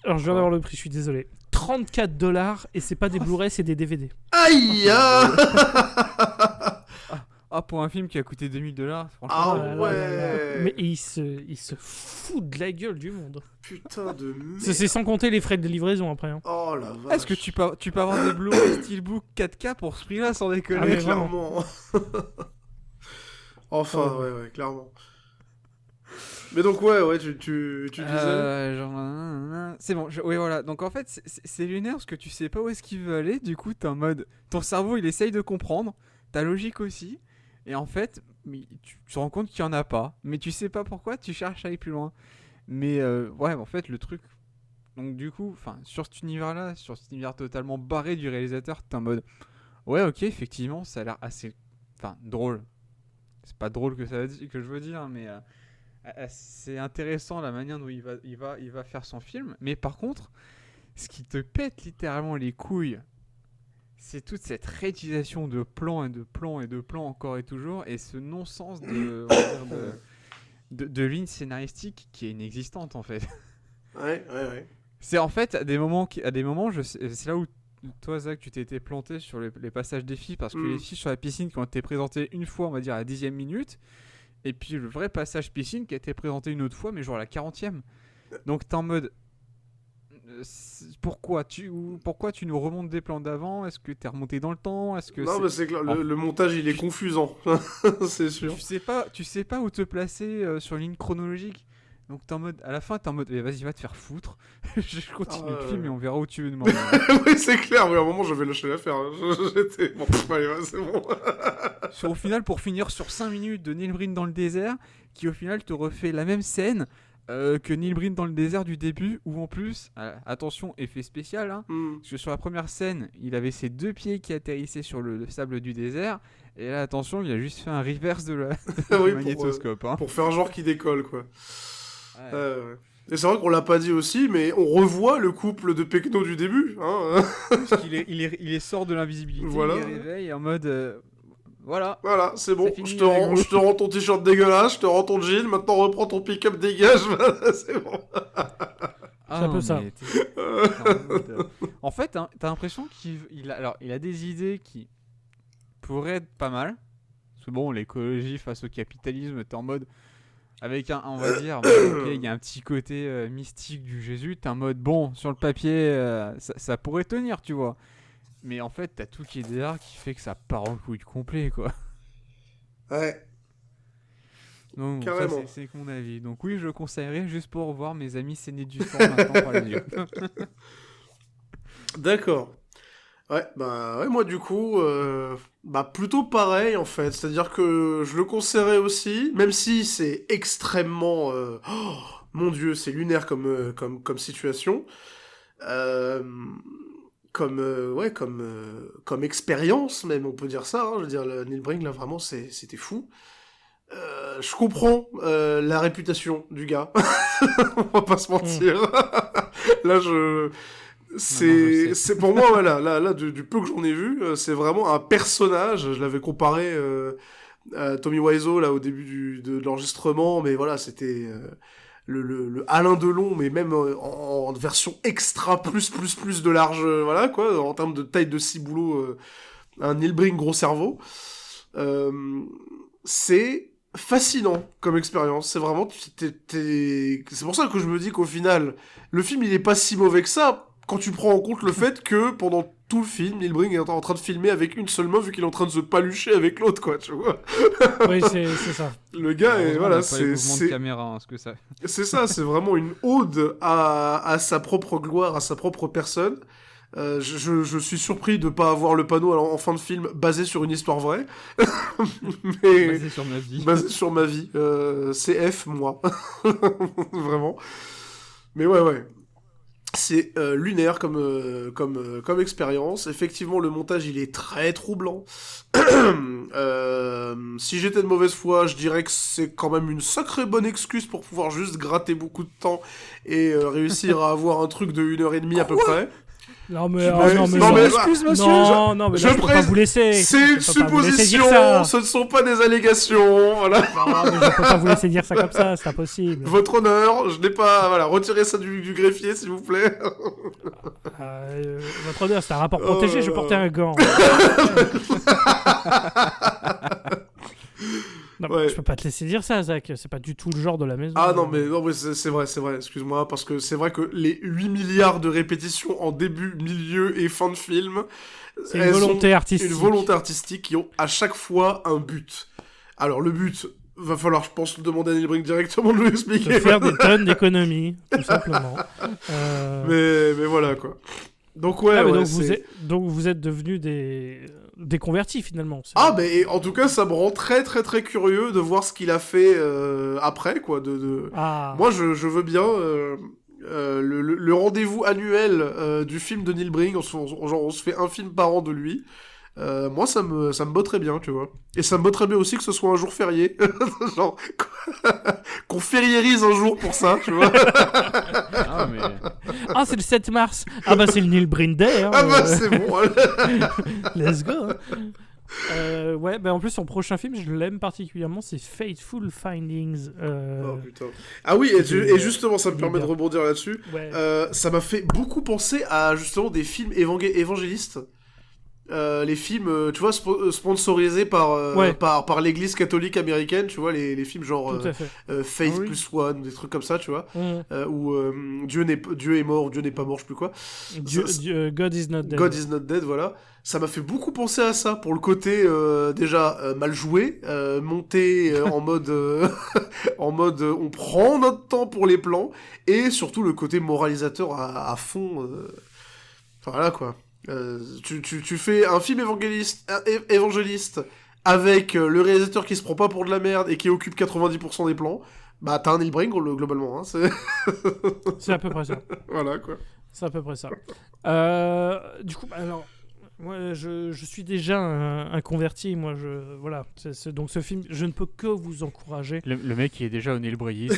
Alors je viens d'avoir le prix, je suis désolé. $34 et c'est pas des Blu-ray, c'est des DVD. Aïe. Pour un film qui a coûté $2000, franchement. Ah ouais. Mais il se fout de la gueule du monde. Putain de merde. C'est sans compter les frais de livraison après. Hein. Oh la vache. Est-ce que tu peux avoir des Blu-ray Steelbook 4K pour ce prix-là sans déconner? Ah mais clairement. Enfin, ouais, clairement. Mais donc, ouais, tu disais... C'est bon, oui, voilà. Donc, en fait, c'est lunaire parce que tu sais pas où est-ce qu'il veut aller. Du coup, t'es en mode... Ton cerveau, il essaye de comprendre. Ta logique aussi. Et en fait, tu te rends compte qu'il y en a pas. Mais tu sais pas pourquoi, tu cherches à aller plus loin. Mais, ouais, en fait, le truc... Donc, du coup, sur cet univers-là, sur cet univers totalement barré du réalisateur, t'es en mode... Ouais, ok, effectivement, ça a l'air assez... drôle. C'est pas drôle que je veux dire, mais c'est intéressant la manière dont il va faire son film. Mais par contre, ce qui te pète littéralement les couilles, c'est toute cette réutilisation de plans et de plans et de plans encore et toujours, et ce non-sens de ligne scénaristique qui est inexistante en fait. Ouais. C'est en fait à des moments, c'est là où toi, Zach, tu t'es été planté sur les passages des filles parce que les filles sur la piscine qui ont été présentées une fois, on va dire à la 10e minute, et puis le vrai passage piscine qui a été présenté une autre fois, mais genre à la 40e. Donc t'es en mode pourquoi tu nous remontes des plans d'avant? Est-ce que t'es remonté dans le temps? Non, mais c'est clair, le montage il est confusant, c'est sûr. Tu sais pas où te placer sur une ligne chronologique. Donc t'es en mode, à la fin t'es en mode, vas-y va te faire foutre, je continue le film et on verra où tu veux demander. Oui c'est clair, mais à un moment je vais lâcher l'affaire, j'étais, bon allez c'est bon. Au final pour finir sur 5 minutes de Neil Breen dans le désert, qui au final te refait la même scène que Neil Breen dans le désert du début, où en plus, attention effet spécial, hein, parce que sur la première scène il avait ses 2 pieds qui atterrissaient sur le sable du désert, et là attention il a juste fait un reverse de la magnétoscope. Pour faire genre qu'il décolle quoi. Ouais. Et c'est vrai qu'on l'a pas dit aussi, mais on revoit le couple de Pecno du début. Hein. Parce qu'il est sort de l'invisibilité, voilà. Il réveille en mode... Voilà, c'est bon, je te rends ton t-shirt dégueulasse, je te rends ton jean, maintenant reprends ton pick-up, dégage, c'est bon. C'est un peu ça. En fait, t'as l'impression qu'il a des idées qui pourraient être pas mal. Parce que bon, l'écologie face au capitalisme, t'es en mode... Avec on va dire, il y a un petit côté mystique du Jésus, t'es en mode, bon, sur le papier, ça pourrait tenir, tu vois. Mais en fait, t'as tout qui est derrière qui fait que ça part en couille complet, quoi. Ouais. Donc, carrément. Ça, c'est mon avis. Donc oui, je conseillerais juste pour voir mes amis saigner du sang maintenant par les yeux. D'accord. Ouais, moi du coup, plutôt pareil en fait. C'est-à-dire que je le conseillerais aussi, même si c'est extrêmement, mon Dieu, c'est lunaire comme situation, euh, comme expérience même, on peut dire ça. Hein. Je veux dire, le Neil Breen là vraiment, c'était fou. Je comprends la réputation du gars. On va pas se mentir. Là, c'est pour moi, voilà, là du peu que j'en ai vu, c'est vraiment un personnage. Je l'avais comparé à Tommy Wiseau là au début de l'enregistrement, mais voilà, c'était le Alain Delon, mais même en version extra plus de large, voilà quoi, en termes de taille de ciboulot, un Neil Breen gros cerveau. C'est fascinant comme expérience. C'est vraiment, c'est pour ça que je me dis qu'au final, le film il est pas si mauvais que ça. Quand tu prends en compte le fait que pendant tout le film, Neil Breen est en train de filmer avec une seule main vu qu'il est en train de se palucher avec l'autre, quoi, tu vois. Oui, c'est ça. Le gars, voilà, c'est de caméra, hein, ce que ça. C'est ça, c'est vraiment une ode à sa propre gloire, à sa propre personne. Je suis surpris de pas avoir le panneau en fin de film basé sur une histoire vraie. Mais basé sur ma vie. Basé sur ma vie. CF, moi. Vraiment. Mais ouais. C'est lunaire comme expérience. Effectivement, le montage, il est très troublant. Si j'étais de mauvaise foi, je dirais que c'est quand même une sacrée bonne excuse pour pouvoir juste gratter beaucoup de temps et réussir à avoir un truc de 1h30 à peu près. Non mais excuse monsieur. Non mais je peux pas vous laisser. C'est une supposition, ce ne sont pas des allégations. Voilà. Non mais je peux pas vous laisser dire ça comme ça, c'est impossible. Votre honneur, je n'ai pas, voilà, retirez ça du greffier s'il vous plaît. Votre honneur, c'est un rapport protégé, je portais un gant. Non, ouais. Je peux pas te laisser dire ça, Zach. C'est pas du tout le genre de la maison. Ah non, mais c'est vrai. Excuse-moi, parce que c'est vrai que les 8 milliards de répétitions en début, milieu et fin de film, c'est une volonté artistique. Une volonté artistique qui ont à chaque fois un but. Alors le but, va falloir, je pense, demander à Neil Breen directement de lui expliquer. De faire des tonnes d'économies, tout simplement. Mais voilà quoi. Donc ouais. Donc vous êtes devenus des convertis finalement. Mais en tout cas ça me rend très très très curieux de voir ce qu'il a fait après quoi. Moi je veux bien le rendez-vous annuel du film de Neil Breen. On se fait un film par an de lui. Moi ça me botterait bien, tu vois. Et ça me botterait bien aussi que ce soit un jour férié. Genre qu'on fériérise un jour pour ça, tu vois. C'est le 7 mars. C'est le Neil Breen Day. Hein, c'est bon. Let's go. En plus son prochain film, je l'aime particulièrement, c'est Fateful Findings. Oh putain. Ah oui, et justement, ça me permet de rebondir là-dessus. Ouais. Ça m'a fait beaucoup penser à justement des films évangélistes. Les films, tu vois, sponsorisés par l'église catholique américaine, tu vois, les films genre Faith plus One, des trucs comme ça, tu vois, où Dieu est mort, Dieu n'est pas mort, je sais plus quoi. God is not dead. God is not dead, voilà. Ça m'a fait beaucoup penser à ça, pour le côté déjà mal joué, monté en mode on prend notre temps pour les plans, et surtout le côté moralisateur à fond. Voilà quoi. Tu fais un film évangéliste avec le réalisateur qui se prend pas pour de la merde et qui occupe 90% des plans, t'as un Neil Breen globalement, hein, c'est à peu près ça. Voilà quoi. C'est à peu près ça. Du coup, alors moi je suis déjà un converti, moi voilà, donc ce film, je ne peux que vous encourager. Le mec qui est déjà au Neil Breen.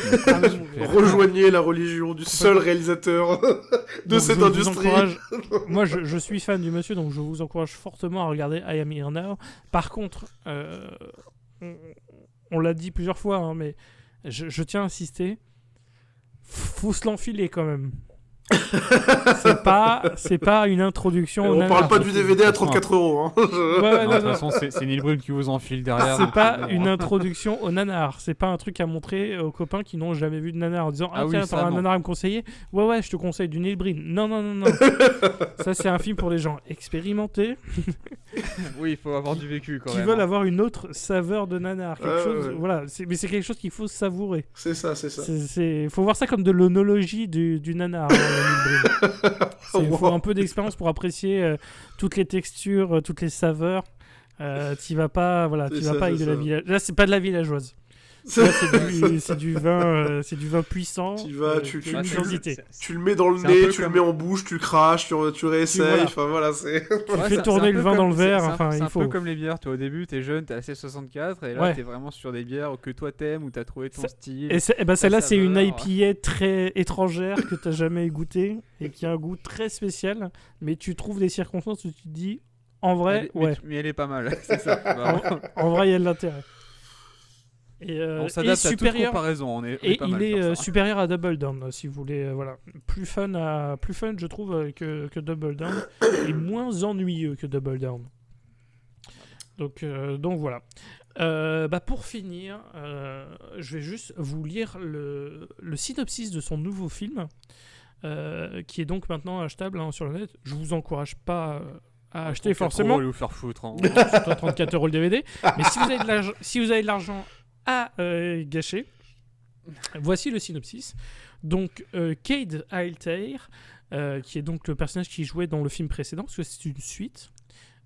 Rejoignez la religion du seul réalisateur de cette industrie. Moi je suis fan du monsieur, donc je vous encourage fortement à regarder I Am Here Now. Par contre, on l'a dit plusieurs fois, hein, mais je tiens à insister, faut se l'enfiler quand même. c'est pas une introduction. On parle pas du DVD à 34 €. Hein. De toute façon, c'est Neil Breen qui vous enfile derrière. C'est pas une introduction au nanar. C'est pas un truc à montrer aux copains qui n'ont jamais vu de nanar en disant tiens, t'auras un nanar à me conseiller. Ouais, je te conseille du Neil Breen. Non. Ça, c'est un film pour les gens expérimentés. Oui, il faut avoir du vécu quand même. Qui veulent avoir une autre saveur de nanar. Voilà. Mais c'est quelque chose qu'il faut savourer. C'est ça. Faut voir ça comme de l'onologie du nanar. Il faut un peu d'expérience pour apprécier toutes les textures, toutes les saveurs. Tu vas pas avec de la villageoise. Là, c'est pas de la villageoise. Là, c'est du vin puissant. Tu le mets dans le nez, tu le mets en bouche, tu craches, tu réessayes. Enfin voilà, c'est. Tu fais tourner le vin dans le verre. C'est un peu comme les bières. Toi, au début, t'es jeune, t'es assez 64, et là, t'es vraiment sur des bières que toi t'aimes ou t'as trouvé ton style. Et celle-là, c'est une IPA très étrangère que t'as jamais goûtée et qui a un goût très spécial. Mais tu trouves des circonstances où tu te dis, en vrai, mais elle est pas mal. C'est ça. En vrai, il y a de l'intérêt. On s'adapte à toute comparaison. Il est supérieur à Double Down, si vous voulez. Plus fun, je trouve, que Double Down, et moins ennuyeux que Double Down. Donc voilà. Pour finir, je vais juste vous lire le synopsis de son nouveau film, qui est donc maintenant achetable sur le net. Je vous encourage pas à acheter forcément. Vous faire foutre. Hein. 34 € le DVD. Mais si vous avez de l'argent à gâcher, voici le synopsis. Donc, Cade Altair, qui est donc le personnage qui jouait dans le film précédent, parce que c'est une suite,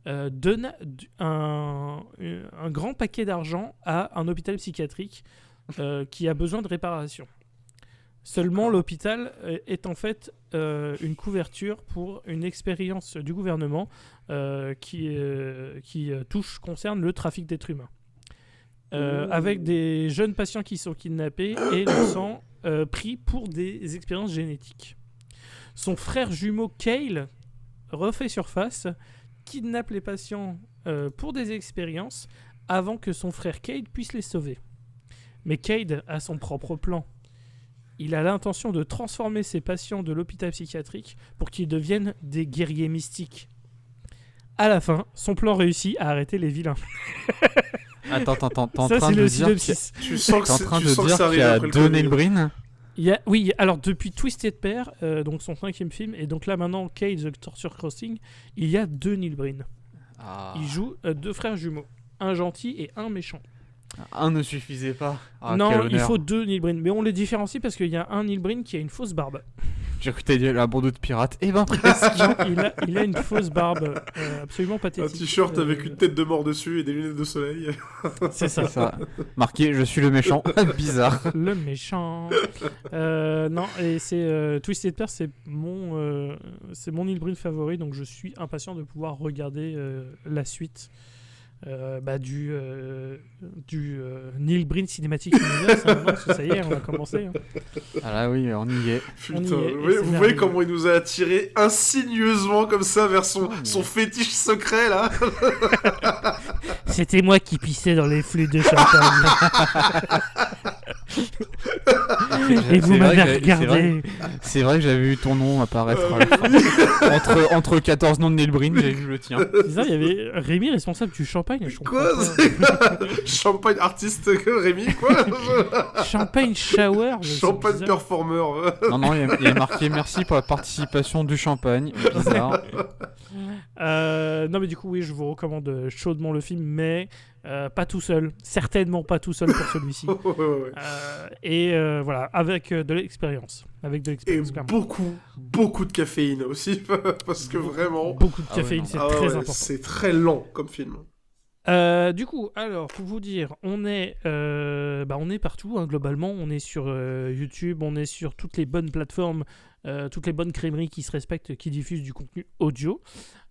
donne un grand paquet d'argent à un hôpital psychiatrique qui a besoin de réparation. Seulement, l'hôpital est en fait une couverture pour une expérience du gouvernement qui concerne le trafic d'êtres humains. Avec des jeunes patients qui sont kidnappés et le sang pris pour des expériences génétiques. Son frère jumeau Cale refait surface, kidnappe les patients pour des expériences avant que son frère Cade puisse les sauver. Mais Cade a son propre plan. Il a l'intention de transformer ces patients de l'hôpital psychiatrique pour qu'ils deviennent des guerriers mystiques. À la fin, son plan réussit à arrêter les vilains. Attends, t'es en ça, train de dire qu'il y a deux Neil Breen ? Oui, alors depuis Twisted Pair, donc son 5e film, et donc là maintenant Cade the Torture Crossing, il y a 2 Neil Breen. Il joue 2 frères jumeaux, un gentil et un méchant. Un ne suffisait pas. Non, il faut 2 Neil Breen, mais on les différencie parce qu'il y a un Neil Breen qui a une fausse barbe. J'ai cru que t'allais dire la bandeau de pirate. Eh ben presque. il a une fausse barbe absolument pathétique. Un t-shirt avec une tête de mort dessus et des lunettes de soleil. C'est ça. Marqué, je suis le méchant. Bizarre. Le méchant. Non, et c'est Twisted Pair, c'est mon Neil Breen favori, donc je suis impatient de pouvoir regarder la suite. Du Neil Breen Cinematic Universe, parce que ça y est, on a commencé. Hein. Ah là oui, on y est. Putain, vous voyez comment il nous a attiré insidieusement comme ça vers son fétiche secret là. C'était moi qui pissais dans les flûtes de champagne. Et vous m'avez regardé. C'est vrai que j'avais vu ton nom apparaître à la fin. Entre 14 noms de Neil Breen, j'ai vu le tien. C'est ça, il y avait Rémi responsable du champagne. Quoi Champagne artiste Rémi, quoi. Champagne shower. Champagne performer. Non, il y a marqué merci pour la participation du champagne. Bizarre. Non, mais du coup, oui, je vous recommande chaudement le film, mais pas tout seul. Certainement pas tout seul pour celui-ci. Et voilà, avec de l'expérience. Et beaucoup de caféine aussi, parce que vraiment... Beaucoup de caféine, c'est très important. C'est très lent comme film. Du coup, alors, pour vous dire, on est partout, hein, globalement. On est sur YouTube, on est sur toutes les bonnes plateformes, toutes les bonnes crèmeries qui se respectent, qui diffusent du contenu audio.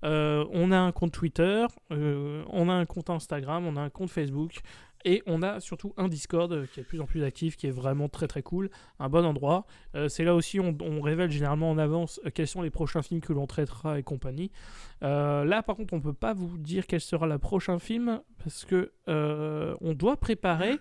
On a un compte Twitter, on a un compte Instagram, on a un compte Facebook, et on a surtout un Discord qui est de plus en plus actif, qui est vraiment très très cool, un bon endroit. C'est là aussi on révèle généralement en avance quels sont les prochains films que l'on traitera et compagnie. Là par contre on peut pas vous dire quel sera le prochain film parce que on doit préparer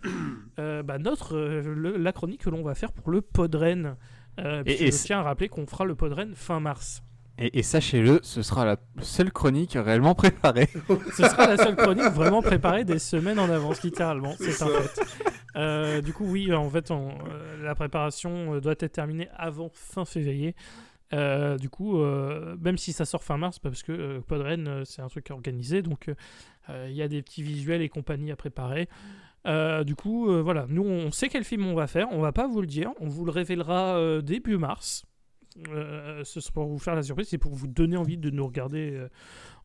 la chronique que l'on va faire pour le Podren. Je tiens à rappeler qu'on fera le Podren fin mars. Et sachez-le, ce sera la seule chronique réellement préparée. Ce sera la seule chronique vraiment préparée des semaines en avance, littéralement. C'est un fait. Du coup, oui, en fait, la préparation doit être terminée avant fin février. Du coup, même si ça sort fin mars, parce que Podren, c'est un truc organisé, donc il y a des petits visuels et compagnie à préparer. Du coup, voilà, nous, on sait quel film on va faire. On va pas vous le dire. On vous le révélera début mars. C'est pour vous faire la surprise, c'est pour vous donner envie de nous regarder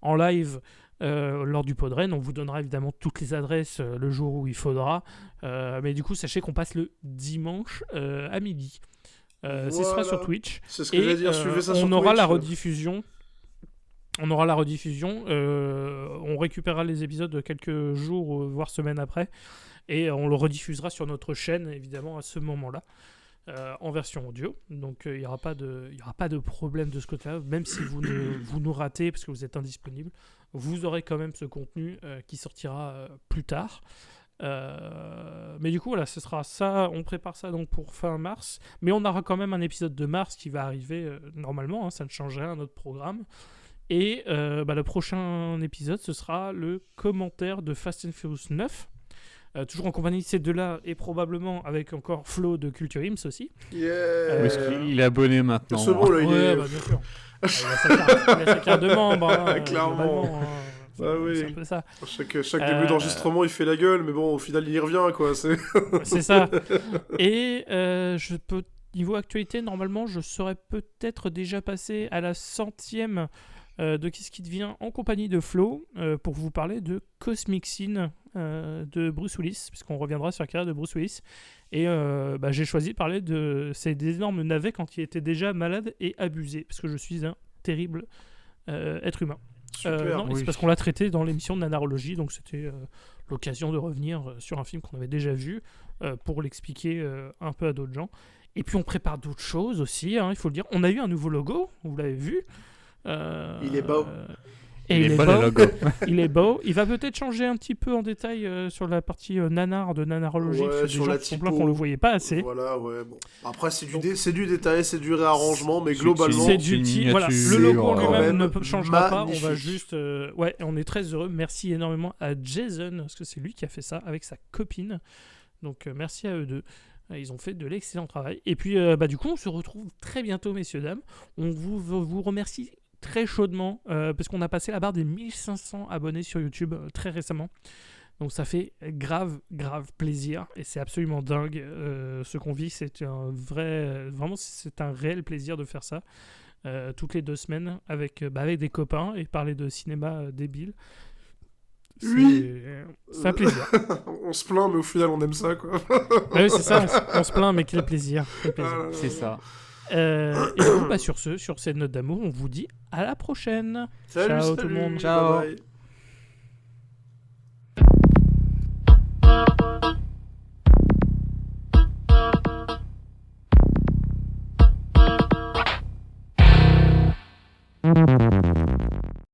en live lors du Podren. On vous donnera évidemment toutes les adresses le jour où il faudra, mais du coup sachez qu'on passe le dimanche à midi. Ce sera sur Twitch. C'est ce que j'allais dire, suivez ça sur Twitch. On aura la rediffusion. On récupérera les épisodes quelques jours voire semaines après et on le rediffusera sur notre chaîne évidemment à ce moment-là. En version audio, donc il n'y aura pas de problème de ce côté-là, même si vous nous ratez parce que vous êtes indisponible, vous aurez quand même ce contenu qui sortira plus tard. Mais du coup voilà, ce sera ça, on prépare ça donc pour fin mars, mais on aura quand même un épisode de mars qui va arriver normalement, ça ne change rien à notre programme. Et le prochain épisode, ce sera le commentaire de Fast and Furious 9. Toujours en compagnie de ces deux-là et probablement avec encore Flo de Culture Ims aussi. Yeah. Il est abonné maintenant. C'est bon, là, il est... bien sûr. Il a sa carte de membre. Clairement. Oui. C'est un peu ça. Chaque début d'enregistrement, il fait la gueule, mais bon, au final, il y revient, quoi. C'est ça. Et niveau actualité, normalement, je serais peut-être déjà passé à la 100e de Qu'est-ce qui devient en compagnie de Flo pour vous parler de Cosmic Sin de Bruce Willis, puisqu'on reviendra sur la carrière de Bruce Willis. Et j'ai choisi de parler de ces énormes navets quand il était déjà malade et abusé, parce que je suis un terrible être humain. C'est parce qu'on l'a traité dans l'émission de Nanarologie, donc c'était l'occasion de revenir sur un film qu'on avait déjà vu pour l'expliquer un peu à d'autres gens. Et puis on prépare d'autres choses aussi, il faut le dire. On a eu un nouveau logo, vous l'avez vu. Il est beau. Et il est beau. Le logo. Il est beau. Il va peut-être changer un petit peu en détail sur la partie nanar de Nanarologie. Ouais, sur la typo. Qu'on le voyait pas assez. Voilà, ouais. Bon. Après, c'est du détail, c'est du réarrangement, mais globalement. C'est du voilà. Le logo en lui-même ne changera magnifique. pas. On va juste. On est très heureux. Merci énormément à Jason, parce que c'est lui qui a fait ça avec sa copine. Donc, merci à eux deux. Ils ont fait de l'excellent travail. Et puis, du coup, on se retrouve très bientôt, messieurs, dames. On vous remercie très chaudement parce qu'on a passé la barre des 1500 abonnés sur YouTube très récemment. Donc, ça fait grave plaisir. Et c'est absolument dingue. Ce qu'on vit, c'est vraiment, c'est un réel plaisir de faire ça. Toutes les 2 semaines avec des copains et parler de cinéma débile. C'est un plaisir. On se plaint, mais au final, on aime ça, quoi. Oui, c'est ça, on se plaint, mais quel plaisir. C'est ça. Et du coup, sur cette note d'amour, on vous dit à la prochaine. Salut, Ciao tout le monde. Ciao. Bye bye.